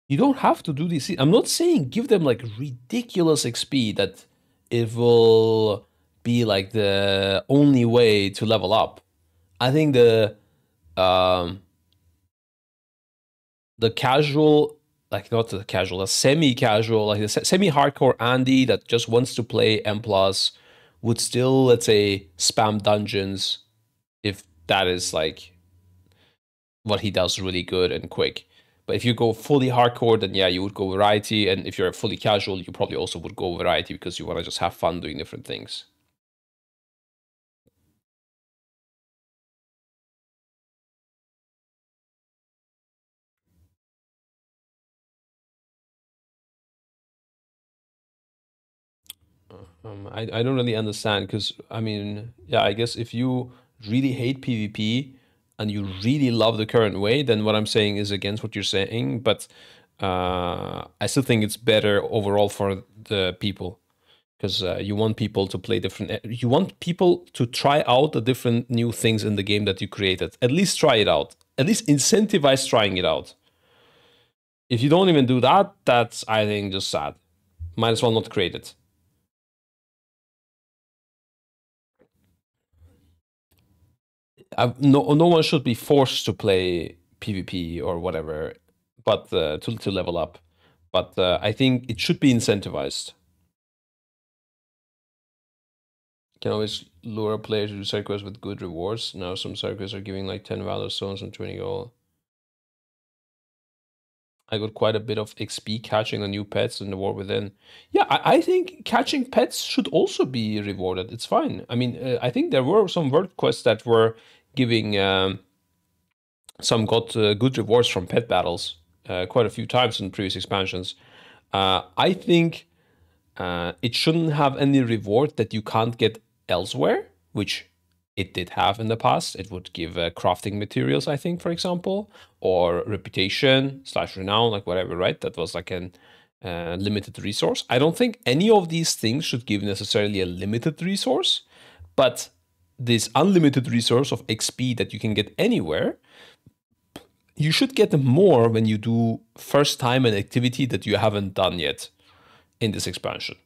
You don't have to do these. I'm not saying give them like ridiculous XP that it will be like the only way to level up. I think um the casual, like not the casual, the semi-casual, like the semi-hardcore Andy that just wants to play M plus would still, let's say, spam dungeons if that is like what he does really good and quick. But if you go fully hardcore, then yeah, you would go variety. And if you're fully casual, you probably also would go variety because you want to just have fun doing different things. I don't really understand because, I mean, yeah, I guess if you really hate PvP and you really love the current way, then what I'm saying is against what you're saying. But I still think it's better overall for the people because you want people to play different. You want people to try out the different new things in the game that you created. At least try it out. At least incentivize trying it out. If you don't even do that, that's, I think, just sad. Might as well not create it. No one should be forced to play PvP or whatever, but to level up. But I think it should be incentivized. You can always lure players to do side quests with good rewards. Now some side quests are giving like 10 valor stones and 20 gold. I got quite a bit of XP catching the new pets in the war within. Yeah, I think catching pets should also be rewarded. It's fine. I mean, I think there were some world quests that were giving some got good rewards from pet battles quite a few times in previous expansions. I think it shouldn't have any reward that you can't get elsewhere, which it did have in the past. It would give crafting materials, I think, for example, or reputation / renown, like whatever, right? That was like an limited resource. I don't think any of these things should give necessarily a limited resource, but this unlimited resource of XP that you can get anywhere, you should get more when you do first time an activity that you haven't done yet in this expansion.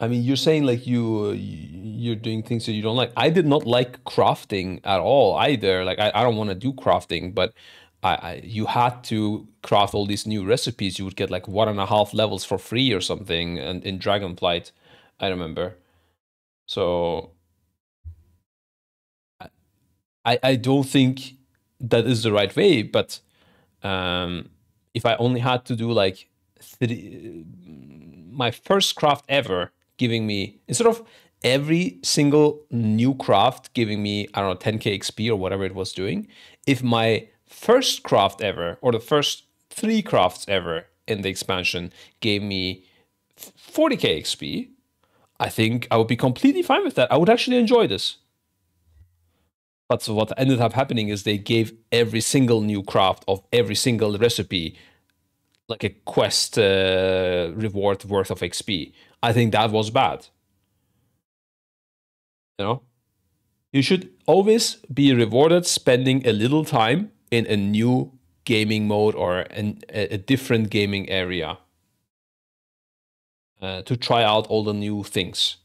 I mean, you're saying like you're doing things that you don't like. I did not like crafting at all either. Like I don't want to do crafting, but you had to craft all these new recipes. You would get like 1.5 levels for free or something, and in Dragonflight, I remember. So I don't think that is the right way, but if I only had to do like my first craft ever giving me, instead of every single new craft giving me, I don't know, 10k XP or whatever it was doing, if my first craft ever or the first 3 crafts ever in the expansion gave me 40k XP, I think I would be completely fine with that. I would actually enjoy this. But so what ended up happening is they gave every single new craft of every single recipe like a quest reward worth of XP. I think that was bad. You know? You should always be rewarded spending a little time in a new gaming mode or a different gaming area to try out all the new things.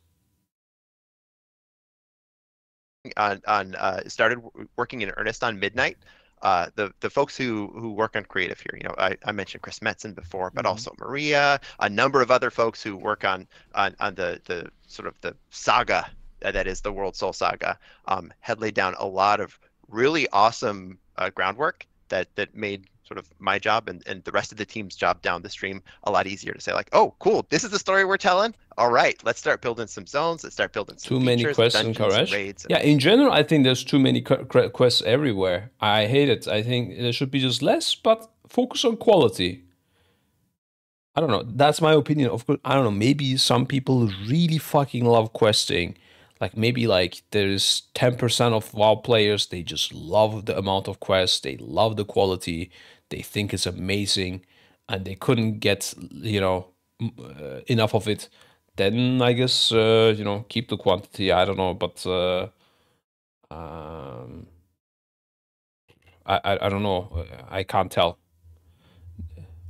Started working in earnest on Midnight. The folks who work on creative here, you know, I mentioned Chris Metzen before, but also Maria, a number of other folks who work on the sort of the saga that is the World Soul Saga, had laid down a lot of really awesome groundwork that made sort of my job and the rest of the team's job down the stream a lot easier to say like, oh, cool, this is the story we're telling. All right, let's start building some zones. Let's start building some too features, many quests in dungeons, Karash. raids. Yeah, in general, I think there's too many quests everywhere. I hate it. I think there should be just less, but focus on quality. I don't know. That's my opinion. Of course, I don't know. Maybe some people really fucking love questing. Like maybe like there's 10% of WoW players, they just love the amount of quests, they love the quality, they think it's amazing, and they couldn't get, enough of it. Then I guess keep the quantity. I don't know, but um, I don't know. I can't tell.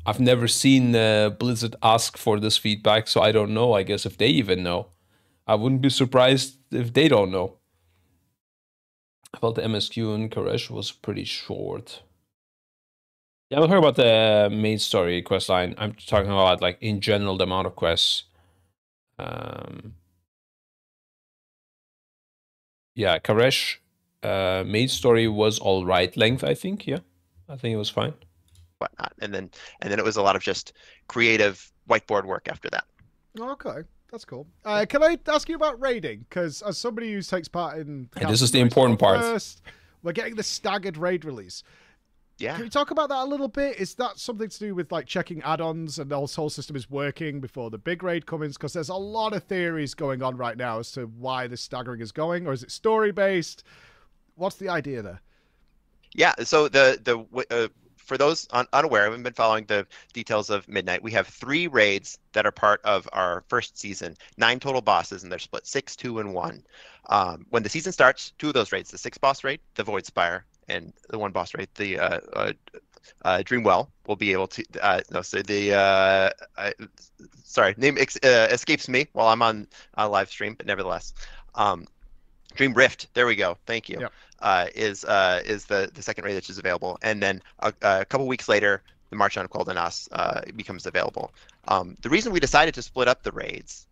I've never seen Blizzard ask for this feedback, so I don't know. I guess if they even know, I wouldn't be surprised if they don't know. I felt the MSQ in Koresh was pretty short. Yeah, I'm not talking about the main story quest line. I'm talking about like in general the amount of quests. Yeah, Koresh main story was all right length. I think. Yeah, I think it was fine. Whatnot. And then it was a lot of just creative whiteboard work after that. Okay, that's cool. Can I ask you about raiding? Because as somebody who takes part in And this is the important part. First, we're getting the staggered raid release. Yeah. Can you talk about that a little bit? Is that something to do with like checking add-ons and the whole system is working before the big raid comes? Because there's a lot of theories going on right now as to why this staggering is going, or is it story-based? What's the idea there? Yeah, so for those unaware, haven't been following the details of Midnight, we have 3 raids that are part of our first season, 9 total bosses, and they're split 6, 2, and 1. When the season starts, 2 of those raids, the 6 boss raid, the Void Spire, and the 1 boss raid, the Dreamwell, will be able to. No, so sorry, name escapes me while I'm on live stream, but nevertheless. Dream Rift, there we go. Thank you. Yep. Is the second raid that is available, and then a couple weeks later, the March on Qualdanas becomes available. The reason we decided to split up the raids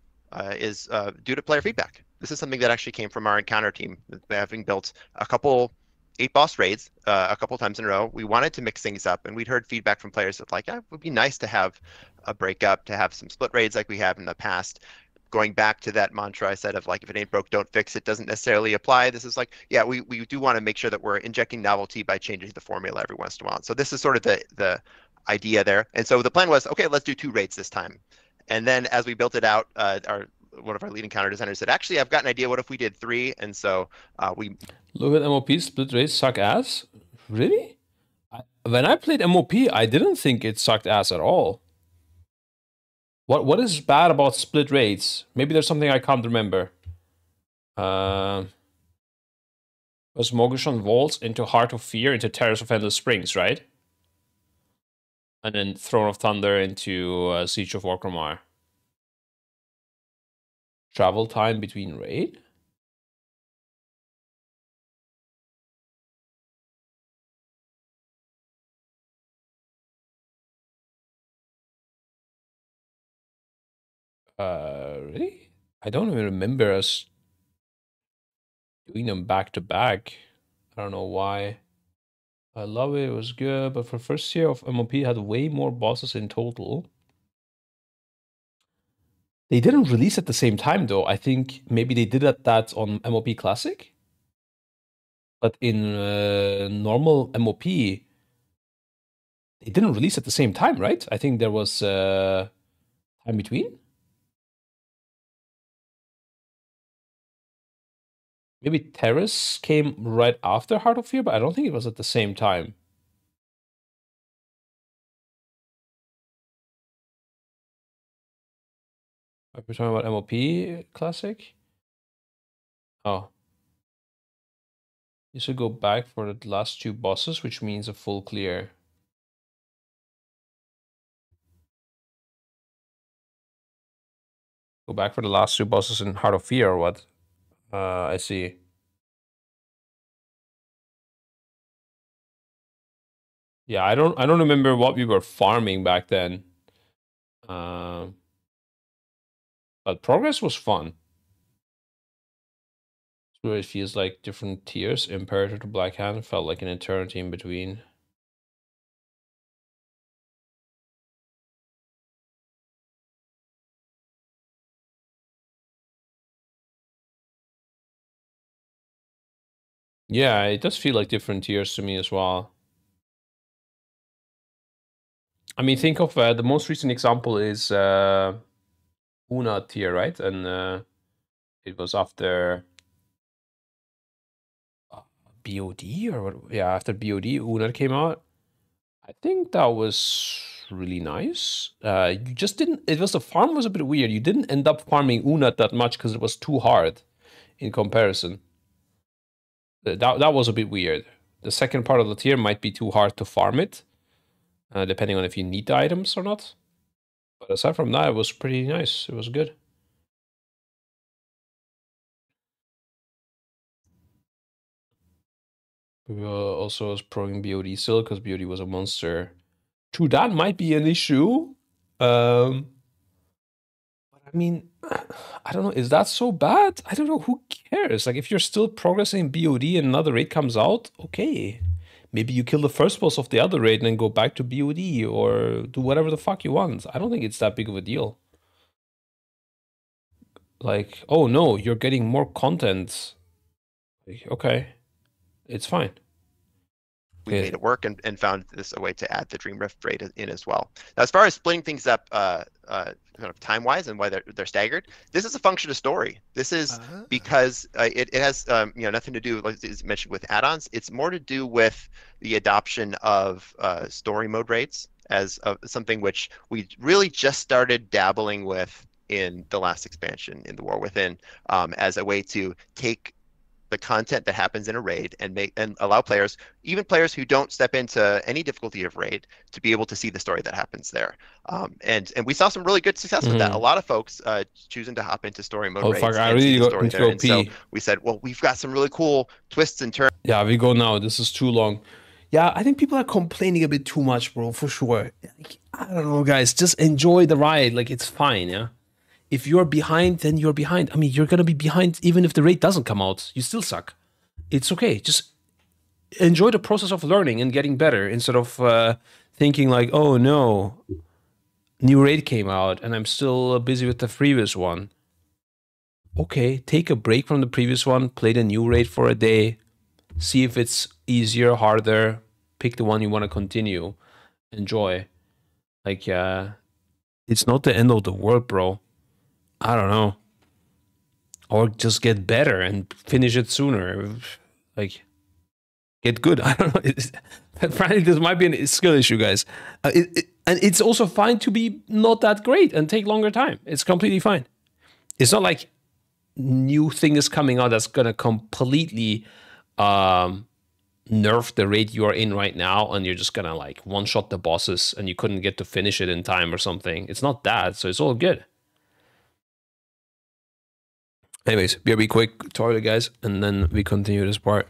is due to player feedback. This is something that actually came from our encounter team, having built a couple 8-boss raids a couple times in a row. We wanted to mix things up, and we'd heard feedback from players that like, it would be nice to have a breakup, to have some split raids like we have in the past. Going back to that mantra I said of like, if it ain't broke, don't fix it, doesn't necessarily apply. This is like, yeah, we do want to make sure that we're injecting novelty by changing the formula every once in a while. So this is sort of the idea there. And so the plan was, okay, let's do 2 raids this time. And then as we built it out, one of our leading counter designers said, actually, I've got an idea. What if we did 3? And so we Look at MOP split raids suck ass. Really? When I played MOP, I didn't think it sucked ass at all. What is bad about split raids? Maybe there's something I can't remember. Was Mogushan Vaults into Heart of Fear into Terrace of Endless Springs, right? And then Throne of Thunder into Siege of Orgrimmar. Travel time between raid? Really? I don't even remember us doing them back to back. I don't know why. I love it. It was good, but for first year of MOP, had way more bosses in total. They didn't release at the same time, though. I think maybe they did that on MOP Classic. But in normal MOP, they didn't release at the same time, right? I think there was time between. Maybe Terrace came right after Heart of Fear, but I don't think it was at the same time. Are we talking about MOP Classic? Oh. You should go back for the last 2 bosses, which means a full clear. Go back for the last 2 bosses in Heart of Fear or what? I see. Yeah, I don't remember what we were farming back then. But progress was fun. So it feels like different tiers. Imperator to Black Hand felt like an eternity in between. Yeah, it does feel like different tiers to me as well. I mean, think of the most recent example is Una tier, right? And it was after BOD or what? Yeah, after BOD, Una came out. I think that was really nice. You just didn't. It was the farm was a bit weird. You didn't end up farming Una that much because it was too hard in comparison. That was a bit weird. The second part of the tier might be too hard to farm it, depending on if you need the items or not. But aside from that, it was pretty nice. It was good. We also was proing BOD still because BOD was a monster. True, that might be an issue. But I mean, I don't know. Is that so bad? I don't know. Who cares? Like, if you're still progressing BOD and another raid comes out, okay. Maybe you kill the first boss of the other raid and then go back to BOD or do whatever the fuck you want. I don't think it's that big of a deal. Like, oh no, you're getting more content. Like, okay, it's fine. We made it work and found this a way to add the Dream Rift raid in as well. Now, as far as splitting things up kind of time-wise and why they're staggered, this is a function of story. This is because it has nothing to do, like is mentioned, with add-ons. It's more to do with the adoption of story mode raids as something which we really just started dabbling with in the last expansion in the War Within, as a way to take the content that happens in a raid and allow players, even players who don't step into any difficulty of raid, to be able to see the story that happens there. And we saw some really good success with that. A lot of folks choosing to hop into story mode raids and see the story there. And so we said, well, we've got some really cool twists and turns. Yeah, we go now. This is too long. Yeah, I think people are complaining a bit too much, bro, for sure. Like, I don't know, guys. Just enjoy the ride. Like, it's fine, yeah? If you're behind, then you're behind. I mean, you're going to be behind even if the raid doesn't come out. You still suck. It's okay. Just enjoy the process of learning and getting better instead of thinking like, oh no, new raid came out and I'm still busy with the previous one. Okay, take a break from the previous one, play the new raid for a day, see if it's easier, harder, pick the one you want to continue, enjoy. Like, it's not the end of the world, bro. I don't know. Or just get better and finish it sooner. Like, get good. I don't know. Frankly, this might be a skill issue, guys. And it's also fine to be not that great and take longer time. It's completely fine. It's not like new thing is coming out that's gonna completely nerf the raid you are in right now, and you're just gonna like one-shot the bosses and you couldn't get to finish it in time or something. It's not that, so it's all good. Anyways, be quick, toilet, guys, and then we continue this part.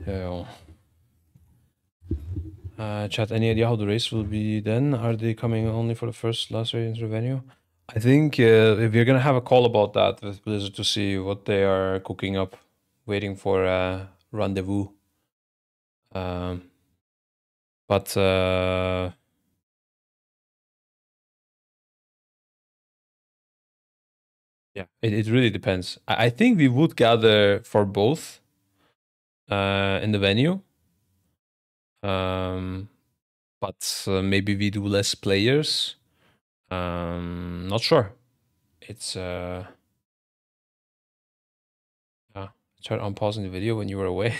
Yeah. Chat, any idea how the race will be then? Are they coming only for the first last race into the venue? I think if we're gonna have a call about that with Blizzard to see what they are cooking up, waiting for a rendezvous. But yeah, it really depends. I think we would gather for both in the venue. But maybe we do less players. Not sure. It's yeah. I tried unpausing the video when you were away.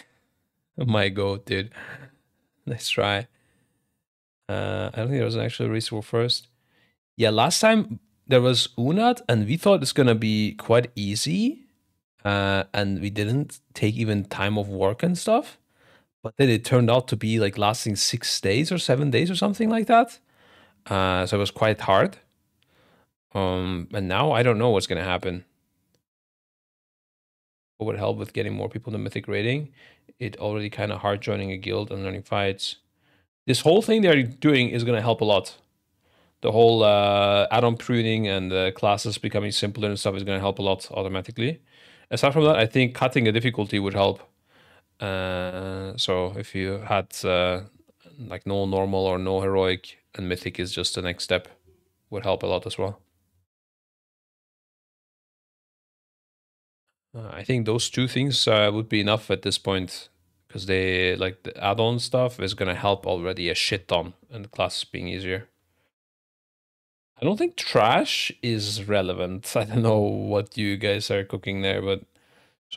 My god, dude. Nice try. I don't think there was an actual race war first. Yeah, last time there was Unat, and we thought it's gonna be quite easy. And we didn't take even time of work and stuff. But then it turned out to be like lasting 6 days or 7 days or something like that. So it was quite hard. And now I don't know what's gonna happen. What would help with getting more people to Mythic rating? It already kind of hard joining a guild and learning fights. This whole thing they're doing is gonna help a lot. The whole add-on pruning and the classes becoming simpler and stuff is gonna help a lot automatically. Aside from that, I think cutting the difficulty would help. So if you had like no normal or no heroic, and Mythic is just the next step, would help a lot as well. I think those two things would be enough at this point, because they like the add-on stuff is gonna help already a shit ton, and the classes being easier. I don't think trash is relevant. I don't know what you guys are cooking there, but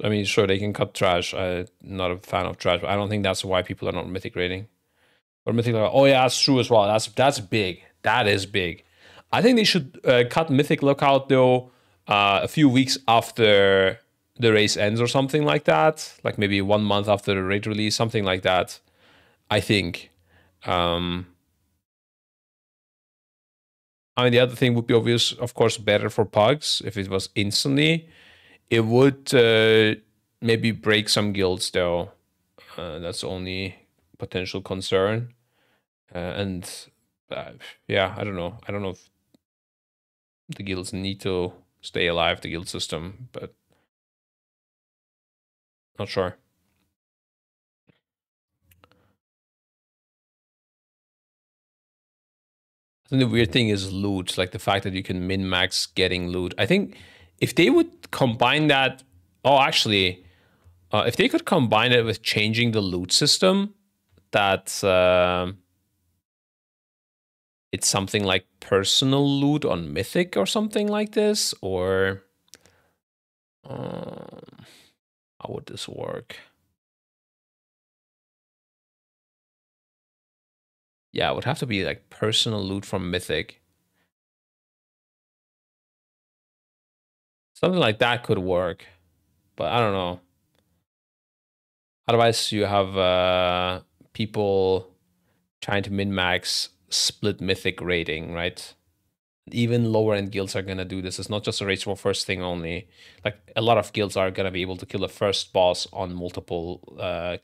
I mean, sure, they can cut trash. I'm not a fan of trash, but I don't think that's why people are not Mythic rating. Or Mythic, oh yeah, that's true as well. That's big. That is big. I think they should cut Mythic Lookout though a few weeks after the race ends or something like that. Like maybe 1 month after the raid release, something like that. I think. I mean, the other thing would be obvious, of course, better for pugs if it was instantly. It would maybe break some guilds though. That's the only potential concern. And yeah, I don't know. I don't know if the guilds need to stay alive, the guild system, but not sure. I think the weird thing is loot, like the fact that you can min-max getting loot. I think if they would combine that, oh, actually, if they could combine it with changing the loot system, that it's something like personal loot on Mythic or something like this, or how would this work? Yeah, it would have to be like personal loot from Mythic. Something like that could work, but I don't know. Otherwise, you have people trying to min-max split Mythic rating, right? Even lower end guilds are gonna do this. It's not just a race war first thing only. Like a lot of guilds are gonna be able to kill the first boss on multiple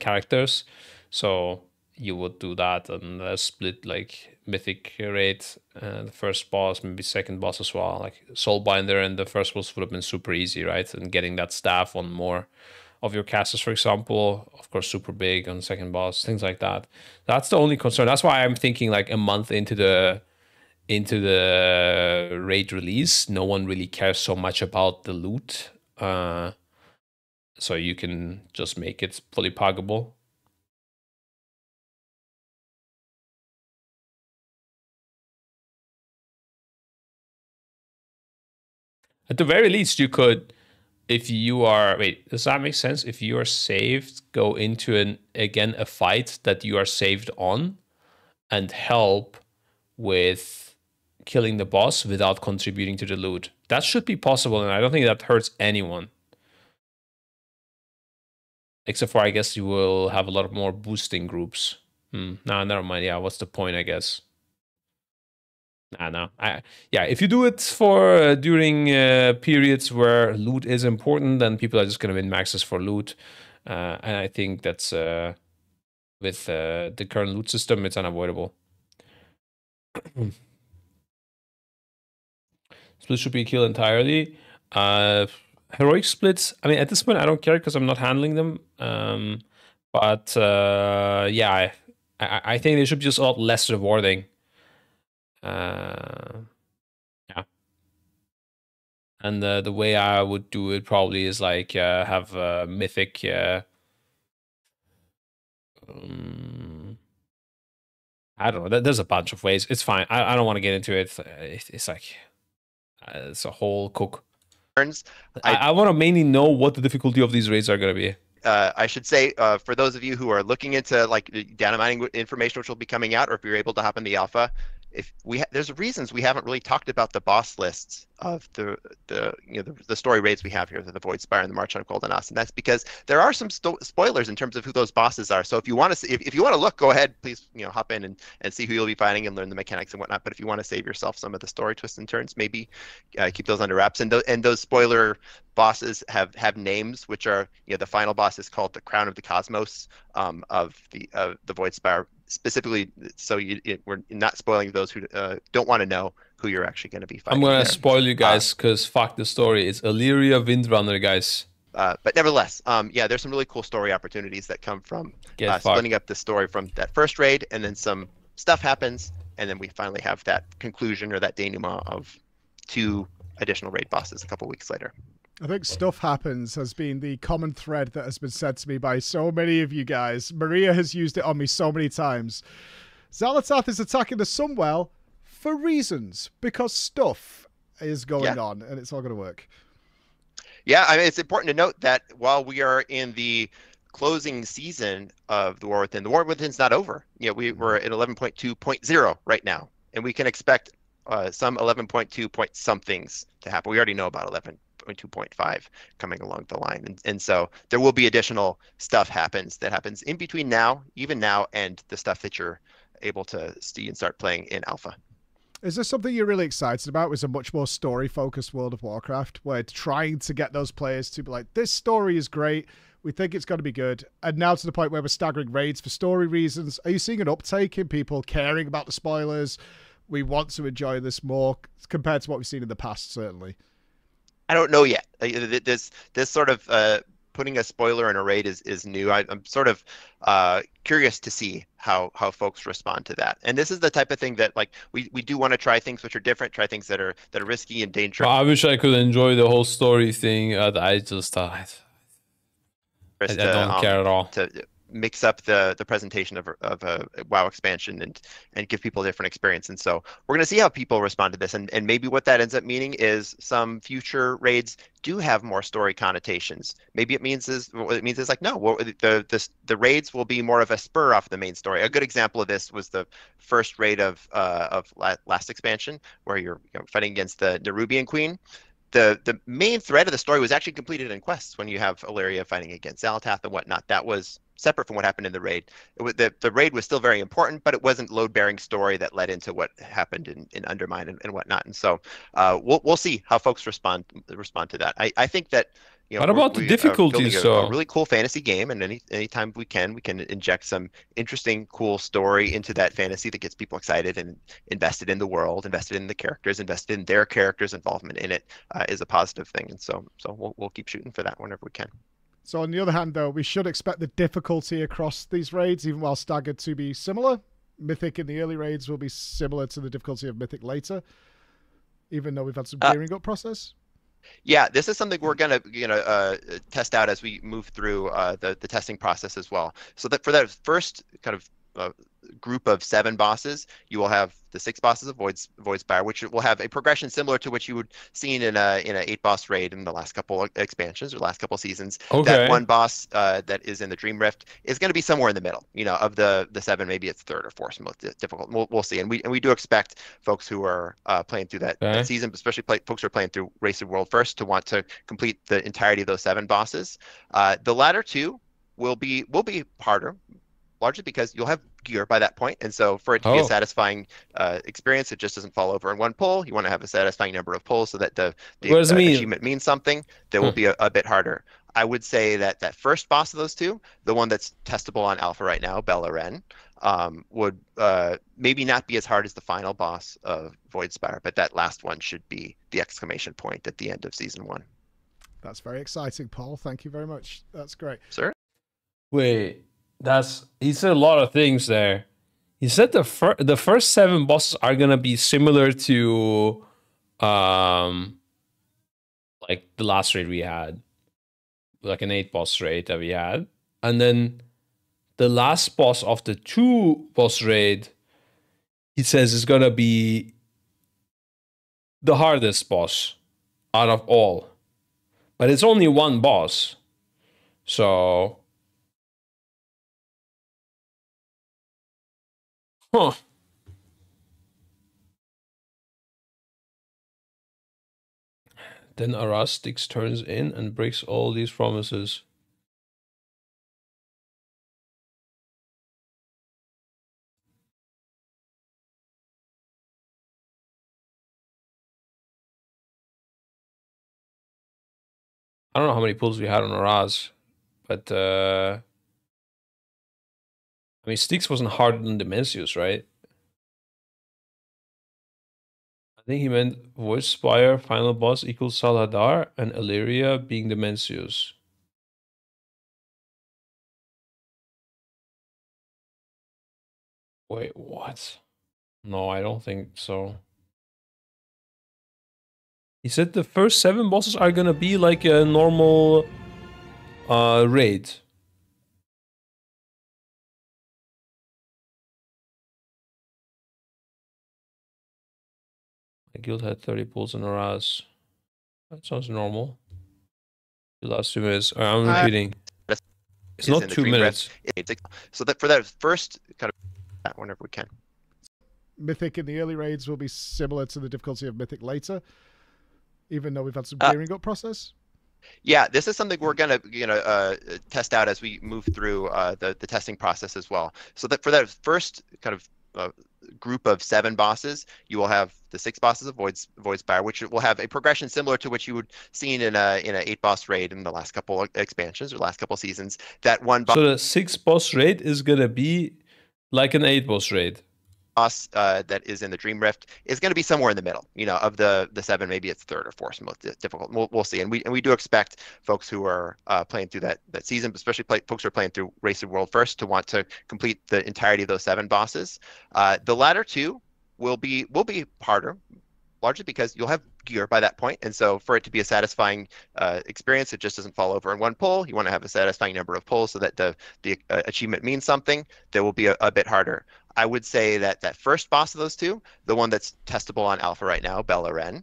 characters. So you would do that and split like Mythic rate, the first boss, maybe second boss as well. Like Soulbinder and the first boss would have been super easy, right? And getting that staff on more of your casters, for example, of course, super big on second boss, things like that. That's the only concern. That's why I'm thinking like a month into the raid release, no one really cares so much about the loot. So you can just make it fully puggable. At the very least, you could, if you are, wait, does that make sense? If you are saved, go into a fight that you are saved on and help with killing the boss without contributing to the loot. That should be possible, and I don't think that hurts anyone. Except for, I guess, you will have a lot more boosting groups. No, never mind. Yeah, what's the point, I guess? No. Yeah, if you do it for during periods where loot is important, then people are just going to min maxes for loot. And I think that's with the current loot system, it's unavoidable. Split should be killed entirely. Heroic splits, I mean, at this point, I don't care because I'm not handling them. But yeah, I think they should be just a lot less rewarding. Yeah. And the way I would do it probably is like have a mythic. I don't know. There's a bunch of ways. It's fine. I don't want to get into it. It's like it's a whole cook. Turns. I want to mainly know what the difficulty of these raids are going to be. I should say, for those of you who are looking into like data mining information, which will be coming out, or if you're able to hop in the alpha, if there's reasons we haven't really talked about the boss lists of the story raids we have here, the Void Spire and the March on Golden-Us, and that's because there are some spoilers in terms of who those bosses are. So if you want to see, if you want to look, go ahead, please, hop in and see who you'll be fighting and learn the mechanics and whatnot. But if you want to save yourself some of the story twists and turns, maybe keep those under wraps. And those spoiler bosses have names, which are, the final boss is called the Crown of the Cosmos of the Void Spire, specifically so we're not spoiling those who don't want to know who you're actually going to be fighting. I'm going to spoil you guys because fuck the story. It's Illyria Windrunner, guys. But nevertheless, yeah, there's some really cool story opportunities that come from splitting up the story from that first raid, and then some stuff happens, and then we finally have that conclusion or that denouement of 2 additional raid bosses a couple weeks later. I think stuff happens has been the common thread that has been said to me by so many of you guys. Maria has used it on me so many times. Xalatath is attacking the Sunwell for reasons, because stuff is going on, and it's all going to work. Yeah, I mean, it's important to note that while we are in the closing season of the War Within, the War Within's not over. We're at 11.2.0 right now, and we can expect some 11.2 point somethings to happen. We already know about 11.2.5 coming along the line, and so there will be additional stuff that happens in between now, even now, and the stuff that you're able to see and start playing in alpha. Is there something you're really excited about? It's a much more story-focused World of Warcraft, where trying to get those players to be like, this story is great, we think it's going to be good, and now to the point where we're staggering raids for story reasons. Are you seeing an uptake in people caring about the spoilers? We want to enjoy this more compared to what we've seen in the past, certainly. I don't know yet. This sort of putting a spoiler in a raid is new. I'm sort of curious to see how folks respond to that. And this is the type of thing that we do want to try things which are different, try things that are risky and dangerous. I wish I could enjoy the whole story thing. I just I don't care at all. To mix up the presentation of a WoW expansion and give people a different experience. And so we're going to see how people respond to this. And maybe what that ends up meaning is some future raids do have more story connotations. Maybe it means like, no, the raids will be more of a spur off the main story. A good example of this was the first raid of last expansion, where you're fighting against the Nerubian Queen. The main thread of the story was actually completed in quests when you have Illyria fighting against Xalatath and whatnot. That was separate from what happened in the raid. The raid was still very important, but it wasn't load-bearing story that led into what happened in Undermine and whatnot. And so we'll see how folks respond to that. I think that what about the difficulties? A really cool fantasy game, and anytime we can inject some interesting, cool story into that fantasy that gets people excited and invested in the world, invested in the characters, invested in their characters' involvement in it is a positive thing. And so we'll keep shooting for that whenever we can. So on the other hand, though, we should expect the difficulty across these raids, even while staggered, to be similar. Mythic in the early raids will be similar to the difficulty of Mythic later, even though we've had some gearing up process. Yeah, this is something we're gonna test out as we move through the testing process as well. So that for that first kind of group of 7 bosses, you will have the 6 bosses of Void Spire, which will have a progression similar to what you would seen in a 8-boss raid in the last couple of expansions or last couple of seasons. Okay. That one boss that is in the Dream Rift is going to be somewhere in the middle. Of the 7, maybe it's 3rd or 4th most difficult. We'll see, and we do expect folks who are playing through that season, especially folks who are playing through Race of World first, to want to complete the entirety of those 7 bosses. The latter 2 will be harder, largely because you'll have gear by that point, and so for it to be a satisfying experience, it just doesn't fall over in one pull. You want to have a satisfying number of pulls so that the achievement means something. That will be a bit harder. I would say that that first boss of those two, the one that's testable on alpha right now, Beleren, would maybe not be as hard as the final boss of Voidspire, but that last one should be the exclamation point at the end of season 1. That's very exciting, Paul. Thank you very much. That's great. Sir? Wait, he said a lot of things there. He said the first 7 bosses are gonna be similar to like the last raid we had, like an 8 boss raid that we had, and then the last boss of the 2 boss raid, he says is gonna be the hardest boss out of all, but it's only 1 boss, so huh. Then Arastix turns in and breaks all these promises. I don't know how many pulls we had on Araz, but I mean, Styx wasn't harder than Dimensius, right? I think he meant Voice Spire, final boss equals Saladar, and Illyria being Dimensius. Wait, what? No, I don't think so. He said the first 7 bosses are gonna be like a normal raid. The guild had 30 pulls in Araz. That sounds normal. The last 2 minutes. I'm repeating. It's Is not in the 2 Dream minutes. Rift. So that for that first kind of whenever we can. Mythic in the early raids will be similar to the difficulty of Mythic later, even though we've had some gearing up process. Yeah, this is something we're gonna test out as we move through the testing process as well. So that for that first kind of group of 7 bosses, you will have the 6 bosses of Voidspire, which will have a progression similar to what you would seen in a 8 boss raid in the last couple of expansions or last couple of seasons. That one boss. So the 6 boss raid is gonna be like an 8 boss raid. That is in the Dream Rift is going to be somewhere in the middle, of the 7, maybe it's 3rd or 4th most difficult. We'll see, and we do expect folks who are playing through that season, especially folks who are playing through Race of World first, to want to complete the entirety of those 7 bosses. The latter 2 will be harder, largely because you'll have gear by that point, and so for it to be a satisfying experience, it just doesn't fall over in one pull. You want to have a satisfying number of pulls so that the achievement means something. That will be a bit harder. I would say that that first boss of those 2, the one that's testable on alpha right now, Beleren,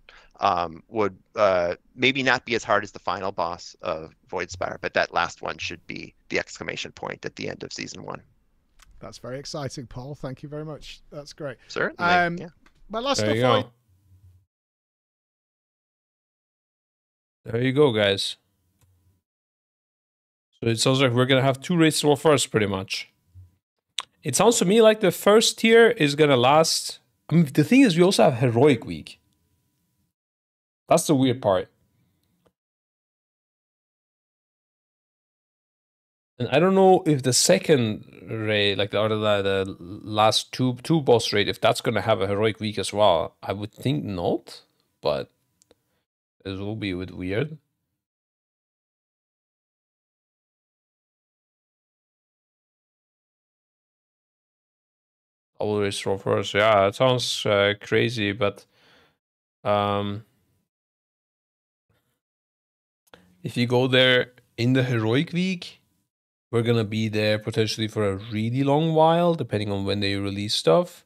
would maybe not be as hard as the final boss of Voidspire, but that last one should be the exclamation point at the end of season 1. That's very exciting, Paul. Thank you very much. That's great. Sir, My last There you stuff. go. There you go, guys. So it sounds like we're gonna have 2 raids to war first, pretty much. It sounds to me like the first tier is gonna last. I mean, the thing is, we also have Heroic Week. That's the weird part. And I don't know if the second raid, like the last two boss raid, if that's gonna have a Heroic Week as well. I would think not, but it will be a bit weird. Always throw first. Yeah, it sounds crazy, but if you go there in the Heroic Week, we're gonna be there potentially for a really long while, depending on when they release stuff,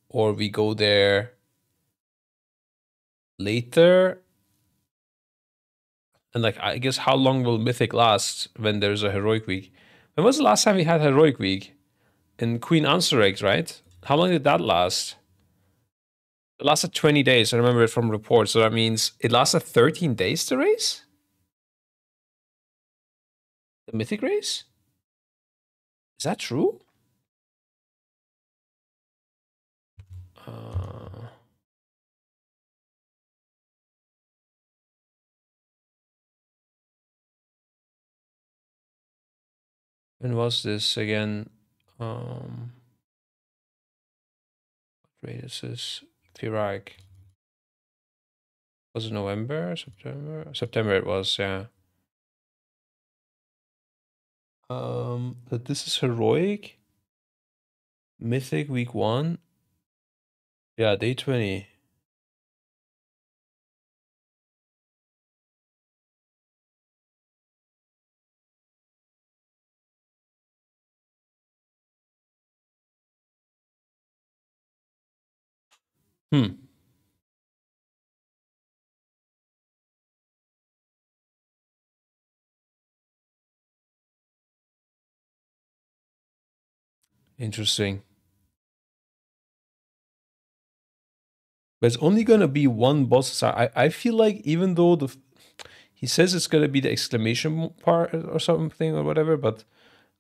or we go there later. And like, I guess how long will Mythic last when there's a Heroic Week? When was the last time we had Heroic Week? In Queen Anserex, right? How long did that last? It lasted 20 days. I remember it from reports. So that means it lasted 13 days to race? The Mythic race? Is that true? When was this again? Wait, this is Firak. Was it November? September? September it was, yeah. But this is heroic. Mythic week 1. Yeah, day 20. Hmm. Interesting. But it's only gonna be one boss. I feel like even though he says it's gonna be the exclamation part or something or whatever, but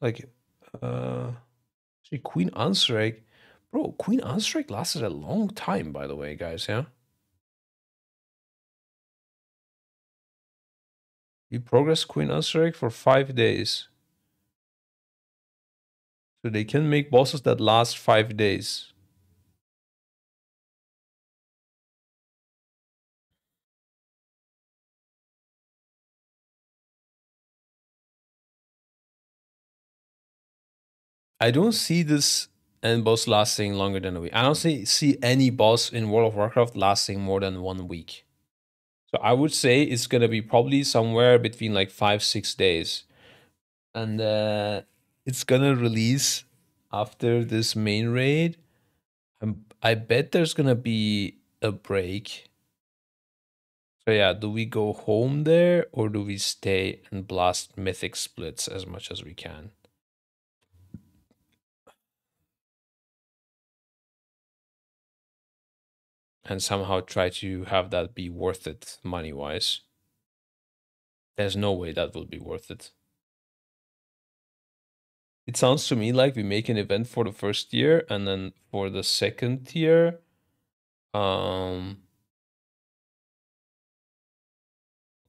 like actually Queen Anstrike. Bro, Queen Anstrike lasted a long time, by the way, guys, yeah? We progressed Queen Anstrike for 5 days. So they can make bosses that last 5 days. I don't see this end boss lasting longer than a week. I don't see any boss in World of Warcraft lasting more than 1 week. So I would say it's gonna be probably somewhere between like 5-6 days, and it's gonna release after this main raid. I bet there's gonna be a break. So yeah, do we go home there or do we stay and blast mythic splits as much as we can? And somehow try to have that be worth it money-wise. There's no way that will be worth it. It sounds to me like we make an event for the first tier, and then for the second tier,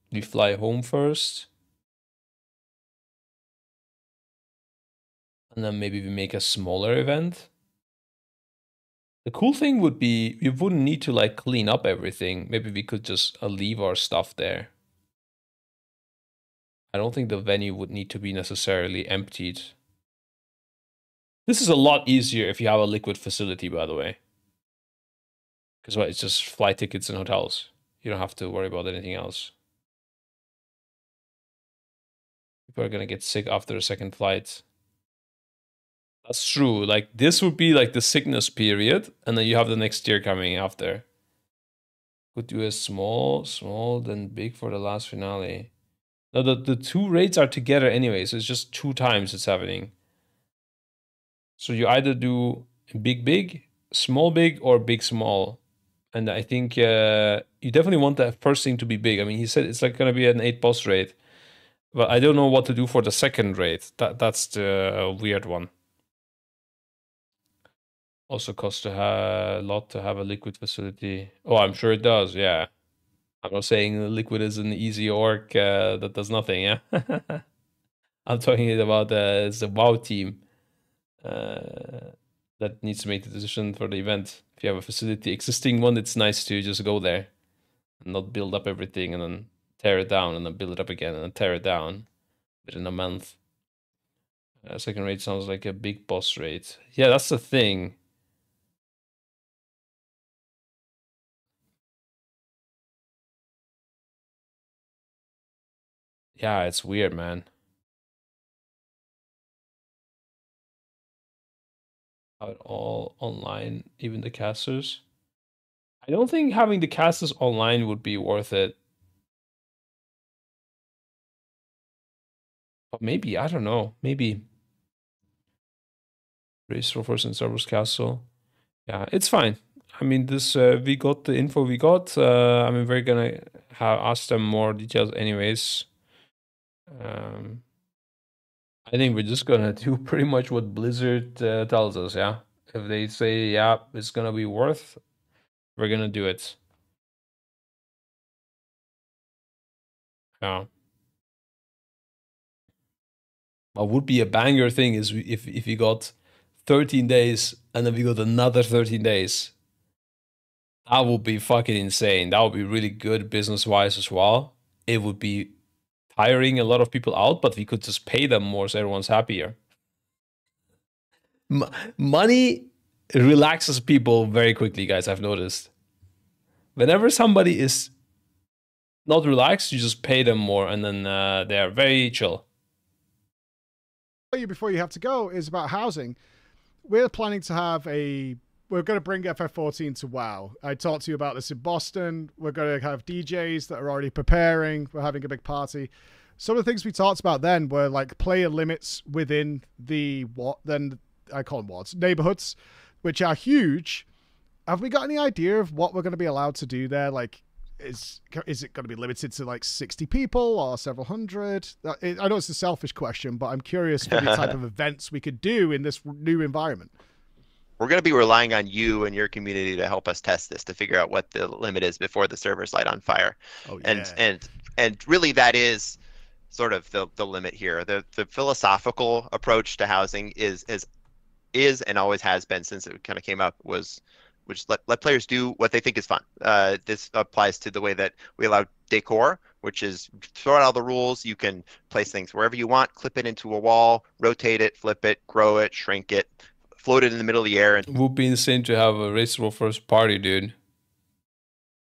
we fly home first. And then maybe we make a smaller event. The cool thing would be we wouldn't need to like clean up everything. Maybe we could just leave our stuff there. I don't think the venue would need to be necessarily emptied. This is a lot easier if you have a liquid facility, by the way. Because what, it's just flight tickets and hotels. You don't have to worry about anything else. People are gonna get sick after a second flight. That's true. Like this would be like the sickness period, and then you have the next year coming after. Could do a small, then big for the last finale. No, the two raids are together anyway, so it's just 2 times it's happening. So you either do big, small big, or big small. And I think you definitely want that first thing to be big. I mean, he said it's like gonna be an 8 boss raid. But I don't know what to do for the second raid. That's the weird one. Also costs a lot to have a liquid facility. Oh, I'm sure it does, yeah. I'm not saying liquid is an easy orc that does nothing, yeah? I'm talking about the WoW team that needs to make the decision for the event. If you have a facility, existing one, it's nice to just go there and not build up everything and then tear it down and then build it up again and then tear it down within a month. Second raid sounds like a big boss raid. Yeah, that's the thing. Yeah, it's weird, man. How it all online, even the casters. I don't think having the casters online would be worth it. But maybe, I don't know. Maybe. Race for first in Cerberus Castle. Yeah, it's fine. I mean, this we got the info we got. I mean, we're gonna ask them more details anyways. I think we're just gonna do pretty much what Blizzard tells us. Yeah, if they say yeah, it's gonna be worth, we're gonna do it. Yeah. What would be a banger thing is if we got 13 days and then we got another 13 days. That would be fucking insane. That would be really good business wise as well. It would be hiring a lot of people out, but we could just pay them more so everyone's happier. Money relaxes people very quickly, guys. I've noticed. Whenever somebody is not relaxed, you just pay them more, and then they're very chill. Before you have to go is about housing. We're planning to have we're going to bring FF14 to WoW. I talked to you about this in Boston. We're going to have DJs that are already preparing. We're having a big party. Some of the things we talked about then were like player limits within the I call them wards, neighborhoods, which are huge. Have we got any idea of what we're going to be allowed to do there? Like, is it going to be limited to like 60 people or several hundred? I know it's a selfish question, but I'm curious for the type of events we could do in this new environment. We're going to be relying on you and your community to help us test this, to figure out what the limit is before the servers light on fire. Oh, yeah. And really that is sort of the limit here. The philosophical approach to housing is and always has been since it kind of came up was let players do what they think is fun. This applies to the way that we allow decor, which is throw out all the rules. You can place things wherever you want, clip it into a wall, rotate it, flip it, grow it, shrink it, float it in the middle of the air. And it would be insane to have a racial first party, dude.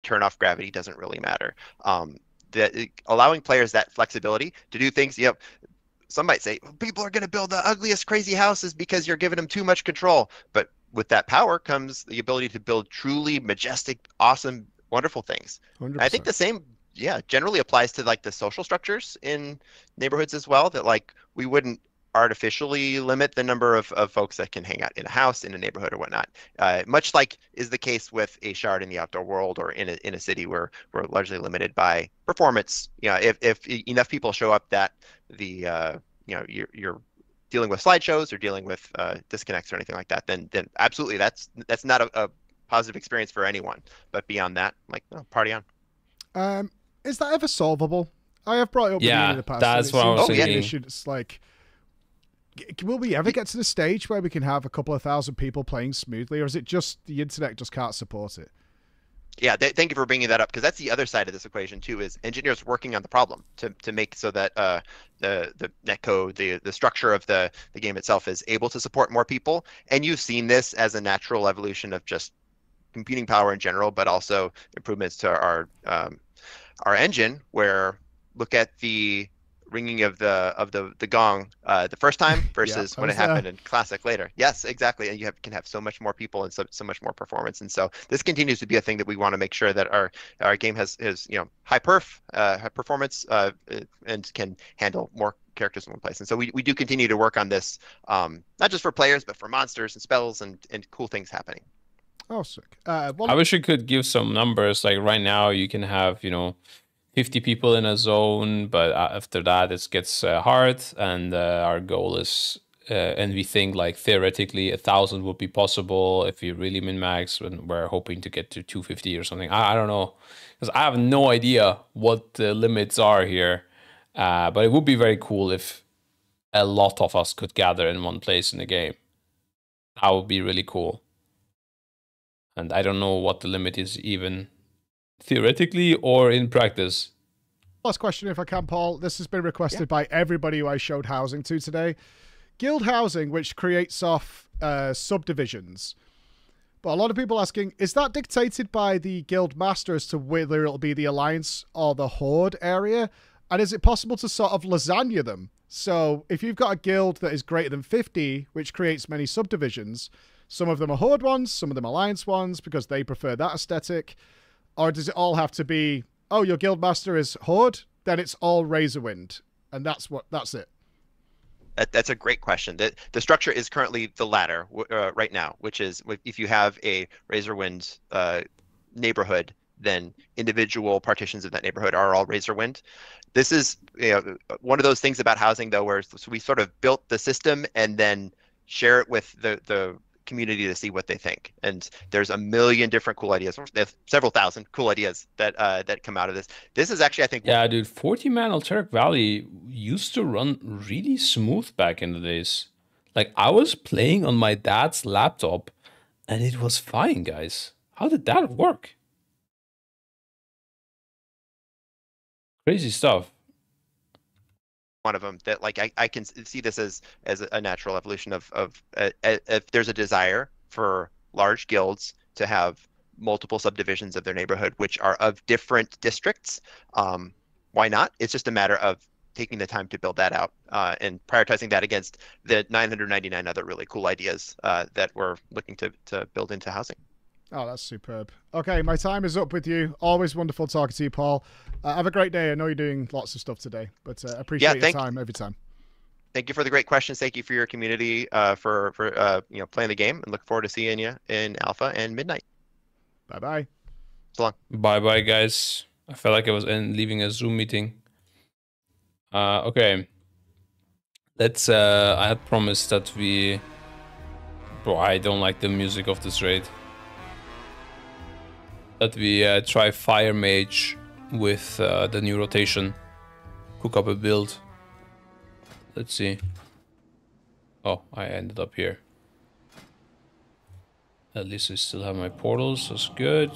Turn off gravity doesn't really matter. Allowing players that flexibility to do things, some might say people are going to build the ugliest crazy houses because you're giving them too much control. But with that power comes the ability to build truly majestic, awesome, wonderful things. 100%. I think the same, generally applies to like the social structures in neighborhoods as well, that like we wouldn't artificially limit the number of folks that can hang out in a house, in a neighborhood or whatnot. Much like is the case with a shard in the outdoor world or in a city where we're largely limited by performance. If enough people show up that you're dealing with slideshows or dealing with disconnects or anything like that, then absolutely that's not a positive experience for anyone. But beyond that, like, party on. Is that ever solvable? I have brought it up in the past. That's what I was thinking. It's like, will we ever get to the stage where we can have a couple of thousand people playing smoothly, or is it just the internet just can't support it? Yeah, thank you for bringing that up, because that's the other side of this equation too, is engineers working on the problem to make so that the netcode, the structure of the game itself is able to support more people. And you've seen this as a natural evolution of just computing power in general, but also improvements to our engine, where look at the ringing of the gong the first time versus when it happened in classic later. Yes, exactly. And you can have so much more people and so much more performance. And so this continues to be a thing that we want to make sure that our game has high performance and can handle more characters in one place. And so we do continue to work on this, not just for players, but for monsters and spells and cool things happening. Oh, sick. I wish you could give some numbers. Like right now you can have 50 people in a zone, but after that it gets hard, and our goal is and we think like theoretically 1,000 would be possible if we really min-max, when we're hoping to get to 250 or something. I don't know, because I have no idea what the limits are here, but it would be very cool if a lot of us could gather in one place in the game. That would be really cool. And I don't know what the limit is, even theoretically or in practice. Last question, if I can, Paul. This has been requested by everybody who I showed housing to today. Guild housing, which creates off subdivisions. But a lot of people asking, is that dictated by the guild master as to whether it'll be the alliance or the horde area? And is it possible to sort of lasagna them? So if you've got a guild that is greater than 50, which creates many subdivisions, some of them are horde ones, some of them are alliance ones, because they prefer that aesthetic. Or does it all have to be, oh, your guild master is horde, then it's all Razorwind, and that's it? That's a great question. The structure is currently the latter right now, which is if you have a Razorwind neighborhood, then individual partitions of that neighborhood are all Razorwind. This is one of those things about housing, though, where we sort of built the system and then share it with the community to see what they think. And there's a million different cool ideas. There's several thousand cool ideas that that come out of this. This is actually, I think, Yeah, dude, 40-man Alterac Valley used to run really smooth back in the days. Like, I was playing on my dad's laptop, and it was fine, guys. How did that work? Crazy stuff. one of them that like I can see this as a natural evolution of if there's a desire for large guilds to have multiple subdivisions of their neighborhood which are of different districts, why not? It's just a matter of taking the time to build that out and prioritizing that against the 999 other really cool ideas that we're looking to build into housing. Oh, that's superb. Okay, my time is up with you. Always wonderful talking to you, Paul. Have a great day. I know you're doing lots of stuff today, but appreciate your time every time. Thank you for the great questions. Thank you for your community for you know, playing the game, and look forward to seeing you in Alpha and Midnight. Bye bye. So long. Bye bye, guys. I felt like I was leaving a Zoom meeting. Okay. Let's. I had promised that we. Bro, I don't like the music of this raid. That we try Fire Mage with the new rotation. Cook up a build. Let's see. Oh, I ended up here. At least I still have my portals. That's good.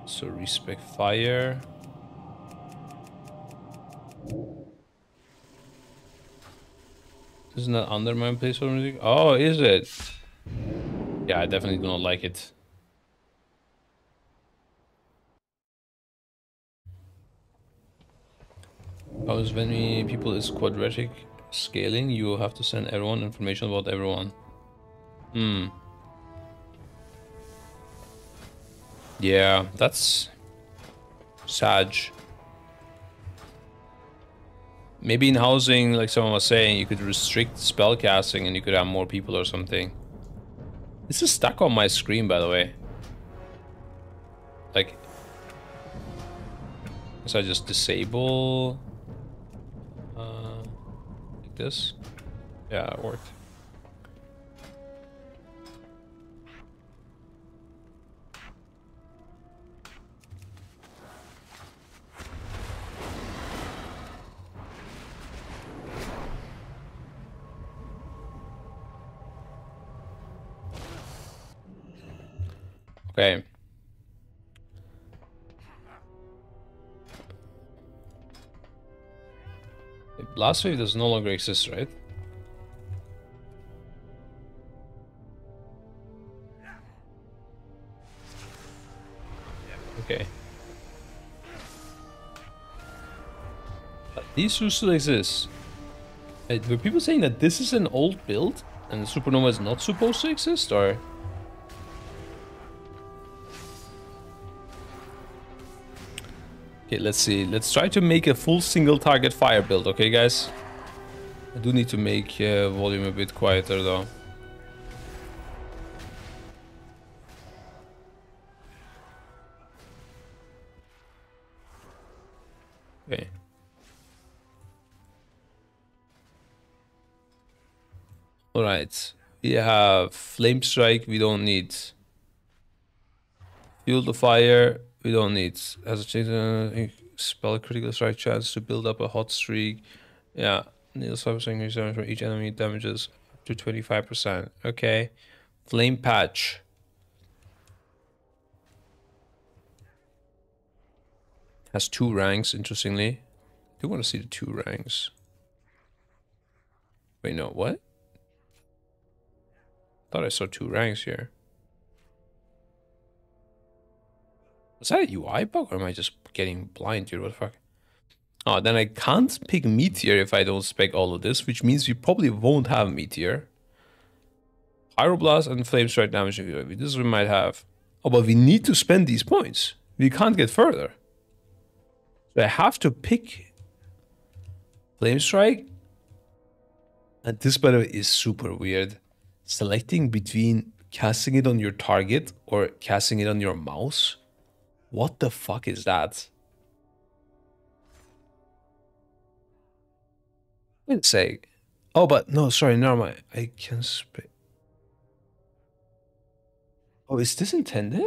So respec fire. Isn't that under my placeholder music? Oh, is it? Yeah, I definitely do not like it. Because when many people is quadratic scaling, you have to send everyone information about everyone. Yeah, that's sad. Maybe in housing, like someone was saying, you could restrict spell casting and you could have more people or something. This is stuck on my screen, by the way. Like, so I just disable like this. Yeah, it worked. Okay. Blast Wave does no longer exist, right? Okay. But these two still exist. Were people saying that this is an old build and Supernova is not supposed to exist, or? Okay, let's see. Let's try to make a full single target fire build, okay, guys? I do need to make volume a bit quieter, though. Okay. Alright. We have Flame Strike, we don't need. Fuel the Fire, we don't need. Has a change spell critical strike chance to build up a hot streak. Yeah. Needle 5% increase damage for each enemy damages up to 25%. Okay. Flame Patch. Has 2 ranks, interestingly. I do want to see the 2 ranks. Wait, no, what? Thought I saw 2 ranks here. Was that a UI bug, or am I just getting blind here? What the fuck? Oh, then I can't pick Meteor if I don't spec all of this, which means we probably won't have Meteor. Pyroblast and Flame Strike damage. This we might have. Oh, but we need to spend these points. We can't get further. So I have to pick Flame Strike. And this, by the way, is super weird. Selecting between casting it on your target or casting it on your mouse. What the fuck is that? Wait a sec. Oh, but no, sorry, never mind. I can spray. Oh, is this intended?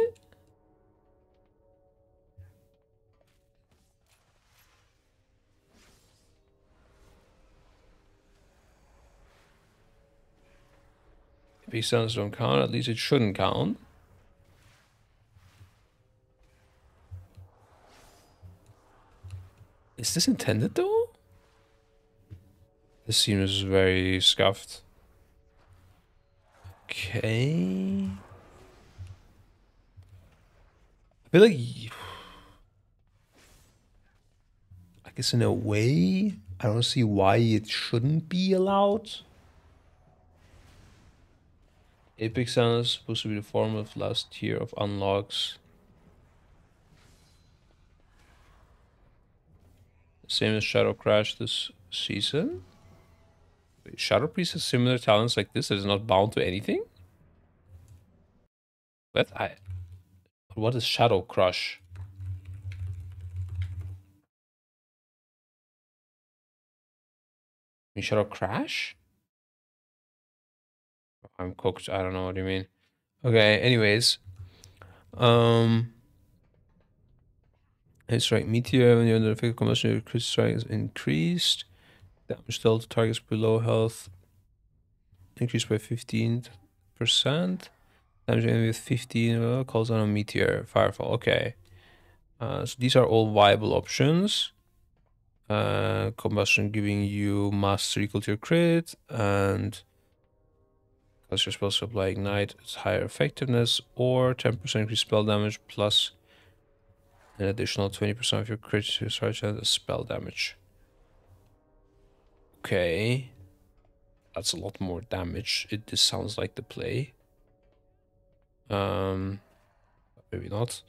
If these sounds don't count, at least it shouldn't count. Is this intended though? This seems very scuffed. Okay. I feel like, I guess in a way, I don't see why it shouldn't be allowed. Epic Sound is supposed to be the form of last tier of unlocks. Same as Shadow Crash this season. Wait, Shadow Priest has similar talents like this that is not bound to anything? What is Shadow Crush? Shadow Crash? I'm cooked. I don't know what you mean. Okay, anyways. Hit strike meteor when you're under effective combustion, your crit strike is increased. Damage dealt to targets below health increased by 15%. Damage enemy with 15 calls on a meteor. Firefall. Okay. So these are all viable options. Combustion giving you mastery equal to your crit, and because you're supposed to apply ignite, it's higher effectiveness, or 10% increased spell damage plus an additional 20% of your crit to charge as spell damage. Okay. That's a lot more damage. This sounds like the play. Maybe not.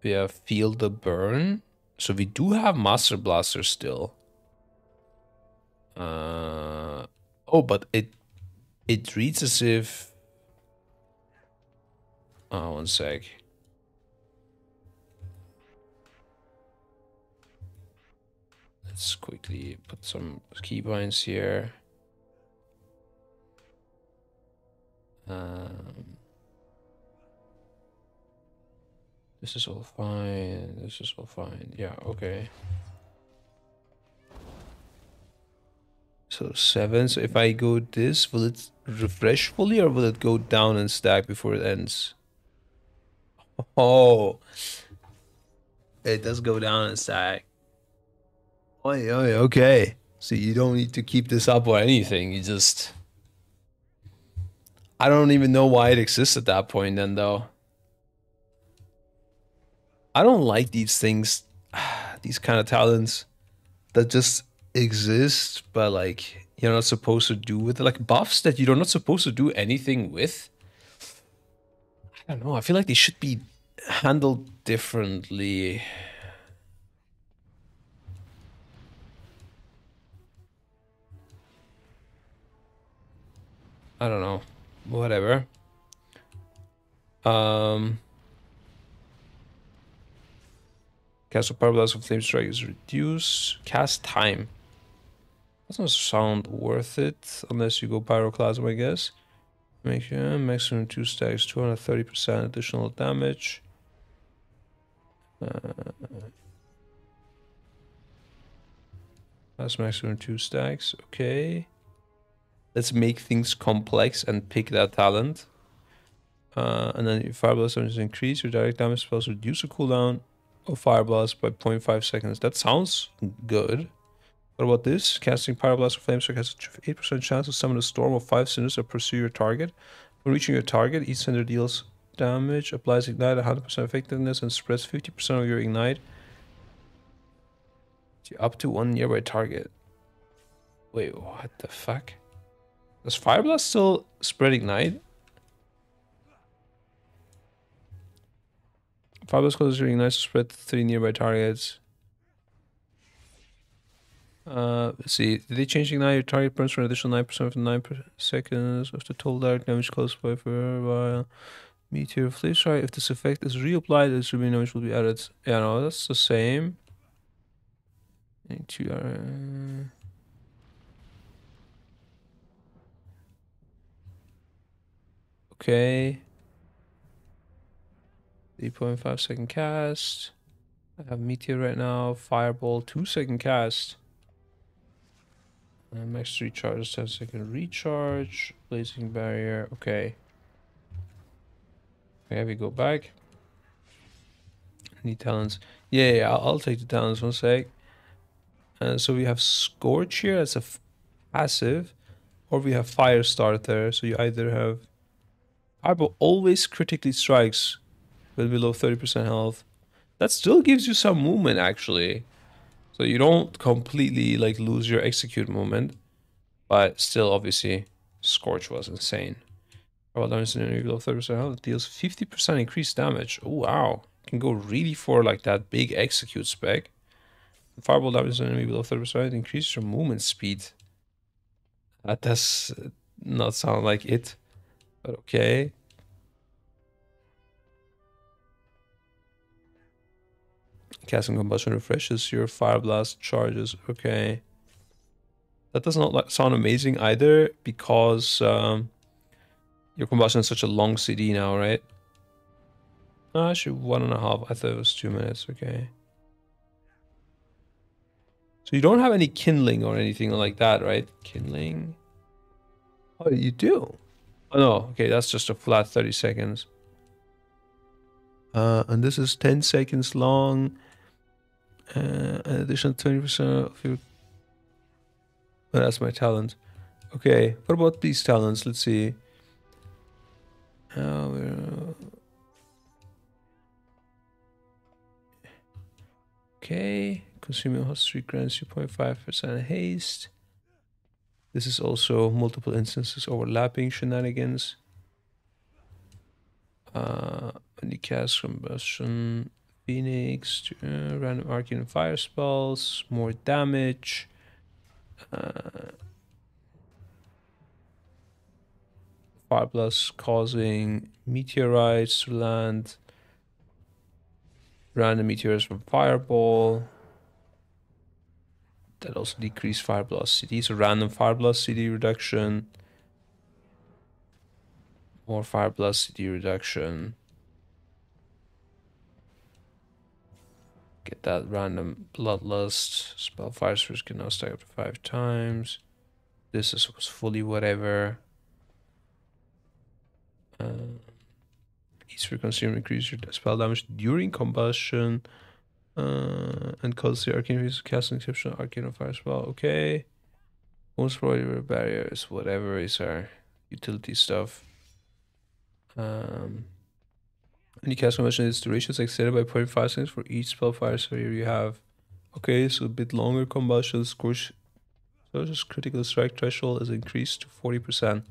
We have Feel the Burn. So we do have Master Blaster still. Oh, but it reads as if... Oh, one sec. Let's quickly put some keybinds here. This is all fine. This is all fine. Yeah, okay. So 7. So if I go this, will it refresh fully or will it go down and stack before it ends? Oh, it does go down and stack. Oh, okay. So you don't need to keep this up or anything. You just... I don't even know why it exists at that point then, though. I don't like these things, these kind of talents that just exist, but like you're not supposed to do with it. Like buffs that you're not supposed to do anything with. I don't know. I feel like they should be handled differently. I don't know. Whatever. Cast of Power Blast of Flame Strike is reduced. Cast time. Doesn't sound worth it unless you go Pyroclasm, I guess. Make maximum 2 stacks, 230% additional damage. That's maximum 2 stacks. Okay. Let's make things complex and pick that talent. And then your Fire Blast is increased. Your direct damage spells reduce the cooldown of Fire Blast by 0.5 seconds. That sounds good. What about this? Casting Pyroblast or Flamestrike has an 8% chance to summon a storm of 5 cinders that pursue your target. When reaching your target, each cinder deals damage, applies ignite 100% effectiveness, and spreads 50% of your ignite to up to one nearby target. Wait, what the fuck? Does Fire Blast still spread ignite? Fire Blast causes your ignite to spread to 3 nearby targets. Let's see. Did they change ignite? Your target burns for an additional 9% for 9 seconds of the total direct damage caused by for a while. Meteor Flame Strike. If this effect is reapplied, this remaining damage will be added. Yeah, no, that's the same. Okay. 3.5 second cast. I have Meteor right now. Fireball, 2-second cast. Max recharge, 10-second recharge. Blazing barrier. Okay. Okay, we go back. Need talents. Yeah, I'll take the talents 1 sec. So we have Scorch here. That's a passive. Or we have Fire Starter. So you either have Fireball always critically strikes with below 30% health. That still gives you some movement actually. So you don't completely like lose your execute movement. But still obviously Scorch was insane. Fireball damage in enemy below 30% health deals 50% increased damage. Oh wow. Can go really for like that big execute spec. Fireball damage in enemy below 30% increases your movement speed. That does not sound like it. But okay. Casting combustion refreshes your fire blast charges. Okay. That does not sound amazing either because your combustion is such a long CD now, right? Actually 1.5. I thought it was 2 minutes. Okay. So you don't have any kindling or anything like that, right? Kindling. Oh, you do. Oh no. Okay, that's just a flat 30 seconds. And this is 10 seconds long. An additional 20% of your... Oh, that's my talent. Okay, what about these talents? Let's see. Okay, consuming hot streak grants you 0.5% haste. This is also multiple instances overlapping shenanigans. When you cast combustion, Phoenix, random arcane fire spells, more damage. Fire blast causing meteorites to land. Random meteors from fireball. That also decreased fire blast CD. So random fire blast CD reduction. More fire blast CD reduction. Get that random bloodlust. Spell fire spirits can now stack up to 5 times. This is fully whatever. Each for consumer increase your spell damage during combustion. And cause the arcane use cast an exceptional arcane of fire spell. Okay. Most probably barriers, whatever is our utility stuff. When you cast combustion, its duration is extended by 0.5 seconds for each spell fire. So here you have, okay, so a bit longer combustion. Scorch, so just critical strike threshold is increased to 40%.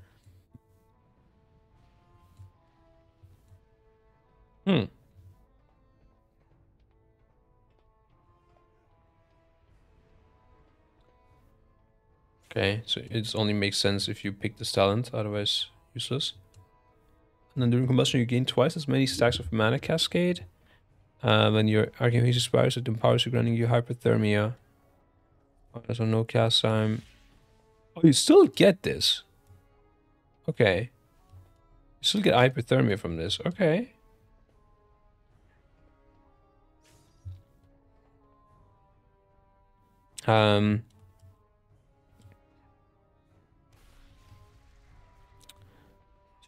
Okay, so it only makes sense if you pick this talent, otherwise useless. And then during combustion, you gain twice as many stacks of mana cascade. When your arcane haste expires, it empowers you, granting you hyperthermia. So no cast time. Oh, you still get this. Okay. You still get hyperthermia from this. Okay.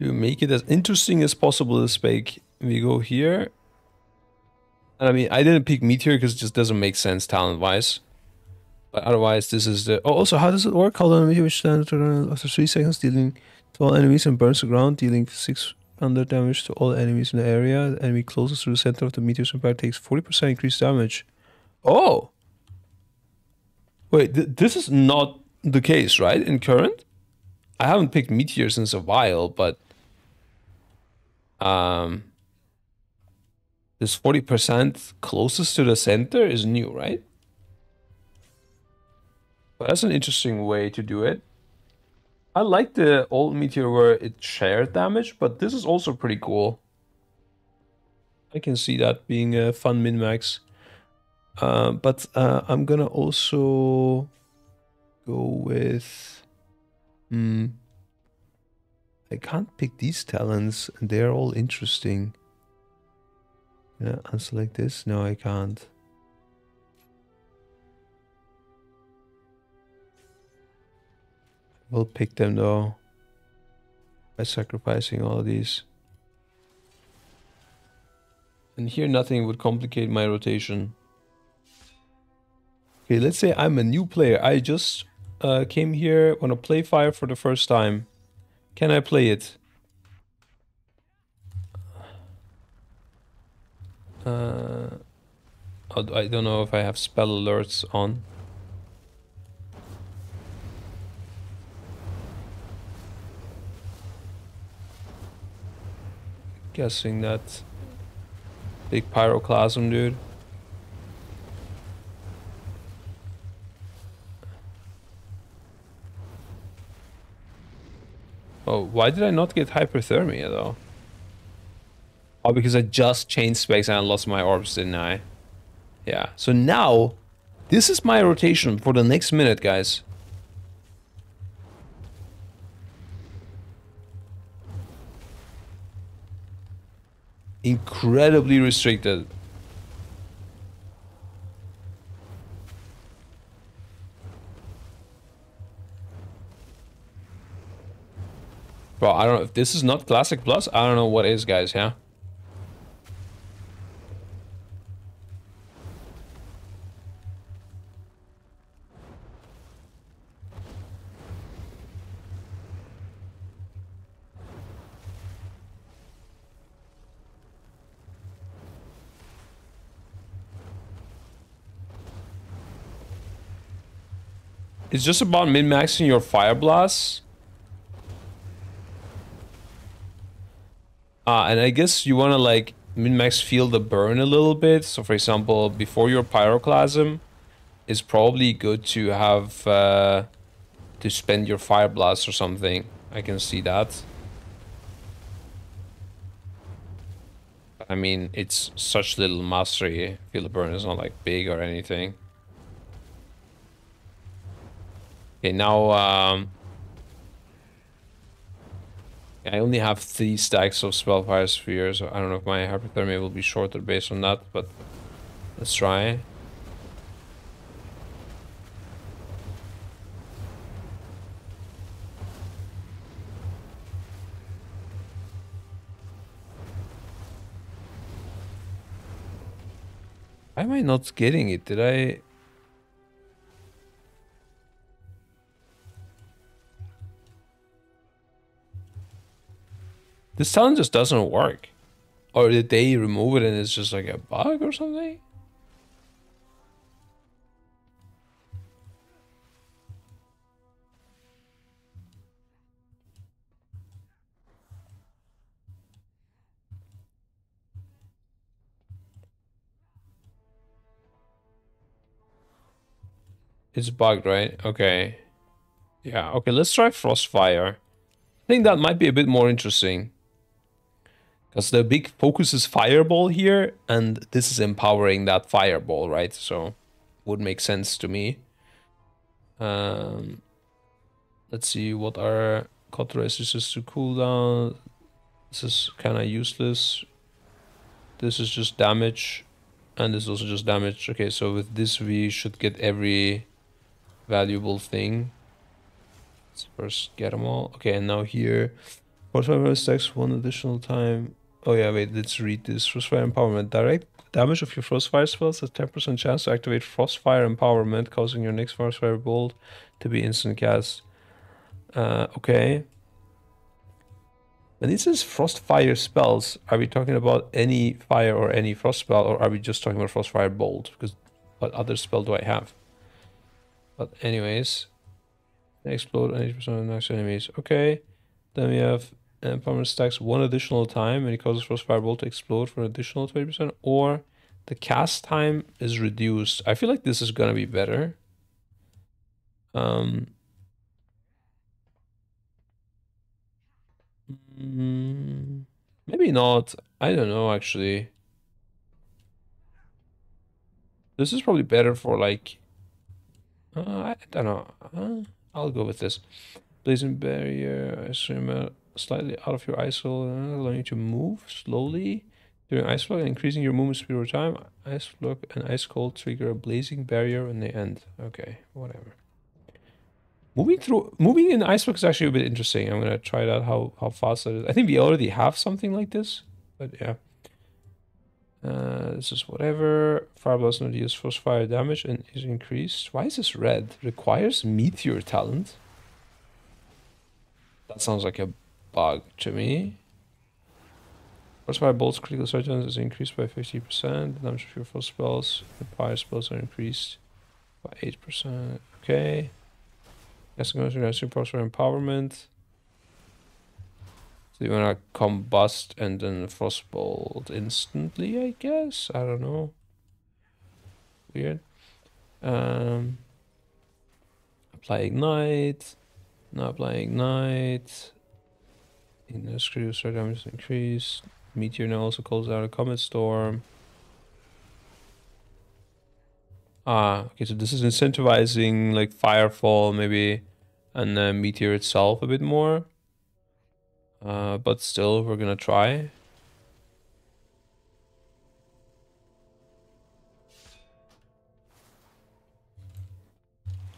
To make it as interesting as possible this spec, we go here. And I mean, I didn't pick Meteor because it just doesn't make sense talent-wise. But otherwise, this is the... Oh, also, how does it work? Hold on, which stands after 3 seconds, dealing to all enemies and burns the ground, dealing 600 damage to all enemies in the area. The enemy closest to the center of the Meteor's impact takes 40% increased damage. Oh! Wait, this is not the case, right? In current? I haven't picked Meteor since a while, but... this 40% closest to the center is new, right? But that's an interesting way to do it. I like the old Meteor where it shared damage, but this is also pretty cool. I can see that being a fun min-max. But I'm gonna also go with... I can't pick these talents, and they're all interesting. Yeah, unselect this. No, I can't. We'll pick them though by sacrificing all of these. And here nothing would complicate my rotation. Okay, let's say I'm a new player. I just came here, want to play fire for the first time. Can I play it? I don't know if I have spell alerts on. Guessing that big pyroclasm, dude. Oh, why did I not get hyperthermia though? Oh, because I just changed specs and I lost my orbs, didn't I? Yeah. So now, this is my rotation for the next minute, guys. Incredibly restricted. Bro, I don't know if this is not Classic Plus. I don't know what is, guys, yeah? It's just about min-maxing your fire blasts. And I guess you want to like min-max feel the burn a little bit. So for example, before your pyroclasm, it's probably good to have to spend your fire blast or something. I can see that. I mean, it's such little mastery. Feel the burn is not like big or anything. Okay, now I only have 3 stacks of Spellfire Spheres. So I don't know if my hyperthermia will be shorter based on that, but let's try. Why am I not getting it? Did I... This talent just doesn't work. Or did they remove it and it's just like a bug or something? It's bugged, right? Okay. Yeah, okay, let's try Frostfire. I think that might be a bit more interesting. Because the big focus is Fireball here, and this is empowering that Fireball, right? So, would make sense to me. Let's see what are cauterizers to cooldown. This is kind of useless. This is just damage, and this is also just damage. Okay, so with this we should get every valuable thing. Let's first get them all. Okay, and now here, Frostfire stacks 1 additional time. Oh yeah, wait, let's read this. Frostfire Empowerment. Direct damage of your Frostfire spells has 10% chance to activate Frostfire Empowerment, causing your next Frostfire Bolt to be instant cast. Okay. When it says Frostfire spells, are we talking about any fire or any frost spell, or are we just talking about Frostfire Bolt? Because what other spell do I have? But anyways, explode 80% of next enemies. Okay. Then we have Empowerment stacks 1 additional time and it causes Frostfire Bolt to explode for an additional 20%, or the cast time is reduced. I feel like this is gonna be better. Maybe not. I don't know actually. This is probably better for like I don't know. I'll go with this. Blazing Barrier, I assume slightly out of your ice flow, allowing you to move slowly during ice flow and increasing your movement speed over time. Ice flow and ice cold trigger a blazing barrier when they end. Okay, whatever. Moving in ice flow is actually a bit interesting. I'm gonna try that how fast that is. I think we already have something like this, but yeah. This is whatever. Fireball does not use force fire damage and is increased. Why is this red? Requires meteor talent. That sounds like a bug to me. Force fire bolts critical strike chance is increased by 50%. The damage of your full spells and fire spells are increased by 8%. Okay. Yes, I'm going to do force fire empowerment. So you wanna combust and then frostbolt instantly, I guess? I don't know. Weird. Apply ignite. Now apply ignite. In the screw start damage increase. Meteor now also calls out a comet storm. Ah, okay, so this is incentivizing like firefall maybe and meteor itself a bit more. But still, we're gonna try.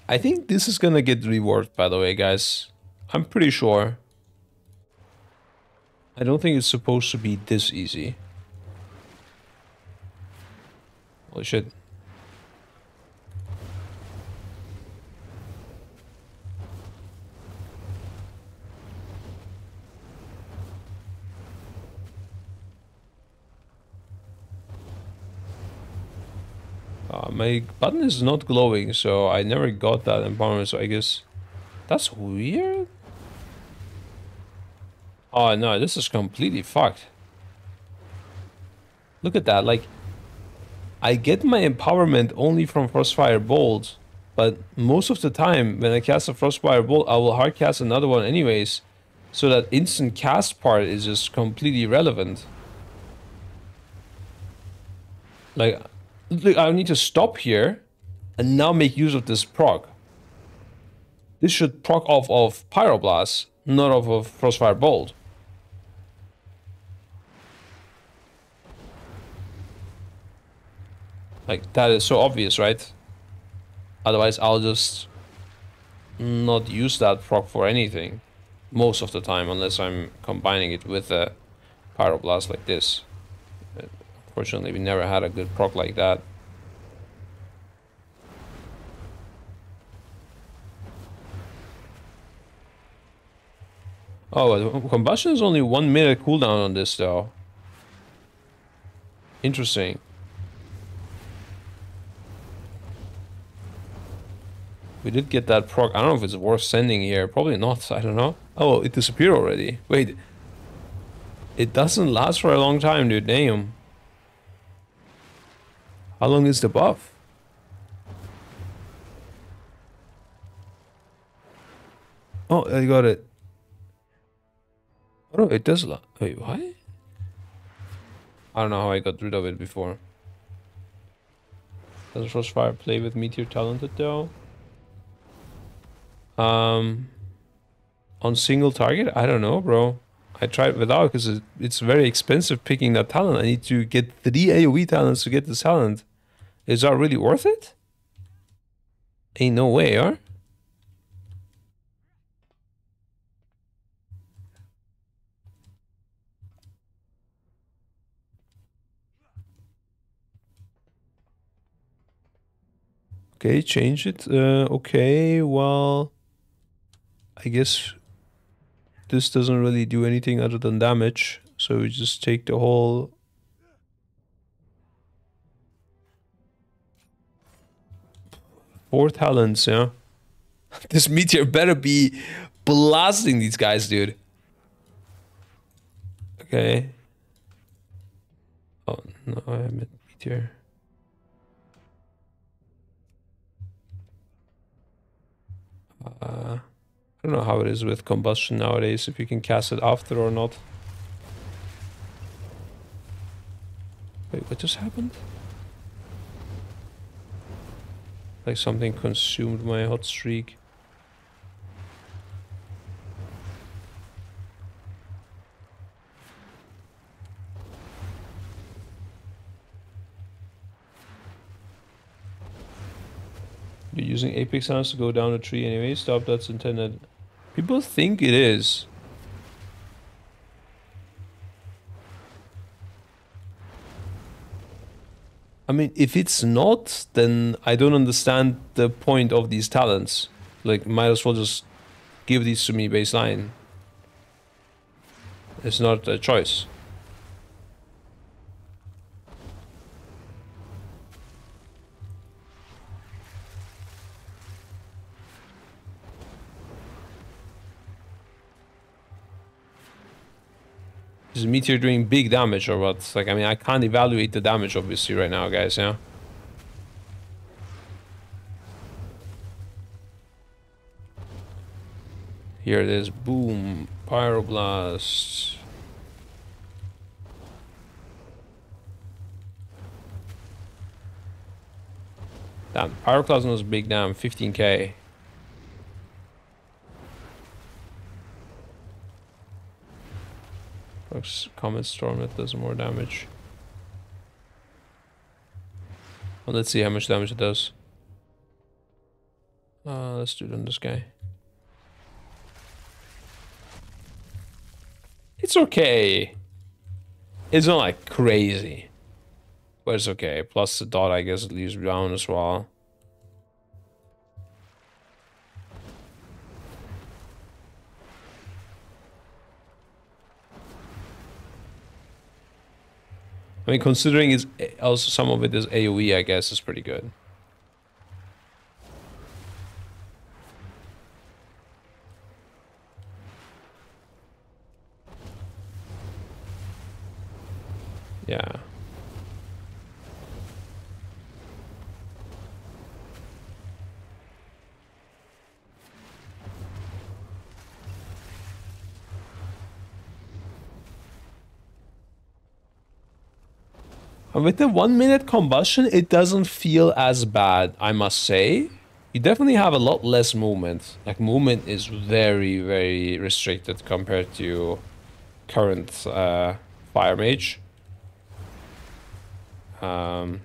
I think this is gonna get reworked, by the way, guys. I'm pretty sure. I don't think it's supposed to be this easy. Holy shit. My button is not glowing, so I never got that empowerment, so I guess that's weird. Oh no, this is completely fucked. Look at that, like, I get my empowerment only from Frostfire Bolt, but most of the time when I cast a Frostfire Bolt, I will hard cast another one anyways, so that instant cast part is just completely irrelevant. Like, I need to stop here and now make use of this proc. This should proc off of Pyroblast, not off of Frostfire Bolt. Like, that is so obvious, right? Otherwise, I'll just not use that proc for anything most of the time, unless I'm combining it with a Pyroblast like this. Unfortunately, we never had a good proc like that. Oh, combustion is only 1 minute cooldown on this, though. Interesting. We did get that proc. I don't know if it's worth sending here. Probably not. I don't know. Oh, it disappeared already. Wait. It doesn't last for a long time, dude. Damn. How long is the buff? Oh, I got it. Oh no, it does last. Wait, what? I don't know how I got rid of it before. Does Frostfire play with Meteor Talented though? On single target? I don't know, bro. I tried without because it's very expensive picking that talent. I need to get 3 AoE talents to get this talent. Is that really worth it? Ain't no way, huh? Okay, change it. Okay, well, I guess this doesn't really do anything other than damage. So we just take the whole... Four talents, yeah. This meteor better be blasting these guys, dude. Okay. Oh, no, I meant meteor. I don't know how it is with combustion nowadays, if you can cast it after or not. Wait, what just happened? Like something consumed my hot streak. You're using Apex sounds to go down a tree anyway. Stop, that's intended. People think it is. I mean, if it's not, then I don't understand the point of these talents. Like, might as well just give these to me baseline. It's not a choice. Is Meteor doing big damage or what? Like, I mean, I can't evaluate the damage obviously right now, guys, yeah? Here it is. Boom. Pyroblast. Damn, Pyroclasm was big, damn, 15k. Comet Storm, that does more damage. Well, let's see how much damage it does. Let's do it on this guy. It's okay. It's not like crazy. But it's okay. Plus the dot, I guess, it leaves down as well. I mean, considering it's also some of it is AoE, I guess is pretty good. Yeah. And with the 1 minute combustion, it doesn't feel as bad, I must say. You definitely have a lot less movement. Like, movement is very, very restricted compared to current Fire Mage. I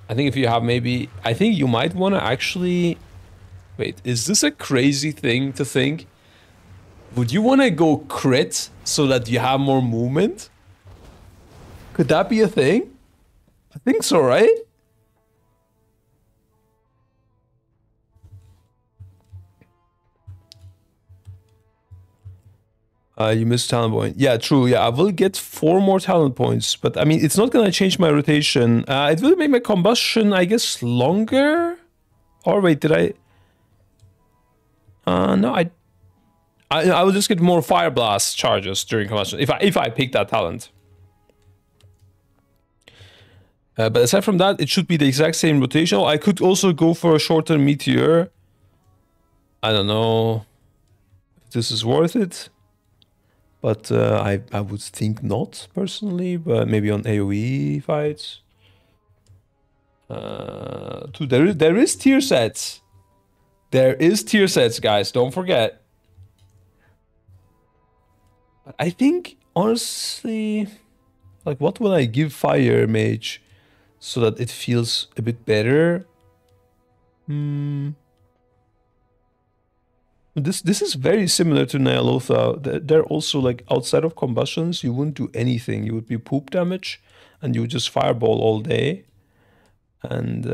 think if you have maybe... I think you might want to actually... Wait, is this a crazy thing to think? Would you want to go crit so that you have more movement? Could that be a thing? I think so, right? You missed talent point. Yeah, true. Yeah, I will get 4 more talent points, but I mean, it's not gonna change my rotation. It will make my combustion, I guess, longer. Or wait, did I? No, I will just get more fire blast charges during combustion if I pick that talent. But aside from that, it should be the exact same rotation. I could also go for a shorter meteor. I don't know if this is worth it. But I would think not, personally, but maybe on AoE fights. There is tier sets. There is tier sets, guys, don't forget. But I think, honestly, like, what will I give Fire Mage so that it feels a bit better? This is very similar to Nyalotha. They're also, like, outside of combustions, you wouldn't do anything. You would be poop damage, and you would just fireball all day. And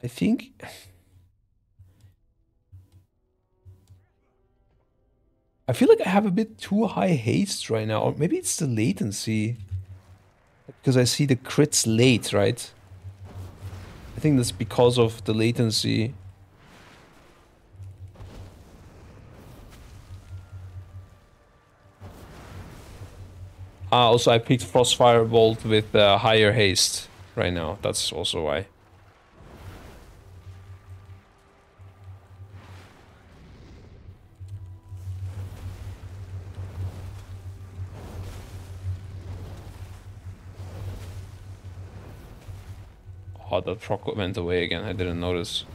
I think I feel like I have a bit too high haste right now, or maybe it's the latency, because I see the crits late, right? I think that's because of the latency. Also, I picked Frostfire Bolt with higher haste right now. That's also why. Oh, the proc went away again. I didn't notice.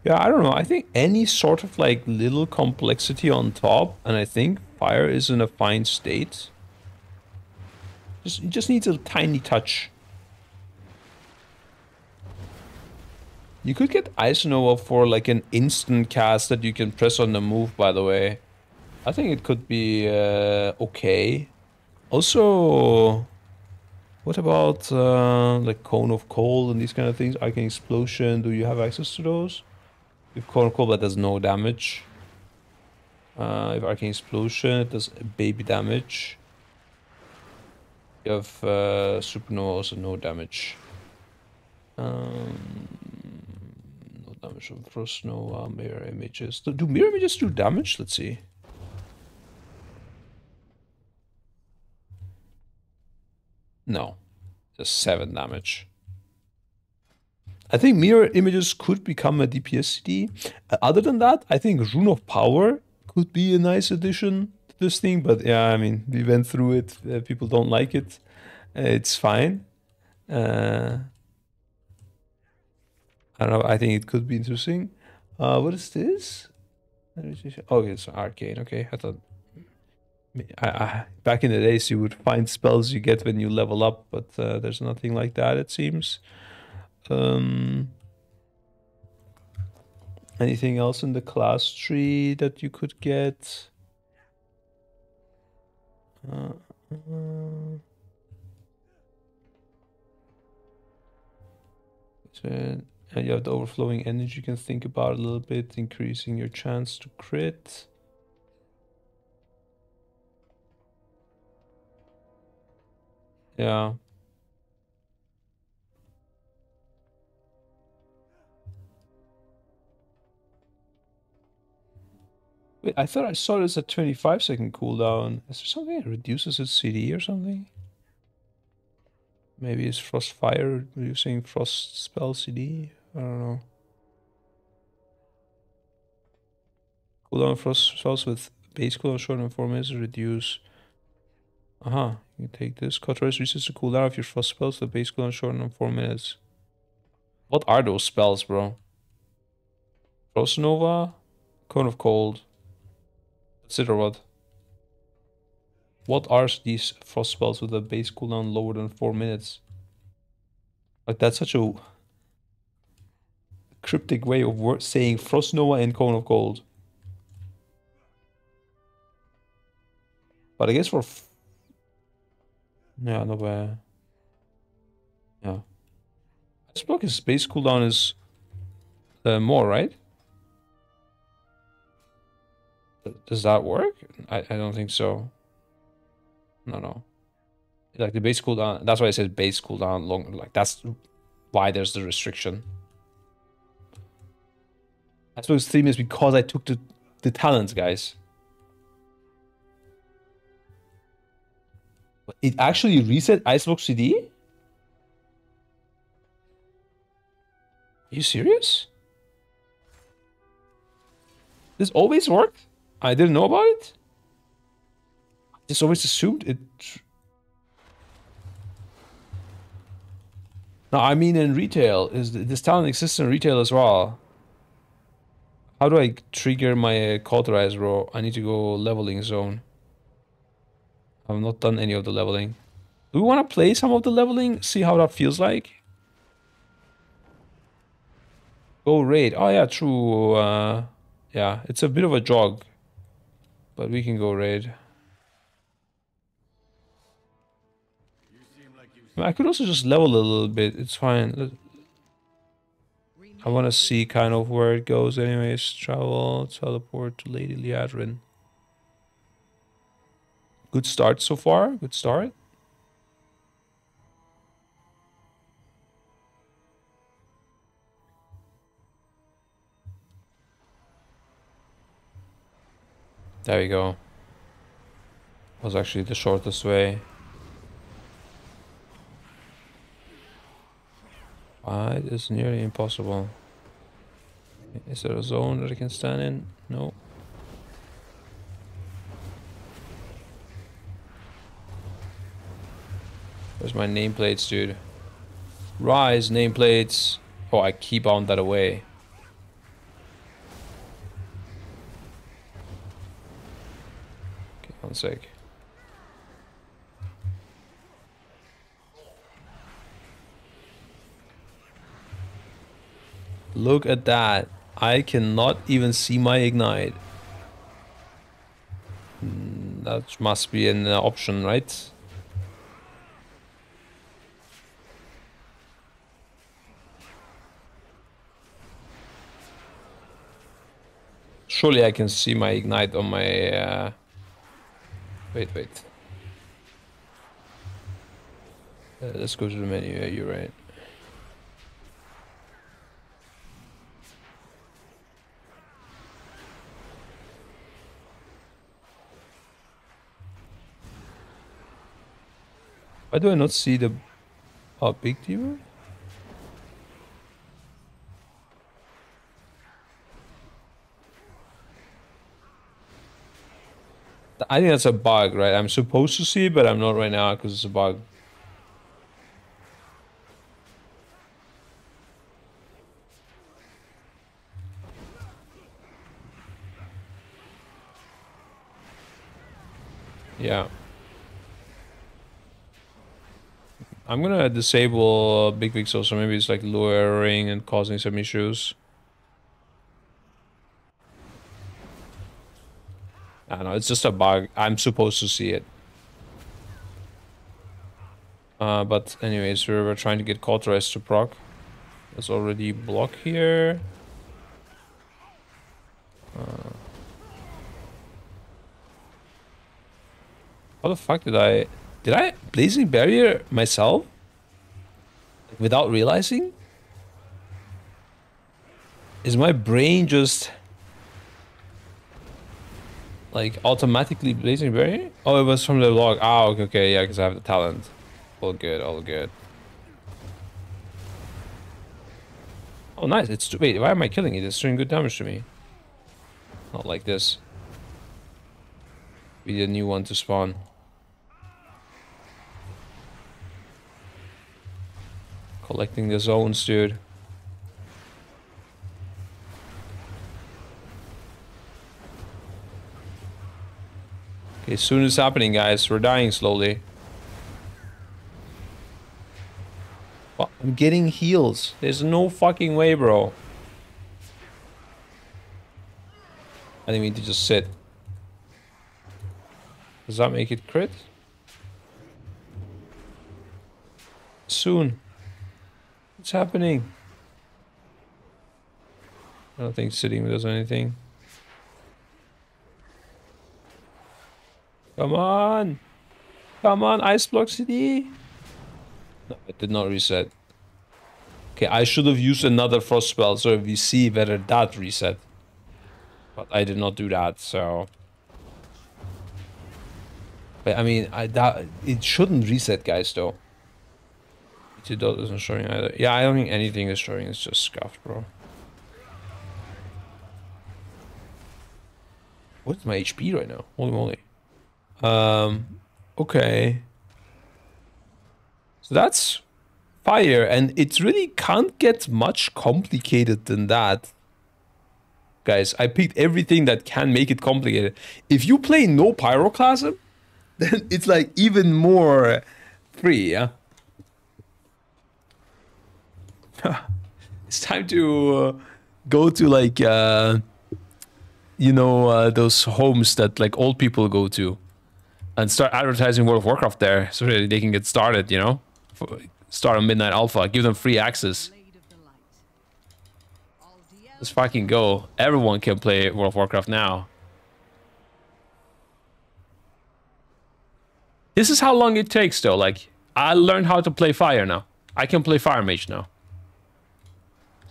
Yeah, I don't know. I think any sort of like little complexity on top, and I think fire is in a fine state. It just needs a tiny touch. You could get Ice for like an instant cast that you can press on the move, by the way. I think it could be okay. Also, what about like Cone of Cold and these kind of things? Arcane Explosion, do you have access to those? If Cone of Cold, that does no damage. If Arcane Explosion, it does baby damage. You have Supernova, also no damage. No damage from Frost Nova, Mirror Images. Do Mirror Images do damage? Let's see. No, just 7 damage. I think Mirror Images could become a DPS CD. Other than that, I think Rune of Power could be a nice addition to this thing. But yeah, I mean, we went through it. People don't like it. It's fine. I don't know. I think it could be interesting. What is this? Oh, it's arcane. Okay, I thought back in the days you would find spells you get when you level up, but there's nothing like that, it seems. Anything else in the class tree that you could get? And you have the overflowing energy you can think about a little bit, increasing your chance to crit. Yeah. Wait, I thought I saw this at 25-second cooldown. Is there something that reduces its CD or something? Maybe it's Frost Fire reducing Frost spell CD? I don't know. Cooldown Frost spells with base cooldown short and 4 minutes reduce. You can take this. Cauterize resets the cooldown of your Frost spells with base cooldown short and 4 minutes. What are those spells, bro? Frost Nova? Cone of Cold. That's it or what? What are these frost spells with a base cooldown lower than 4 minutes? Like, that's such a cryptic way of saying Frost Nova and Cone of Cold. But I guess for... yeah, no bad. Yeah. This block is base cooldown is more, right? Does that work? I don't think so. No. Like the base cooldown, that's why it says base cooldown long. Like that's why there's the restriction. I suppose theme is because I took the talents, guys. It actually reset Icebox CD? Are you serious? This always worked? I didn't know about it? I just always assumed it... No, I mean in retail. This talent exists in retail as well. How do I trigger my cauterize row? I need to go leveling zone. I've not done any of the leveling. Do we want to play some of the leveling? See how that feels like? Go raid. Oh yeah, true. Yeah, it's a bit of a jog. But we can go raid. I could also just level a little bit. It's fine. I want to see kind of where it goes anyways. Travel, teleport to Lady Liadrin. Good start so far. Good start. There we go. Was actually the shortest way. It is nearly impossible. Is there a zone that I can stand in? No. Where's my nameplates, dude? Rise, nameplates. Oh, I keep on that away. sec. Look at that. I cannot even see my ignite. That must be an option, right? Surely I can see my ignite on my... Wait. Let's go to the menu. Yeah, you're right. Why do I not see the big deal? I think that's a bug, right? I'm supposed to see it, but I'm not right now because it's a bug. Yeah. I'm gonna disable big pixel, so maybe it's like lowering and causing some issues. I don't know, it's just a bug. I'm supposed to see it. But anyways, we're trying to get cauterized to proc. There's already block here. How the fuck did I blazing barrier myself? Without realizing? Is my brain just like automatically blazing barrier? Oh, it was from the log. Ah, okay, yeah, because I have the talent. All good, all good. Oh, nice. Wait, why am I killing it? It's doing good damage to me. Not like this. We need a new one to spawn. Collecting the zones, dude. Okay, soon it's happening, guys. We're dying slowly. Well, I'm getting heals. There's no fucking way, bro. I think we need to just sit. Does that make it crit? Soon. What's happening? I don't think sitting does anything. Come on! Come on, Ice Block CD! No, it did not reset. Okay, I should have used another Frost spell so we see whether that reset. But I did not do that, so... But I mean, it shouldn't reset, guys, though. It isn't showing either. Yeah, I don't think anything is showing. It's just scuffed, bro. What's my HP right now? Holy moly. Okay. So that's fire, and it really can't get much complicated than that. Guys, I picked everything that can make it complicated. If you play no pyroclasm, then it's like even more free, yeah? It's time to go to like, you know, those homes that like old people go to and start advertising World of Warcraft there so that they can get started, you know? Start a Midnight Alpha, give them free access. Let's fucking go. Everyone can play World of Warcraft now. This is how long it takes though. Like, I learned how to play fire now. I can play Fire Mage now.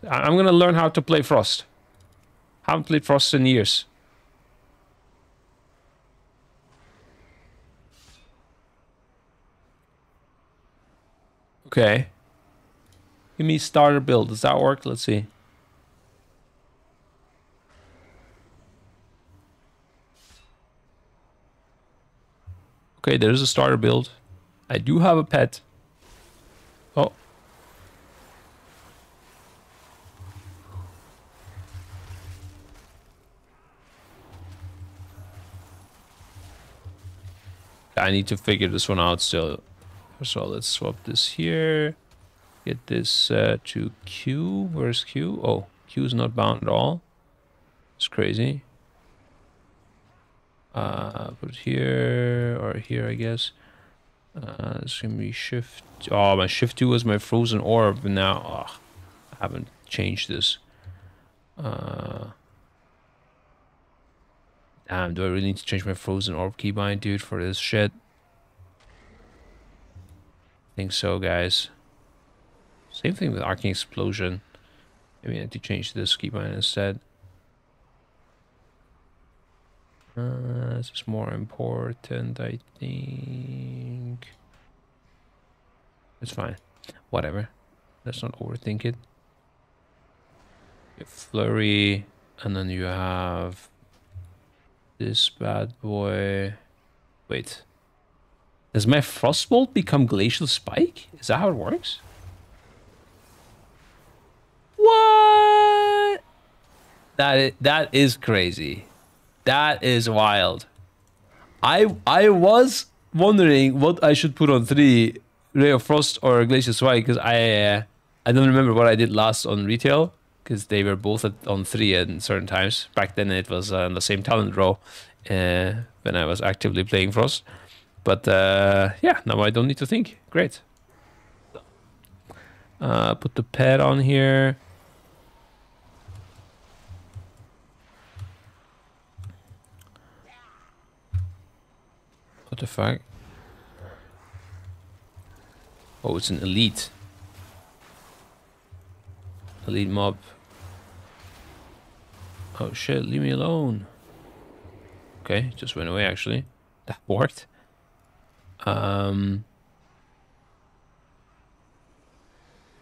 I'm gonna learn how to play Frost. Haven't played Frost in years. Okay. Give me starter build. Does that work? Let's see. Okay, there's a starter build. I do have a pet. Oh. I need to figure this one out still. So let's swap this here. Get this to Q. Where's Q? Oh, Q is not bound at all. It's crazy. Put it here or here, I guess. This can be shift. Oh, my shift 2 was my frozen orb. But now, I haven't changed this. Damn, do I really need to change my frozen orb keybind, dude, for this shit? I think so, guys. Same thing with Arcane Explosion. Maybe I need to change this keybind instead. This is more important, I think. It's fine. Whatever. Let's not overthink it. You have Flurry, and then you have this bad boy. Wait. Does my Frostbolt become Glacial Spike? Is that how it works? What? That is crazy. That is wild. I was wondering what I should put on 3, Ray of Frost or Glacial Spike, because I don't remember what I did last on retail, because they were both on 3 at certain times. Back then it was on the same talent row when I was actively playing Frost. But yeah, now I don't need to think. Great. Put the pet on here. What the fuck? Oh, it's an elite. Elite mob. Oh shit, leave me alone. Okay, just went away actually. That worked.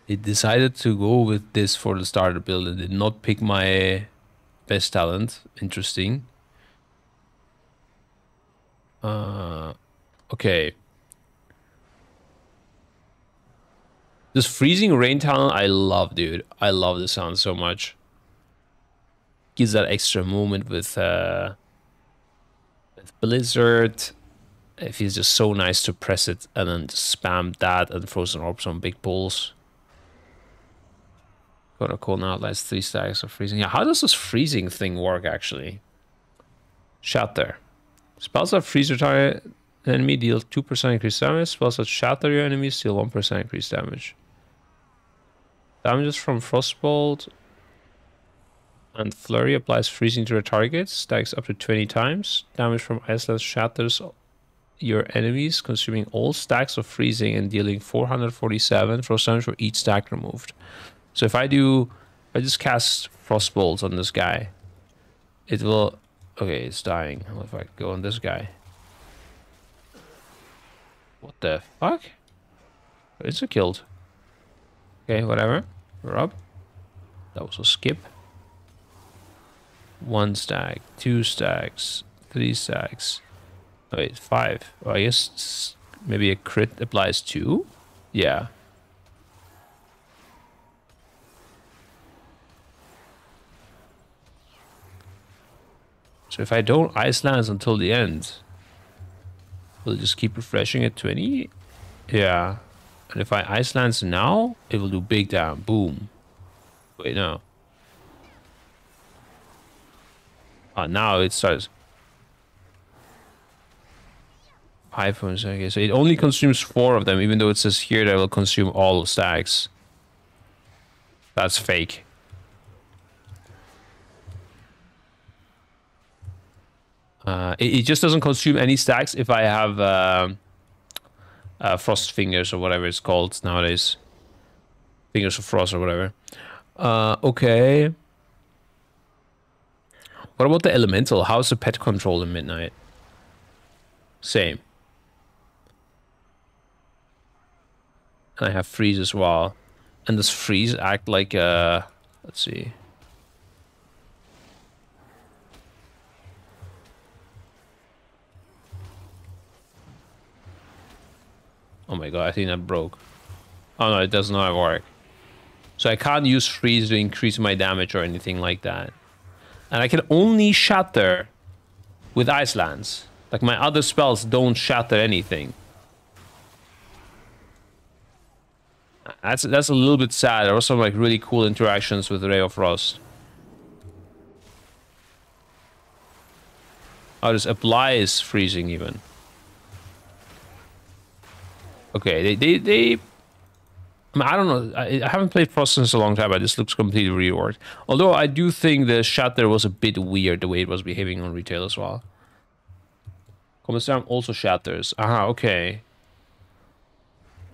It decided to go with this for the starter build. It did not pick my best talent. Interesting. Okay. This freezing rain talent I love, dude. I love the sound so much. Gives that extra moment with Blizzard. It feels just so nice to press it and then just spam that and Frozen Orbs on big balls. Got a cold now, last 3 stacks of freezing. Yeah, how does this freezing thing work actually? Shatter. Spells that freeze your target enemy deal 2% increased damage. Spells that shatter your enemies deal 1% increased damage. Damages from Frostbolt and Flurry applies freezing to your target. Stacks up to 20 times. Damage from Ice Lance shatters your enemies, consuming all stacks of freezing and dealing 447 frost damage for each stack removed. So if I just cast Frostbolt on this guy, it will... Okay, it's dying. What if I go on this guy? What the fuck? It's a killed. Okay, whatever. We're up. That was a skip. 1 stack, 2 stacks, 3 stacks. Oh, wait, 5. Oh, I guess maybe a crit applies 2? Yeah. So if I don't Ice Lance until the end, will it just keep refreshing at 20? Yeah. And if I Ice Lance now, it will do big down. Boom. Wait, no. Now it starts. 5 points. Okay, so it only consumes 4 of them, even though it says here that it will consume all stacks. That's fake. It just doesn't consume any stacks if I have Frost Fingers or whatever it's called nowadays. Fingers of Frost or whatever. Okay. What about the Elemental? How's the pet control in Midnight? Same. And I have Freeze as well. And does Freeze act like a... Let's see. Oh my god, I think that broke. Oh no, it does not work. So I can't use Freeze to increase my damage or anything like that. And I can only shatter with Ice Lance. Like, my other spells don't shatter anything. That's a little bit sad. There were some, like, really cool interactions with Ray of Frost. Oh, this applies freezing even. Okay, they I mean, I don't know. I haven't played Frost in a long time, but this looks completely reworked. Although I do think the shatter was a bit weird, the way it was behaving on retail as well. Comet Storm also shatters. Aha, okay.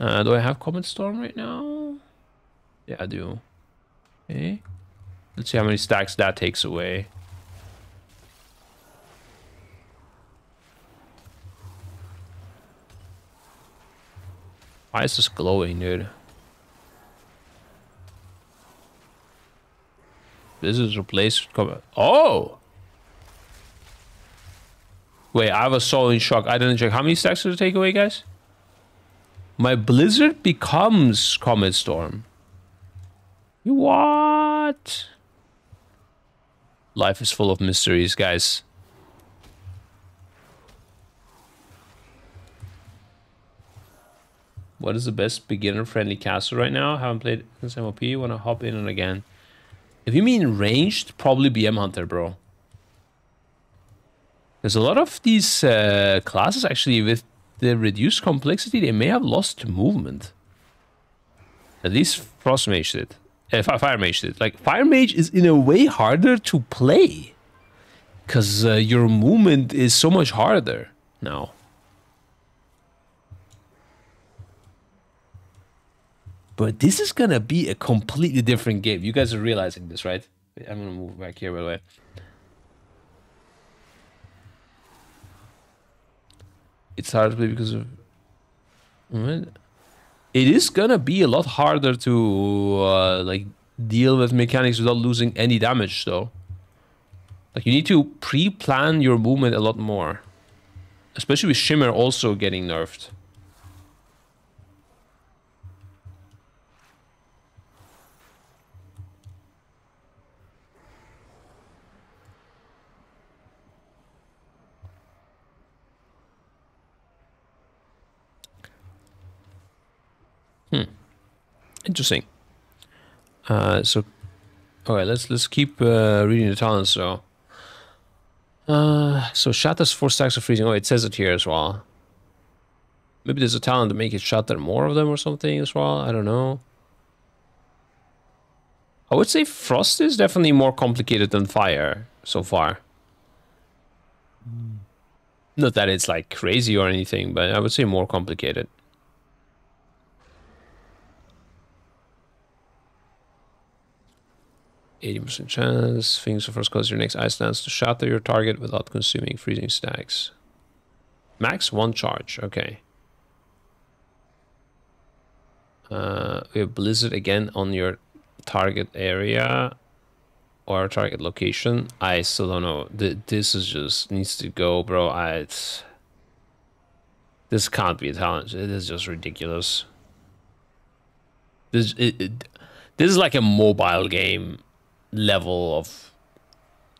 Do I have Comet Storm right now? Yeah, I do. Okay. Let's see how many stacks that takes away. Why is this glowing, dude? This is replaced. Oh! Wait, I was so in shock. I didn't check. How many stacks did it take away, guys? My Blizzard becomes Comet Storm. What? Life is full of mysteries, guys. What is the best beginner-friendly caster right now? Haven't played since MOP. Want to hop in and again. If you mean ranged, probably BM Hunter, bro. There's a lot of these classes, actually, with the reduced complexity, they may have lost movement. At least Frost Mage did. Fire Mage did. Like, Fire Mage is in a way harder to play. Because your movement is so much harder now. But this is gonna be a completely different game. You guys are realizing this, right? I'm gonna move back here, by the way. It's hard to play because of... It is gonna be a lot harder to like deal with mechanics without losing any damage, though. Like, you need to pre-plan your movement a lot more, especially with Shimmer also getting nerfed. Interesting. So, okay, let's keep reading the talents. So, shatters 4 stacks of freezing. Oh, it says it here as well. Maybe there's a talent to make it shatter more of them or something as well. I don't know. I would say Frost is definitely more complicated than Fire so far. Not that it's like crazy or anything, but I would say more complicated. %, chance. Things will first cause your next ice dance to shatter your target without consuming freezing stacks. Max 1 charge. Okay. We have Blizzard again on your target area or target location. I still don't know. This is just needs to go, bro. This can't be a talent. It is just ridiculous. This is like a mobile game level of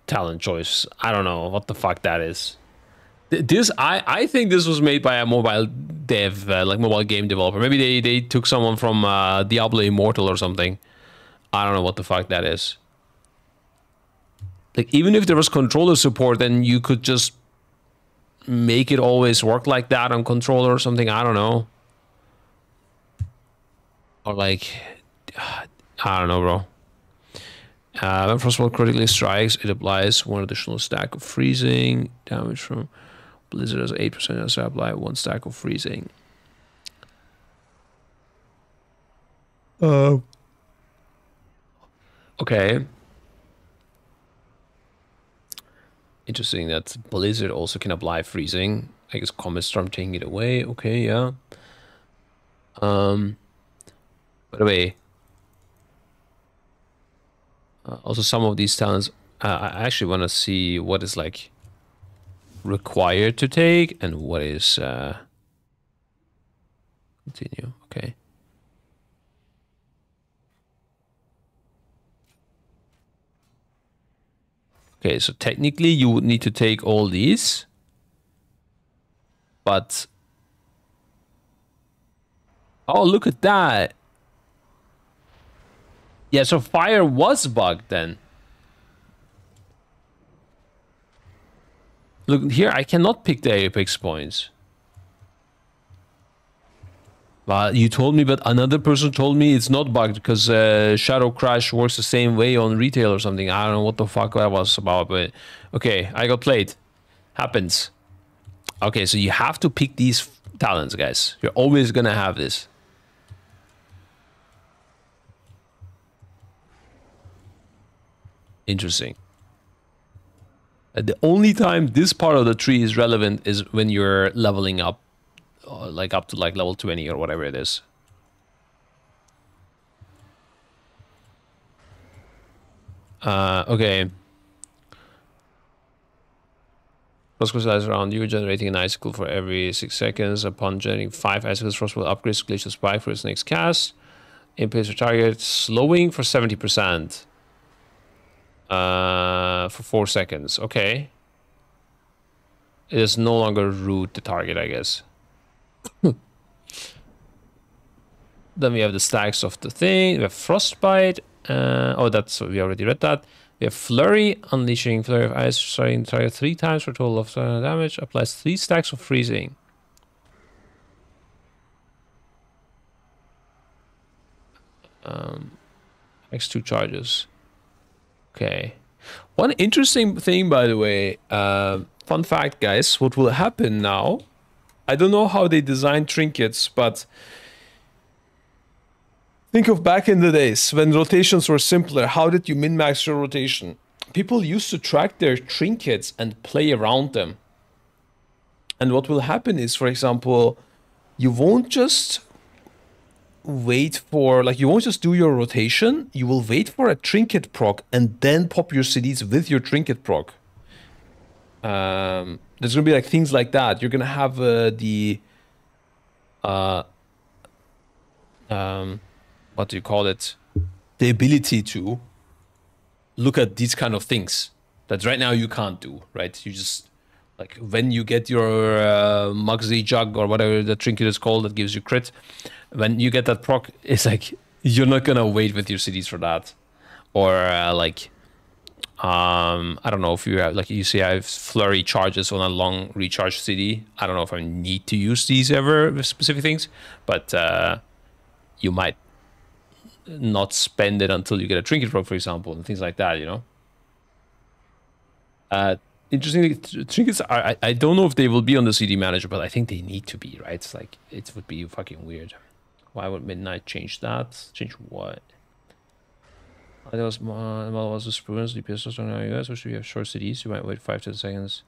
talent choice. I don't know what the fuck that is. I think this was made by a mobile dev, like mobile game developer. Maybe they took someone from Diablo Immortal or something. I don't know what the fuck that is. Like, even if there was controller support, then you could just make it always work like that on controller or something. I don't know. Or like, I don't know, bro. When Frostwall critically strikes, it applies 1 additional stack of freezing damage from Blizzard as 8%, so apply 1 stack of freezing. Okay. Interesting that Blizzard also can apply freezing. I guess Comet Storm taking it away. Okay, yeah. By the way, also some of these talents, I actually want to see what is like required to take and what is continue. Okay. Okay, so technically you would need to take all these. But oh, look at that. Yeah, so fire was bugged then. Look here, I cannot pick the apex points. Well, you told me, but another person told me it's not bugged because Shadow Crash works the same way on retail or something. I don't know what the fuck that was about, but okay, I got played. Happens. Okay, so you have to pick these talents, guys. You're always gonna have this. Interesting. The only time this part of the tree is relevant is when you're leveling up, like up to like level 20 or whatever it is. Okay. Frost crystallizes around you, generating an icicle for every 6 seconds. Upon generating 5 icicles, Frost will upgrade Glacial Spike for its next cast. Impales your target, slowing for 70%. For 4 seconds. Okay. It is no longer root the target, I guess. Then we have the stacks of the thing. We have Frostbite. Oh, we already read that. We have Flurry, unleashing Flurry of Ice, starting the target 3 times for a total of damage. Applies 3 stacks of freezing. X2 charges. Okay. One interesting thing, by the way, fun fact, guys, what will happen now? I don't know how they design trinkets, but think of back in the days when rotations were simpler. How did you min-max your rotation? People used to track their trinkets and play around them. And what will happen is, for example, you won't just wait for, like, you won't just do your rotation, you will wait for a trinket proc and then pop your CDs with your trinket proc. There's gonna be like things like that. You're gonna have what do you call it? The ability to look at these kind of things that right now you can't do, right? You just, like, when you get your Mugsy Jug or whatever the trinket is called that gives you crit, when you get that proc, it's like you're not gonna wait with your CDs for that. Or I don't know if you have, like, you see I have flurry charges on a long recharge CD. I don't know if I need to use these ever with specific things, but you might not spend it until you get a trinket proc, for example, and things like that, you know. Interestingly, trinkets are, I don't know if they will be on the CD manager, but I think they need to be, right? It's like, it would be fucking weird. Why would Midnight change that? Change what? There was this prudence, DPS on iOS, or should we have short CDs? You might wait 5 to 10 seconds.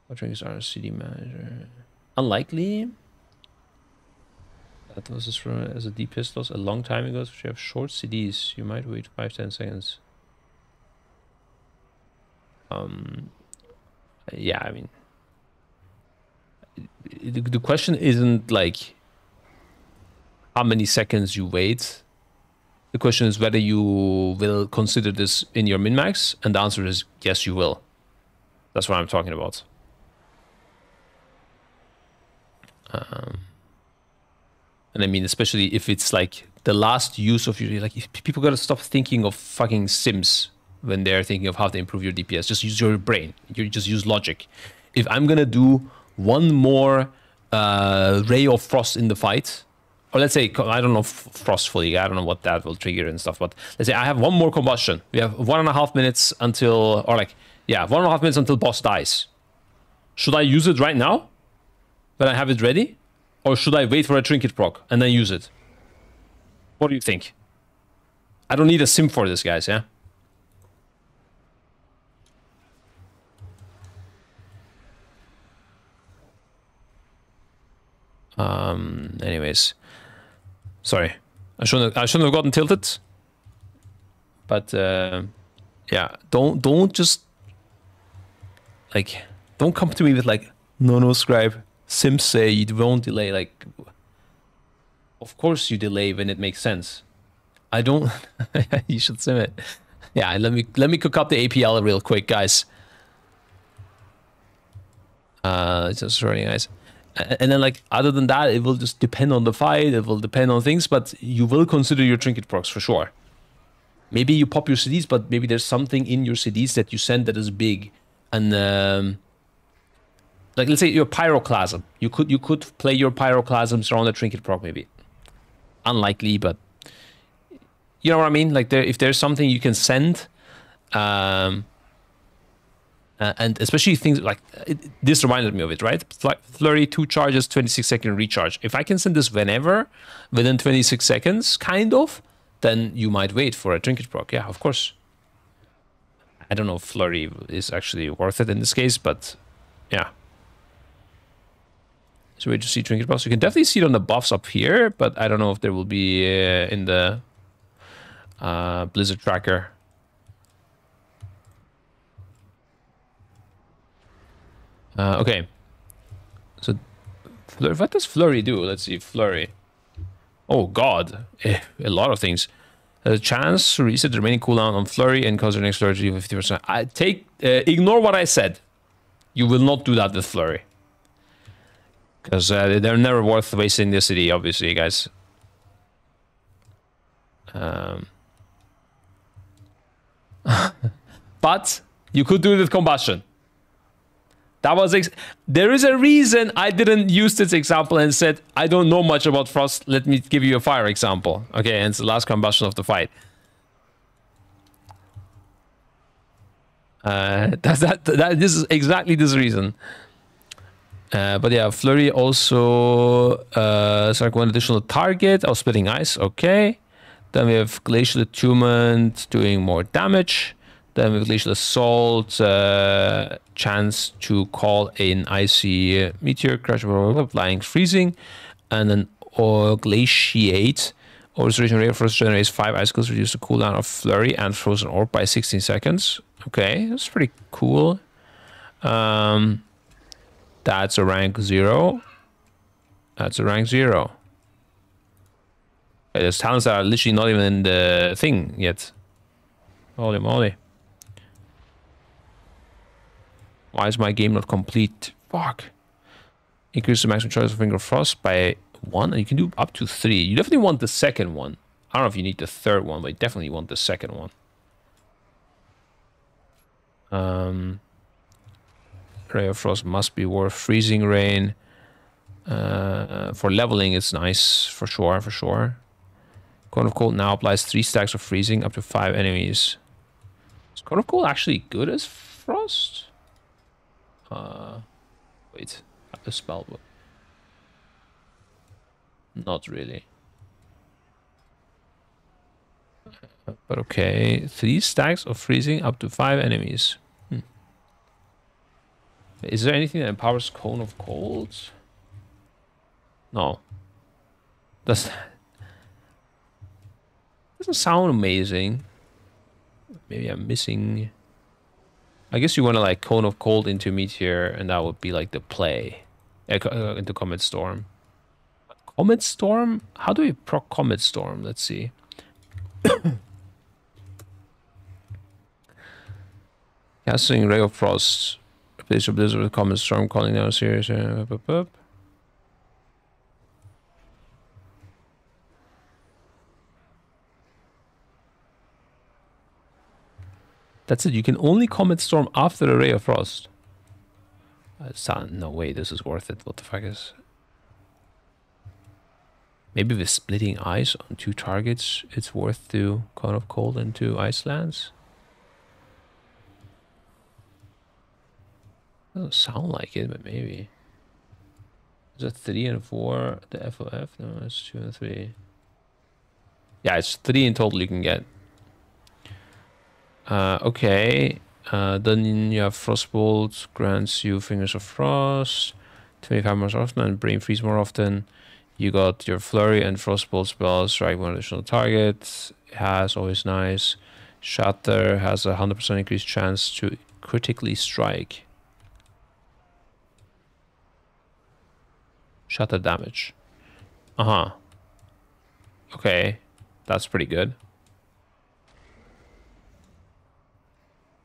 What trinkets are on a CD manager? Unlikely. That was this as a D pistols a long time ago. So if you have short CDs, you might wait 5-10 seconds. Yeah, I mean, the question isn't like how many seconds you wait. The question is whether you will consider this in your min-max, and the answer is yes, you will. That's what I'm talking about. And I mean, especially if it's like the last use of your, like, if people gotta stop thinking of fucking Sims when they're thinking of how to improve your DPS. Just use your brain. You just use logic. If I'm gonna do one more ray of frost in the fight, or let's say, I don't know, frost fully, I don't know what that will trigger and stuff, but let's say I have one more combustion. We have 1.5 minutes until, or like, yeah, 1.5 minutes until boss dies. Should I use it right now when I have it ready? Or should I wait for a trinket proc and then use it? What do you think? I don't need a sim for this, guys, yeah? Anyways. Sorry. I shouldn't have gotten tilted. But yeah, don't just like, don't come to me with like, no scribe. Sims say you won't delay. Like, of course you delay when it makes sense. I don't. You should sim it. Yeah, let me cook up the APL real quick, guys. It's just running nice. And then like other than that, it will just depend on the fight. It will depend on things, but you will consider your trinket procs for sure. Maybe you pop your CDs, but maybe there's something in your CDs that you send that is big, and like let's say your pyroclasm. You could play your pyroclasms around a trinket proc maybe. Unlikely, but you know what I mean. Like if there's something you can send, and especially things like this reminded me of it, right? Flurry, 2 charges, 26-second recharge. If I can send this whenever, within 26 seconds, kind of, then you might wait for a trinket proc. Yeah, of course. I don't know if Flurry is actually worth it in this case, but yeah. So wait to see trinket procs. You can definitely see it on the buffs up here, but I don't know if there will be in the Blizzard tracker. Okay. So what does Flurry do? Let's see. Flurry. Oh god, a lot of things. A chance to reset the remaining cooldown on Flurry and cause your next Flurry to 50%. I take ignore what I said. You will not do that with Flurry, because they're never worth wasting the city, obviously, guys. But you could do it with combustion. That was there is a reason I didn't use this example and said I don't know much about frost. Let me give you a fire example. Okay, and it's the last combustion of the fight. This is exactly this reason. But yeah, Flurry also select one additional target. Oh, splitting ice. Okay. Then we have Glacial Attunement doing more damage. Then we have Glacial Assault, chance to call in icy meteor crash, applying freezing, and then Glaciate. Or Restoration Rate first generates 5 icicles, reduce the cooldown of Flurry and Frozen Orb by 16 seconds. Okay, that's pretty cool. That's a rank 0. That's a rank 0. There's talents that are literally not even in the thing yet. Holy moly. Why is my game not complete? Fuck. Increase the maximum charge of Finger of Frost by 1, and you can do up to 3. You definitely want the second one. I don't know if you need the third one, but you definitely want the second one. Ray of Frost must be worth Freezing Rain. For leveling, it's nice, for sure, for sure. Cone of Cold now applies 3 stacks of freezing up to 5 enemies. Is Cone of Cold actually good as Frost? Wait, a spell book. Not really. But okay, 3 stacks of freezing up to 5 enemies. Is there anything that empowers Cone of Cold? No. Doesn't sound amazing. Maybe I'm missing. I guess you want to like Cone of Cold into Meteor, and that would be like the play. Into Comet Storm. Comet Storm? How do we proc Comet Storm? Let's see. Casting Ray of Frost. Replace your Blizzard with Comet Storm, calling down a series. That's it. You can only Comet Storm after a Ray of Frost. No way this is worth it. What the fuck is... Maybe with splitting ice on 2 targets, it's worth to Cone of Cold into Icelands. Doesn't sound like it, but maybe. Is that 3 and 4 the FOF? No, it's 2 and 3. Yeah, it's 3 in total you can get. Okay. Then you have Frostbolt, grants you Fingers of Frost, 25 more often, and Brain Freeze more often. You got your Flurry and Frostbolt spells, strike 1 additional target. Has always nice. Shatter has a 100% increased chance to critically strike. Shatter damage. Okay, that's pretty good.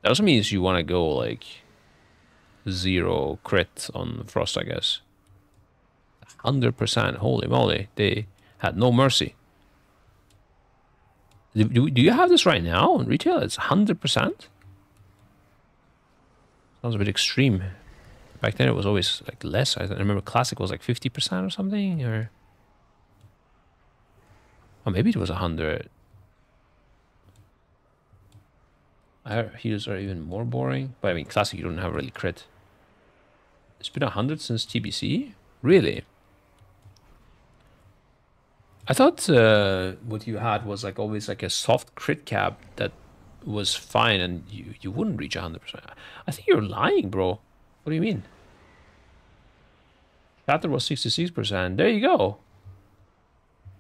That also means you want to go like 0 crit on Frost, I guess. 100%. Holy moly. They had no mercy. Do you have this right now on retail? It's 100%? Sounds a bit extreme. Back then it was always like less. I remember Classic was like 50% or something, or... Oh, maybe it was 100. Heals are even more boring. But I mean, Classic, you don't have really crit. It's been 100 since TBC? Really? I thought what you had was like always like a soft crit cap that was fine and you wouldn't reach 100%. I think you're lying, bro. What do you mean? Chatter was 66%. There you go.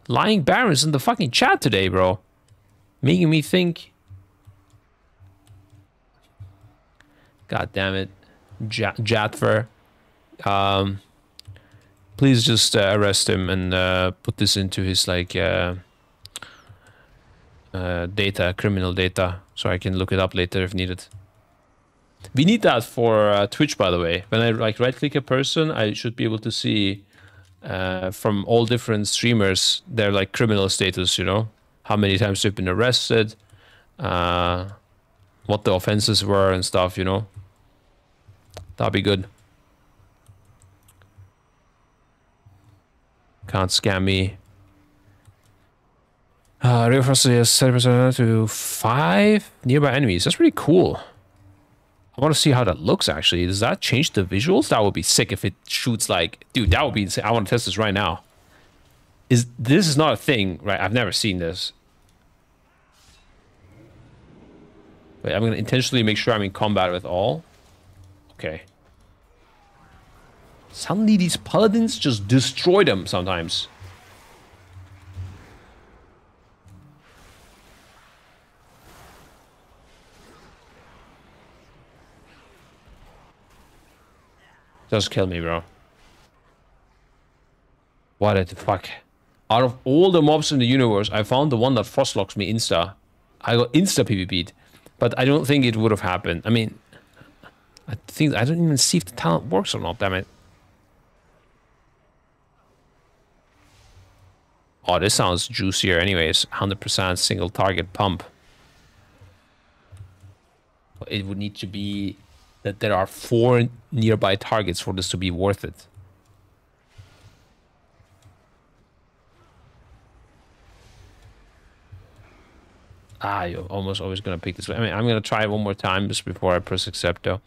Lying Barons in the fucking chat today, bro. Making me think. God damn it. Jatver. Please just arrest him and put this into his like data, criminal data, so I can look it up later if needed. We need that for Twitch, by the way. When I like right-click a person, I should be able to see from all different streamers their like criminal status. You know, how many times they've been arrested, what the offenses were and stuff. You know, that'd be good. Can't scam me. Real Frost is 70% to 5 nearby enemies. That's pretty cool. I want to see how that looks, actually. Does that change the visuals? That would be sick if it shoots like... Dude, that would be insane. I want to test this right now. This is not a thing, right? I've never seen this. Wait, I'm going to intentionally make sure I'm in combat with all. Okay. Suddenly these paladins just destroy them sometimes. Just kill me, bro. What the fuck? Out of all the mobs in the universe, I found the one that frostlocks me insta. I got insta PvP'd. But I don't think it would have happened. I mean, I don't even see if the talent works or not, damn it. Oh, this sounds juicier anyways. 100% single target pump. It would need to be that there are 4 nearby targets for this to be worth it. You're almost always going to pick this. I mean, I'm going to try it one more time just before I press accept, though.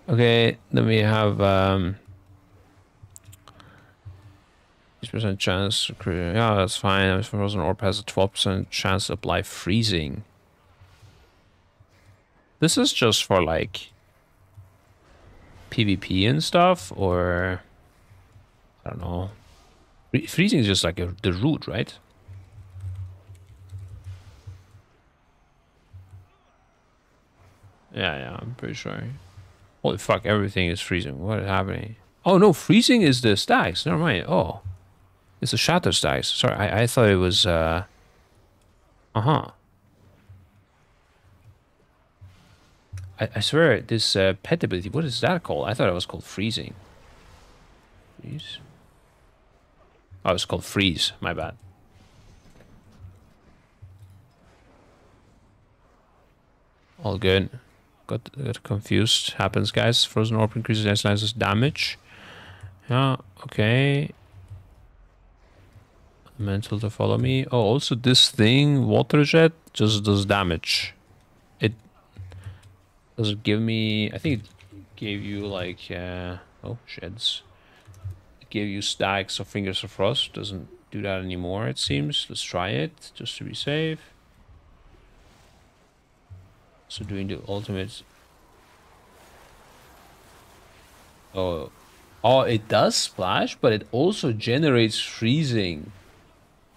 Okay, then we have... 6% chance. Yeah, that's fine. Frozen Orb has a 12% chance to apply freezing. This is just for like PvP and stuff, or I don't know. Freezing is just like the root, right? Yeah, I'm pretty sure. Holy fuck, everything is freezing. What is happening? Oh no, freezing is the stacks. Never mind. Oh. It's a shatter stacks. Sorry, I thought it was I swear this pet ability, what is that called? I thought it was called freezing. Freeze? Oh, it's called freeze, my bad. All good. Got confused. Happens, guys. Frozen Orb increases slices damage. Yeah, okay. Mental to follow me. Oh, also this thing, water jet, just does damage. It doesn't give me... I think it gave you like... oh, sheds. It gave you stacks of Fingers of Frost. Doesn't do that anymore, it seems. Let's try it, just to be safe. So doing the ultimate... Oh, it does splash, but it also generates freezing.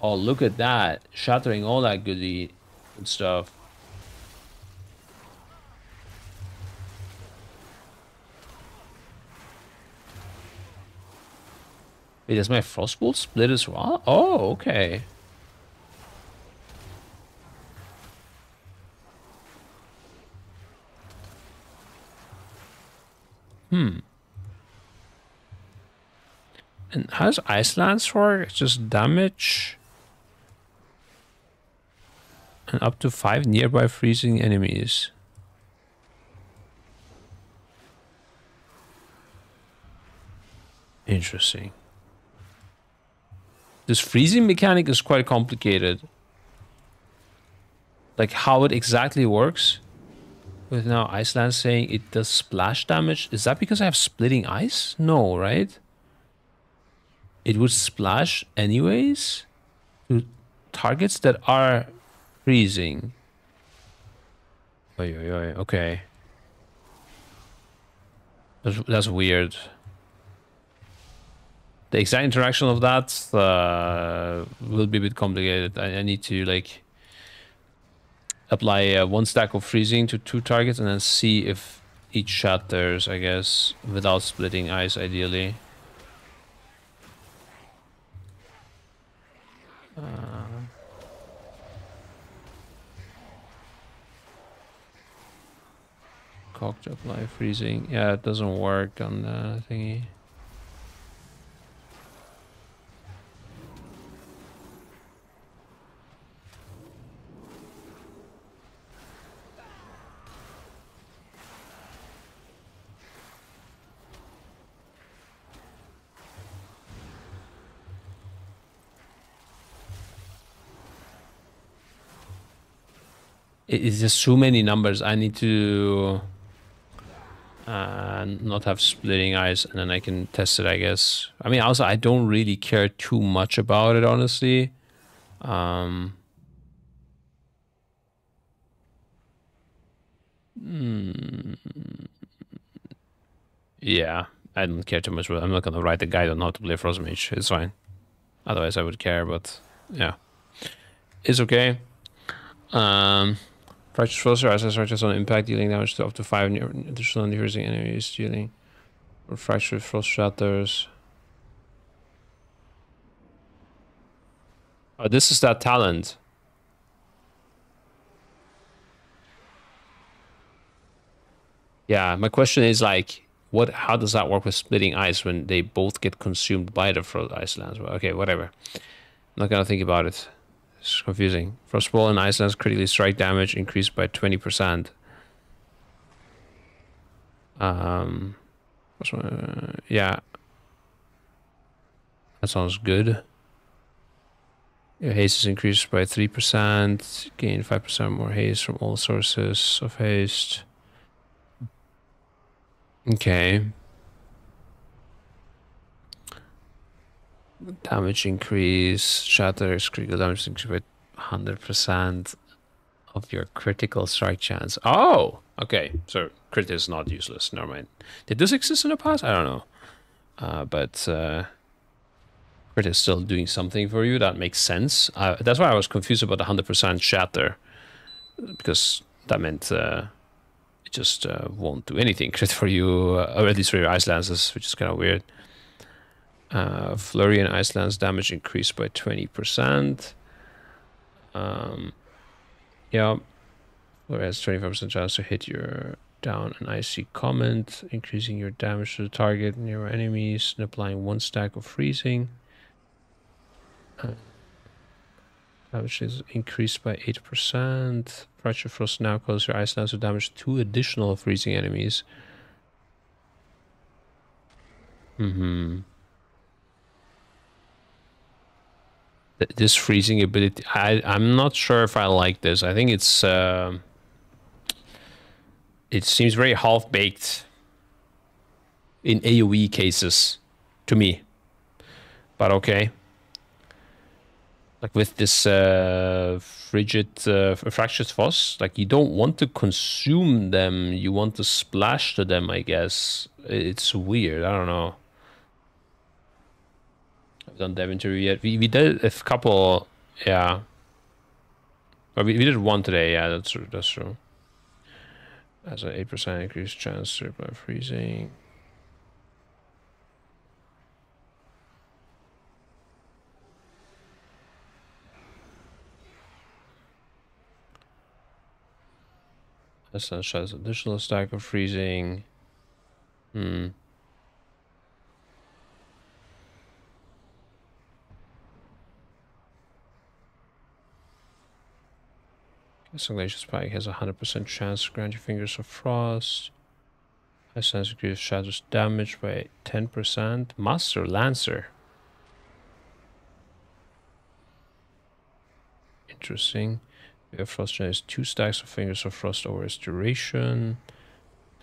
Oh, look at that. Shattering all that good stuff. Wait, does my Frostbolt split as well? Oh, okay. And How does Ice Lance work? It's just damage. And up to 5 nearby freezing enemies. Interesting. This freezing mechanic is quite complicated. Like how it exactly works. With now Iceland saying it does splash damage. Is that because I have splitting ice? No, right? It would splash anyways to targets that are freezing. Oy, oy, oy. Okay. That's weird. The exact interaction of that will be a bit complicated. I need to like apply 1 stack of freezing to 2 targets and then see if each shatters, I guess, without splitting ice ideally. Cocked apply freezing. Yeah, it doesn't work on the thingy. It's just so many numbers. I need to not have splitting eyes, and then I can test it, I guess. I mean, also, I don't really care too much about it, honestly. Yeah, I don't care too much. I'm not gonna write a guide on how to play Frost Mage. It's fine. Otherwise, I would care, but yeah, it's okay. Fractured Frost Ice Fractures on impact, dealing damage to up to 5 additional near-freezing enemies, dealing or Fractured Frost Shatters. Oh, this is that talent. Yeah, my question is like, how does that work with splitting ice when they both get consumed by the Frost Ice Lands? Well, okay, whatever. I'm not gonna think about it. It's confusing. Frostball and Ice Lands critically strike damage increased by 20%. Yeah. That sounds good. Your haste is increased by 3%. Gain 5% more haste from all sources of haste. Okay. Damage increase. Shatters critical damage increase by 100% of your critical strike chance. Oh! Okay. So crit is not useless. Never mind. Did this exist in the past? I don't know. But crit is still doing something for you. That makes sense. That's why I was confused about the 100% shatter. Because that meant it just won't do anything crit for you, or at least for your Ice Lances, which is kind of weird. Flurry and Ice Lance damage increased by 20%. Yeah. Flurry has 25% chance to hit your down an icy comment, increasing your damage to the target and your enemies, and applying 1 stack of freezing. Damage is increased by 8%. Fracture Frost now causes your Ice Lance to damage 2 additional freezing enemies. This freezing ability, I'm not sure if I like this. I think it's it seems very half-baked in AoE cases to me, but okay. Like with this frigid fractured frost, like you don't want to consume them, you want to splash to them, I guess. It's weird, I don't know. I've done dev interview yet. We did a couple, yeah. But we did one today, yeah, that's true. Has an 8% increased chance to apply freezing. This one shows additional stack of freezing. Glacier Spike has a 100% chance to grant you Fingers of Frost. High sense increases shadows damage by 10%. Master Lancer. Interesting. Ray of Frost generates 2 stacks of Fingers of Frost over its duration.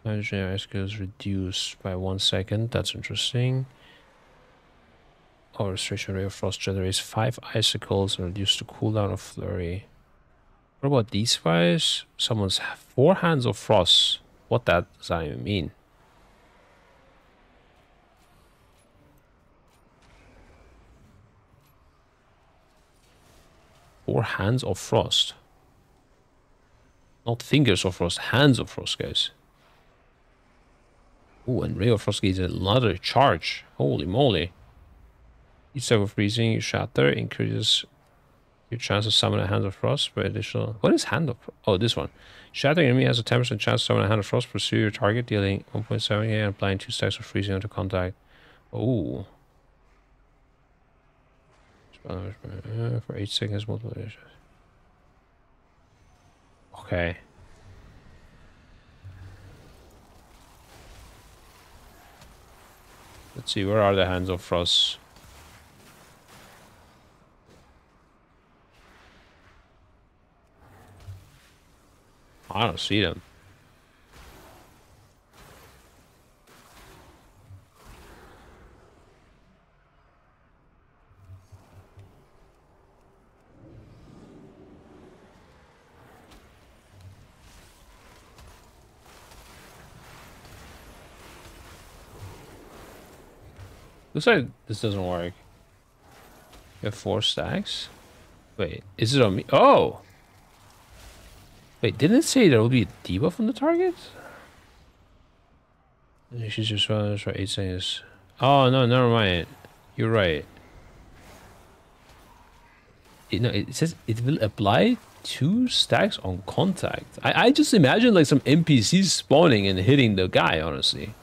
Time to generate icicles reduced by 1 second. That's interesting. Or Restoration Ray of Frost generates 5 icicles and reduces the cooldown of Flurry. What about these guys? Someone's 4 Hands of Frost. What does that even mean? Four Hands of Frost. Not Fingers of Frost, Hands of Frost, guys. Oh, and Ray of Frost gives another charge. Holy moly. Each type of freezing you shatter increases your chance to summon a Hand of Frost by additional... What is Hand of Frost? Oh, this one. Shattering enemy has a 10% chance to summon a Hand of Frost. Pursue your target, dealing 1.7 and applying 2 stacks of freezing onto contact. Oh. For 8 seconds, multiple... Okay. Let's see, where are the Hands of Frost? I don't see them. Looks like this doesn't work. You have 4 stacks? Wait, is it on me? Oh! Wait, didn't it say there will be a debuff on the target? She's just running for 8 seconds. Oh, no, never mind. You're right. No, it says it will apply 2 stacks on contact. I just imagine like some NPCs spawning and hitting the guy, honestly.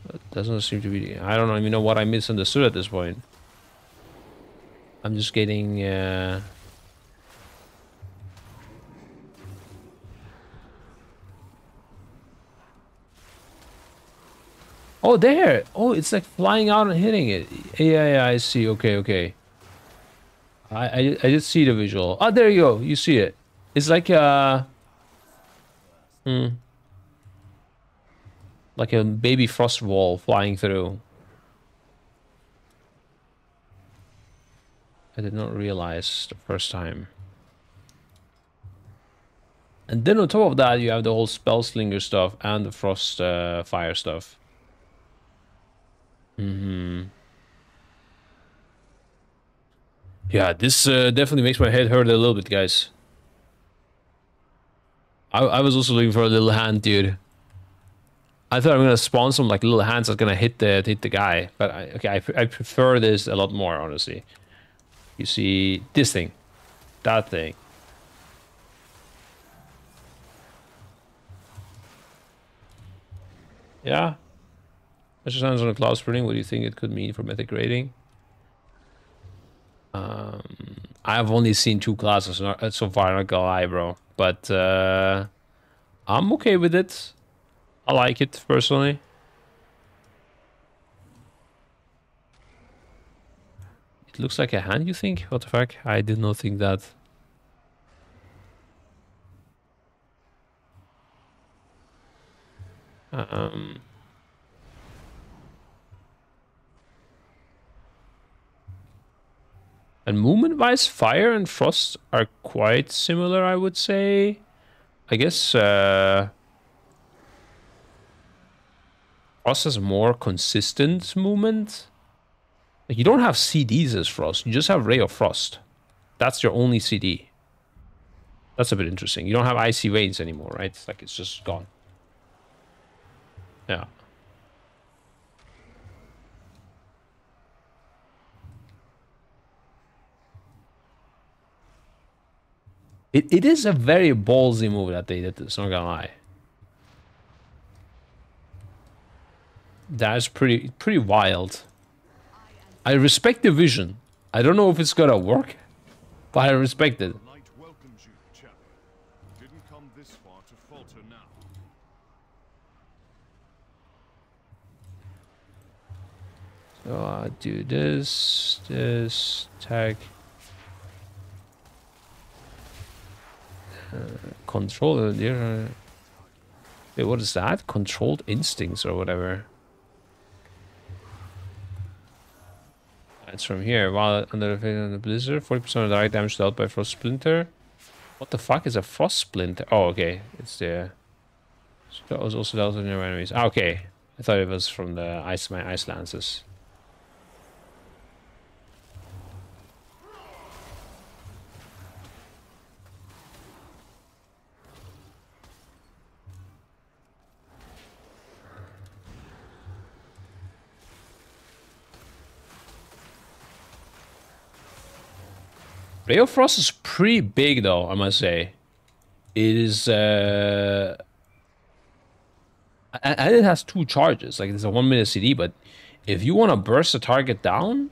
That doesn't seem to be... I don't even know what I misunderstood at this point. I'm just getting... Oh, there! Oh, it's like flying out and hitting it. Yeah, I see. Okay. I just see the visual. Oh, there you go. You see it. It's like like a baby frost wall flying through. I did not realize the first time. And then on top of that, you have the whole spell slinger stuff and the frost fire stuff. Yeah, this definitely makes my head hurt a little bit, guys. I was also looking for a little hand, dude. I thought I'm gonna spawn some like little hands that's gonna hit the guy, but I prefer this a lot more, honestly. You see this thing, that thing. Yeah. Special sounds on a cloud spreading. What do you think it could mean for mythic rating? I've only seen 2 classes so far, not gonna lie, bro. But I'm okay with it. I like it personally. It looks like a hand, you think? What the fuck? I did not think that. And movement-wise, fire and frost are quite similar, I would say. I guess frost has more consistent movement. Like, you don't have CDs as frost. You just have Ray of Frost. That's your only CD. That's a bit interesting. You don't have Icy Veins anymore, right? It's like it's just gone. Yeah. It is a very ballsy move that they did this, not gonna lie. That is pretty wild. I respect the vision. I don't know if it's gonna work, but I respect it. Night welcomes you, champion. Didn't come this far to falter now. So I do this, tag, control. Wait, what is that? Controlled instincts or whatever. It's from here. While under the blizzard, 40% of direct damage dealt by frost splinter. What the fuck is a frost splinter? Oh, okay, it's there. So it was also dealt with near enemies. Ah, okay, I thought it was from the my ice lances. Ray of Frost is pretty big, though, I must say. It is, and it has 2 charges. Like, it's a 1 minute CD, but if you want to burst the target down,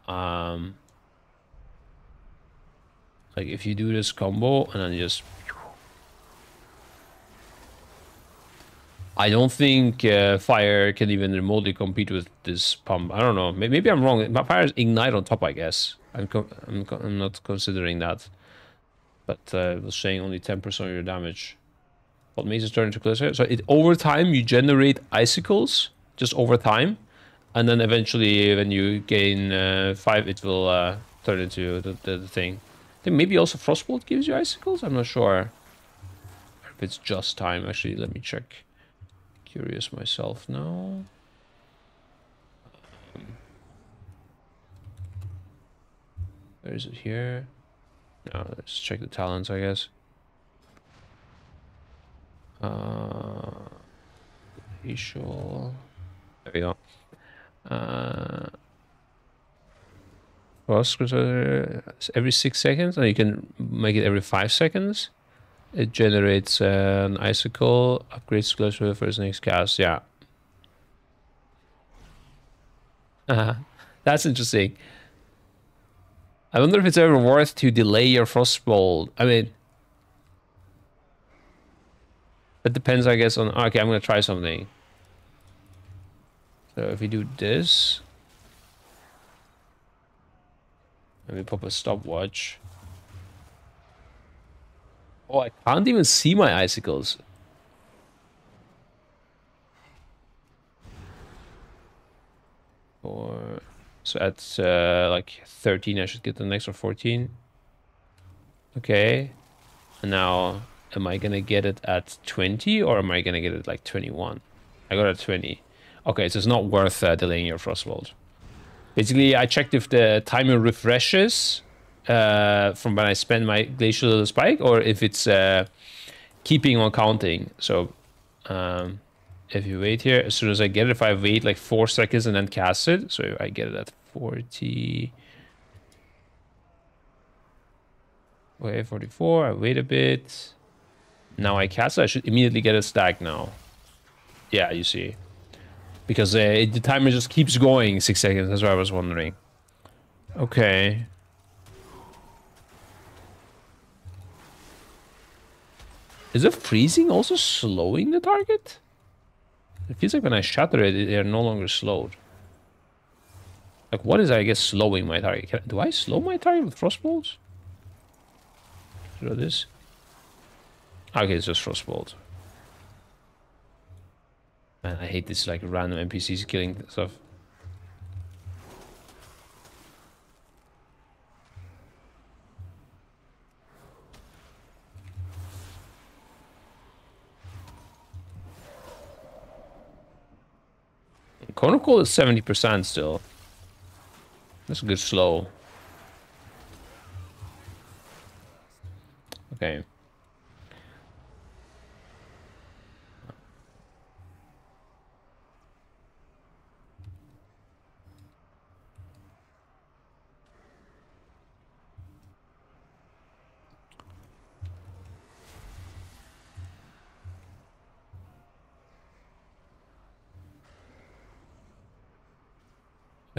like, if you do this combo and then just... I don't think fire can even remotely compete with this pump. I don't know. Maybe I'm wrong. Fire is ignite on top, I guess. I'm not considering that. But it was saying only 10% of your damage. What makes it turn into closer? So over time you generate icicles, just over time, and then eventually when you gain 5, it will turn into the thing. I think maybe also Frostbolt gives you icicles. I'm not sure if it's just time. Actually, let me check. Curious myself now. Where is it here? No, let's check the talents, I guess. Facial. There we go. Frost every 6 seconds, and you can make it every 5 seconds. It generates an icicle, upgrades closer for its next cast. Yeah. That's interesting. I wonder if it's ever worth to delay your Frostbolt. I mean, it depends, I guess, on... Okay, I'm going to try something. So if we do this... Let me pop a stopwatch. Oh, I can't even see my icicles. So at like 13, I should get the next, or 14. Okay. And now, am I gonna get it at 20, or am I gonna get it like 21? I got it at 20. Okay, so it's not worth delaying your Frostbolt. Basically, I checked if the timer refreshes from when I spend my Glacial Spike, or if it's keeping on counting. So if you wait here, as soon as I get it, if I wait like 4 seconds and then cast it, so I get it at 40. Wait, 44, I wait a bit. Now I cast it, I should immediately get a stack now. Yeah, you see. Because the timer just keeps going 6 seconds, that's what I was wondering. Okay. Is the freezing also slowing the target? It feels like when I shatter it, they're no longer slowed. Like, what is, I guess, slowing my target? Do I slow my target with Frostbolts? Should I do this? Okay, it's just Frostbolt. Man, I hate this, like, random NPCs killing stuff. Cone of Cold is 70% still. That's a good slow. Okay.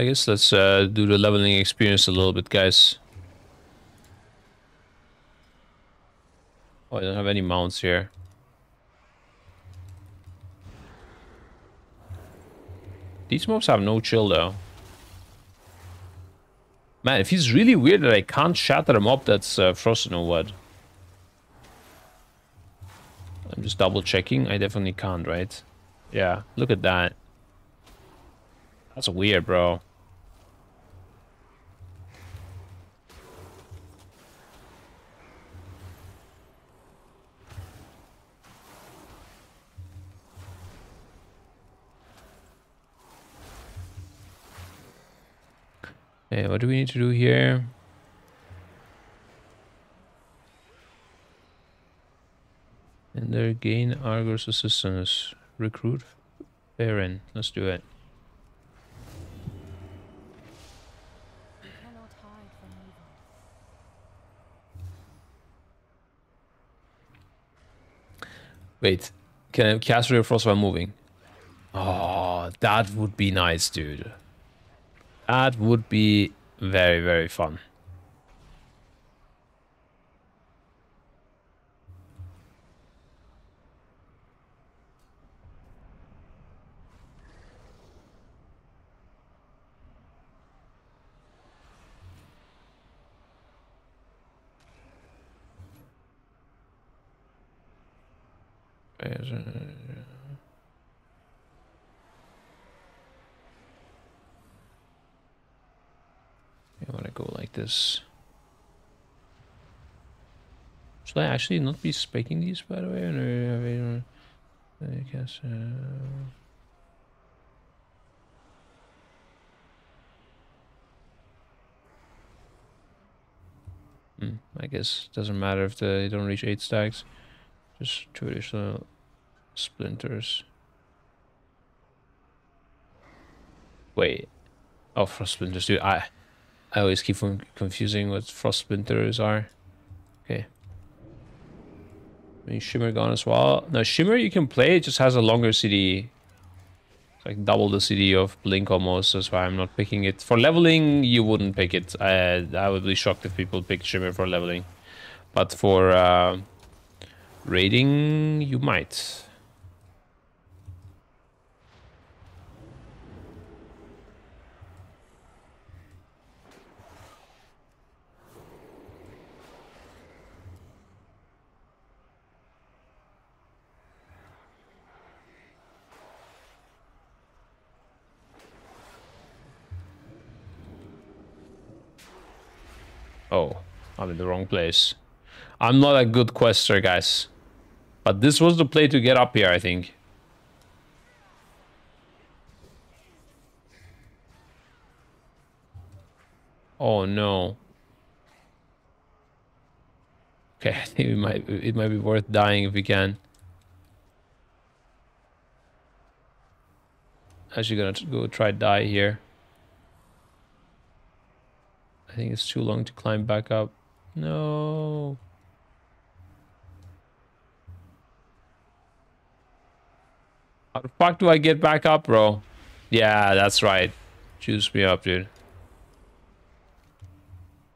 I guess let's do the leveling experience a little bit, guys. Oh, I don't have any mounts here. These mobs have no chill, though. Man, it feels really weird that I can't shatter a mob that's frozen or what. I'm just double checking. I definitely can't, right? Yeah, look at that. That's weird, bro. Hey, what do we need to do here? And there, gain Argos assistance. Recruit Baron. Let's do it. Cannot hide from evil. Wait, can I cast Ray of Frost while moving? Oh, that would be nice, dude. That would be very, very fun. I want to go like this. Should I actually not be speaking these, by the way? Or I guess. I guess it doesn't matter if they don't reach 8 stacks. Just 2 additional splinters. Wait. Oh, frost splinters, dude. I always keep confusing what frost splinters are. Okay. I mean, Shimmer gone as well. No, Shimmer you can play. It just has a longer CD. It's like double the CD of Blink almost. That's why I'm not picking it. For leveling, you wouldn't pick it. I would be shocked if people picked Shimmer for leveling. But for raiding, you might. Oh, I'm in the wrong place. I'm not a good quester, guys. But this was the play to get up here, I think. Oh no. Okay, I think it might be worth dying if we can. Actually gonna go try die here. I think it's too long to climb back up. No. How the fuck do I get back up, bro? Yeah, that's right. Juice me up, dude.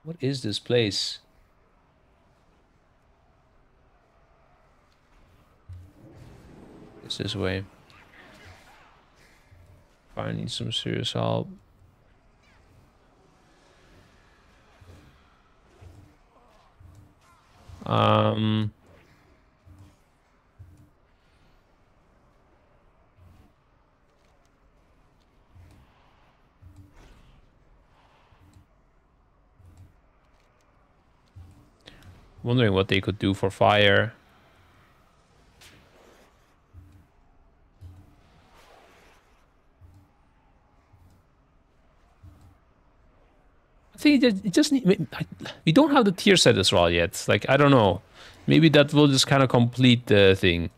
What is this place? It's this way. I need some serious help. Wondering what they could do for fire. I think it just need, we don't have the tier set as well yet. Like, I don't know. Maybe that will just kind of complete the thing.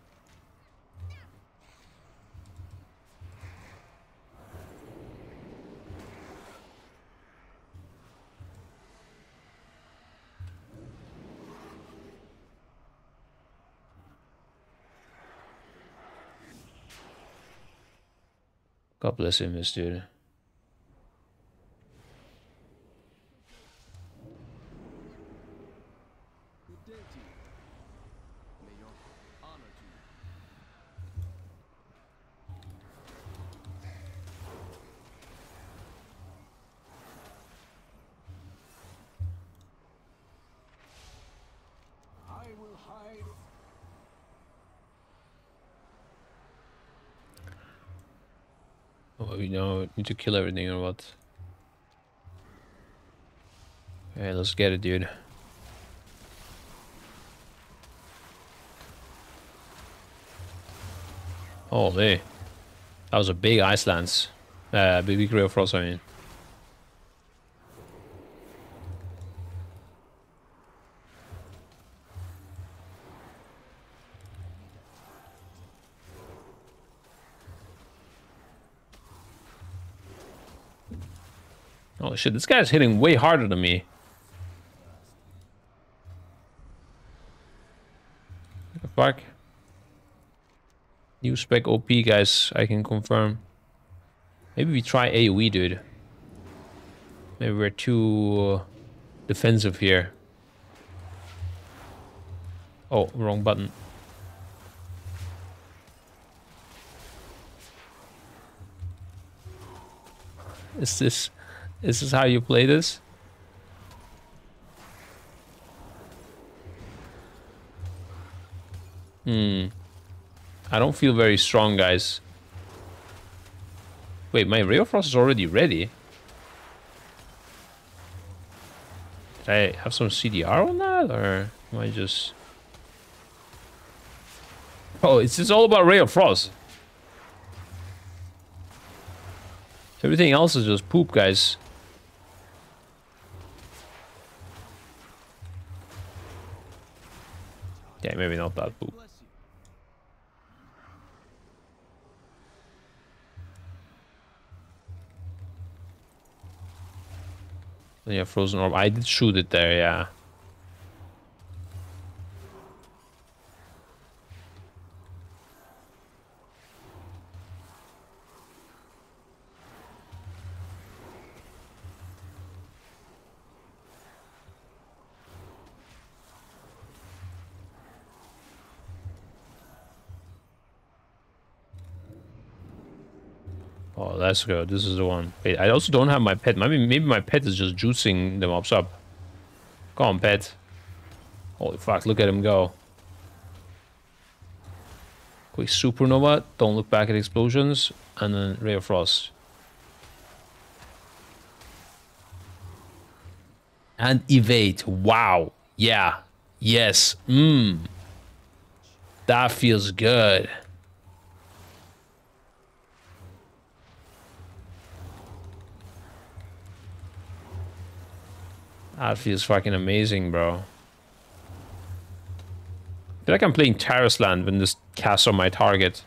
God bless him, this dude. Oh, we know need to kill everything or what? Okay, let's get it, dude. Holy. That was a big Icelands. Big Real Frost, I mean. Oh shit, this guy's hitting way harder than me. What the fuck? New spec OP, guys, I can confirm. Maybe we try AoE, dude. Maybe we're too defensive here. Oh, wrong button. Is this how you play this? I don't feel very strong, guys. Wait, my Ray of Frost is already ready. Did I have some CDR on that, or am I just... Oh, it's just all about Ray of Frost. Everything else is just poop, guys. Yeah, maybe not that poop. Yeah, frozen orb. I did shoot it there, yeah. Oh, let's go. This is the one. Wait, I also don't have my pet. Maybe my pet is just juicing the mobs up. Come on, pet. Holy fuck, look at him go. Quick supernova. Don't look back at explosions. And then Ray of Frost. And evade. Wow. Yeah. Yes. That feels good. That feels fucking amazing, bro. I feel like I'm playing Terrace Land when this casts on my target.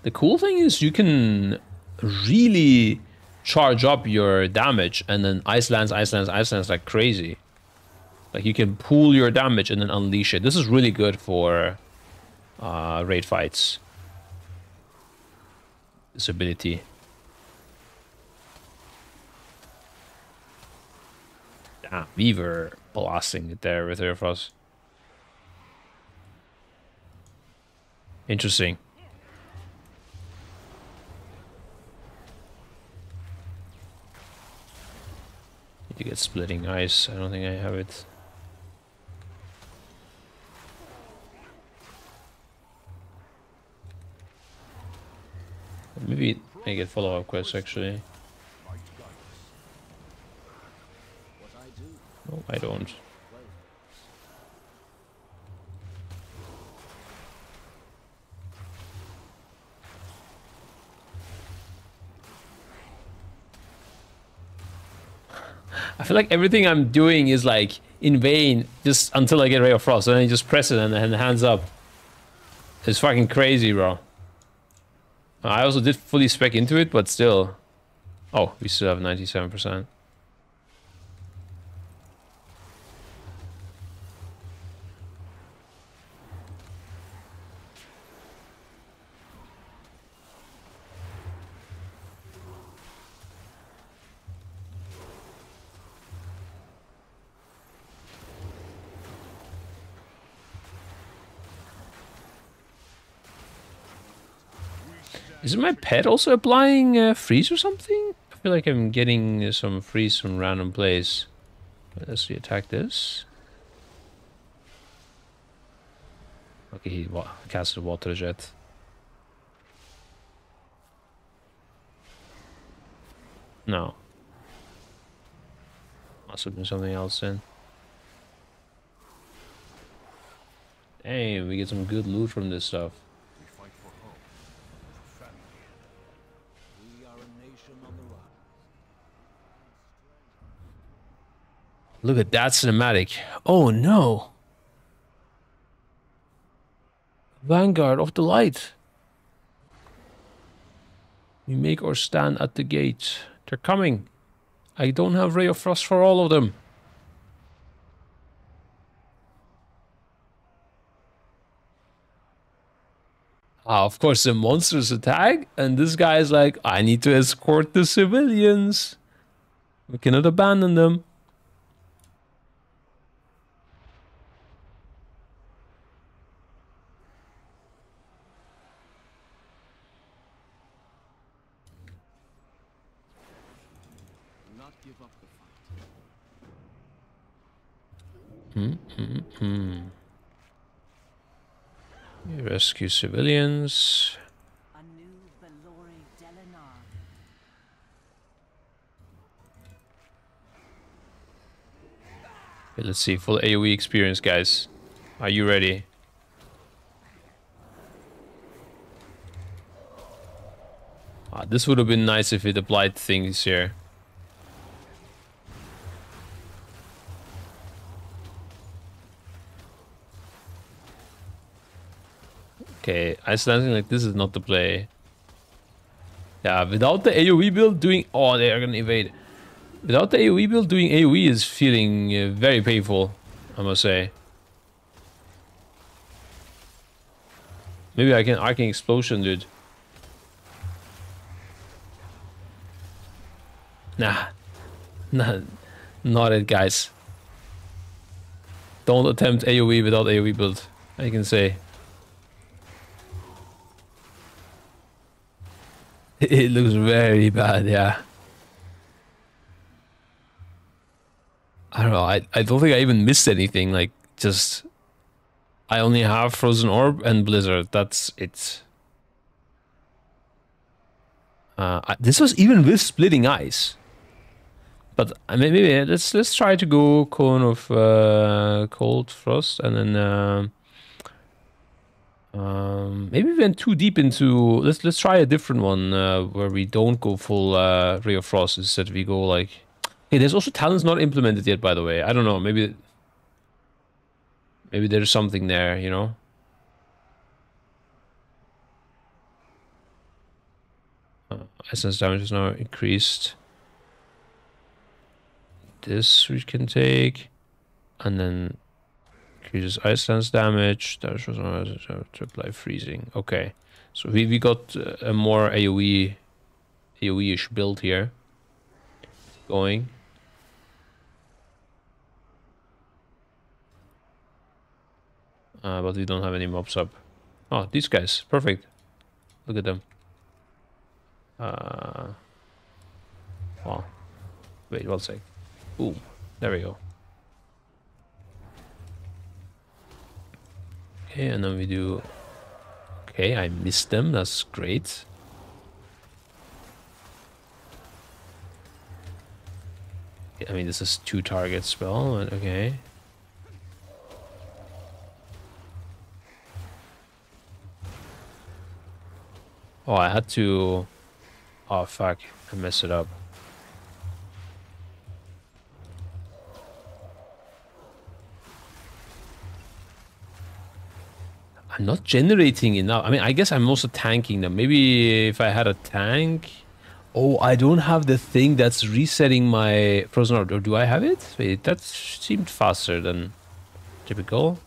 The cool thing is you can really charge up your damage and then Icelands like crazy. Like you can pool your damage and then unleash it. This is really good for raid fights. This ability. Damn, we were blasting it there with Air Frost. Interesting. Need to get splitting ice. I don't think I have it. Maybe I get follow-up quests actually. No, I don't. I feel like everything I'm doing is like in vain just until I get Ray of Frost, and then you just press it and hands up. It's fucking crazy, bro. I also did fully spec into it, but still. Oh, we still have 97%. Isn't my pet also applying freeze or something? feel like I'm getting some freeze from random place. Let's attack this. Okay, he casted water jet. No. Must have been something else then. Damn, we get some good loot from this stuff. We fight for home, for family. We are a nation on the rise. Look at that cinematic. Oh no. Vanguard of the Light. We make our stand at the gate. They're coming. I don't have Ray of Frost for all of them. Of course, the monsters attack, and this guy is like, I need to escort the civilians. We cannot abandon them. Do not give up the fight. You rescue civilians. A new Valori Delinar. Okay, let's see, full AoE experience, guys. Are you ready? This would have been nice if it applied things here. Okay, Icelanding like this is not the play. Yeah, without the AoE build doing... Oh, they are gonna invade. Without the AoE build doing AoE is feeling very painful, I must say. Maybe I can Arcane Explosion, dude. Nah. Nah. Not it, guys. Don't attempt AoE without AoE build, I can say. It looks very bad, yeah. I don't know, I don't think I even missed anything, like, just... I only have Frozen Orb and Blizzard, that's it. This was even with Splitting Ice. But maybe let's try to go Cone of Cold Frost, and then maybe we went too deep into... Let's try a different one where we don't go full Ray of Frost. Instead we go like... Hey, there's also talents not implemented yet, by the way. I don't know, maybe there's something there, you know? Essence damage is now increased. This we can take, and then increases ice stance damage. That was to apply freezing. Okay, so we got a more AoE-ish build here going. But we don't have any mobs up. Oh, these guys, perfect. Look at them. Wow. Wait, one sec. Ooh, there we go. Okay, and then we do... Okay, I missed them, that's great. I mean, this is 2 target spell, but okay. Oh, I had to... Oh, fuck, I messed it up. I'm not generating enough. I mean, I guess I'm also tanking them. Maybe if I had a tank... Oh, I don't have the thing that's resetting my Frozen Orb. Or do I have it? Wait, that seemed faster than typical.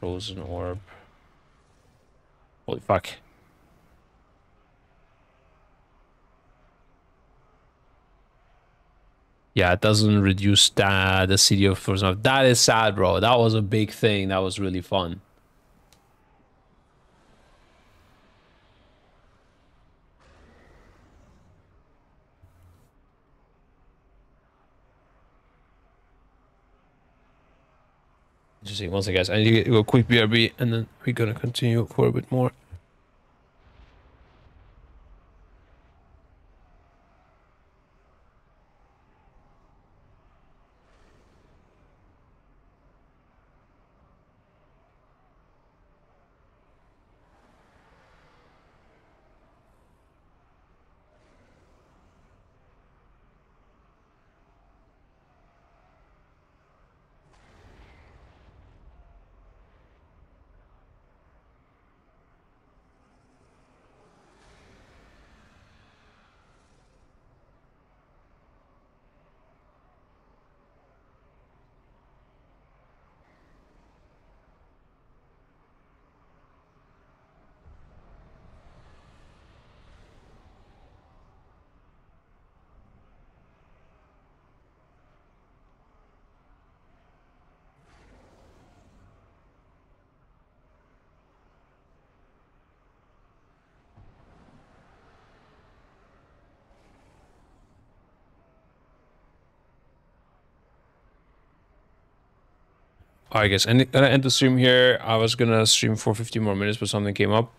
Frozen Orb. Holy fuck. Yeah, it doesn't reduce the CD of force. That is sad, bro. That was a big thing. That was really fun. Interesting. Once again, guys, I need to go quick BRB, and then we're gonna continue for a bit more. Alright, guys, and gonna end the stream here. I was gonna stream for 15 more minutes, but something came up.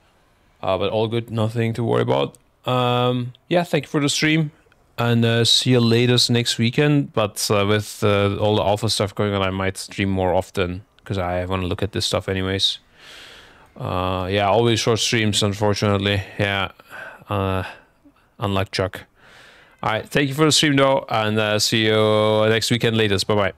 But all good, nothing to worry about. Yeah, thank you for the stream, and see you later next weekend. But with all the alpha stuff going on, I might stream more often because I want to look at this stuff anyways. Yeah, always short streams, unfortunately. Yeah, unlike Chuck. All right, thank you for the stream though, and see you next weekend latest. Bye bye.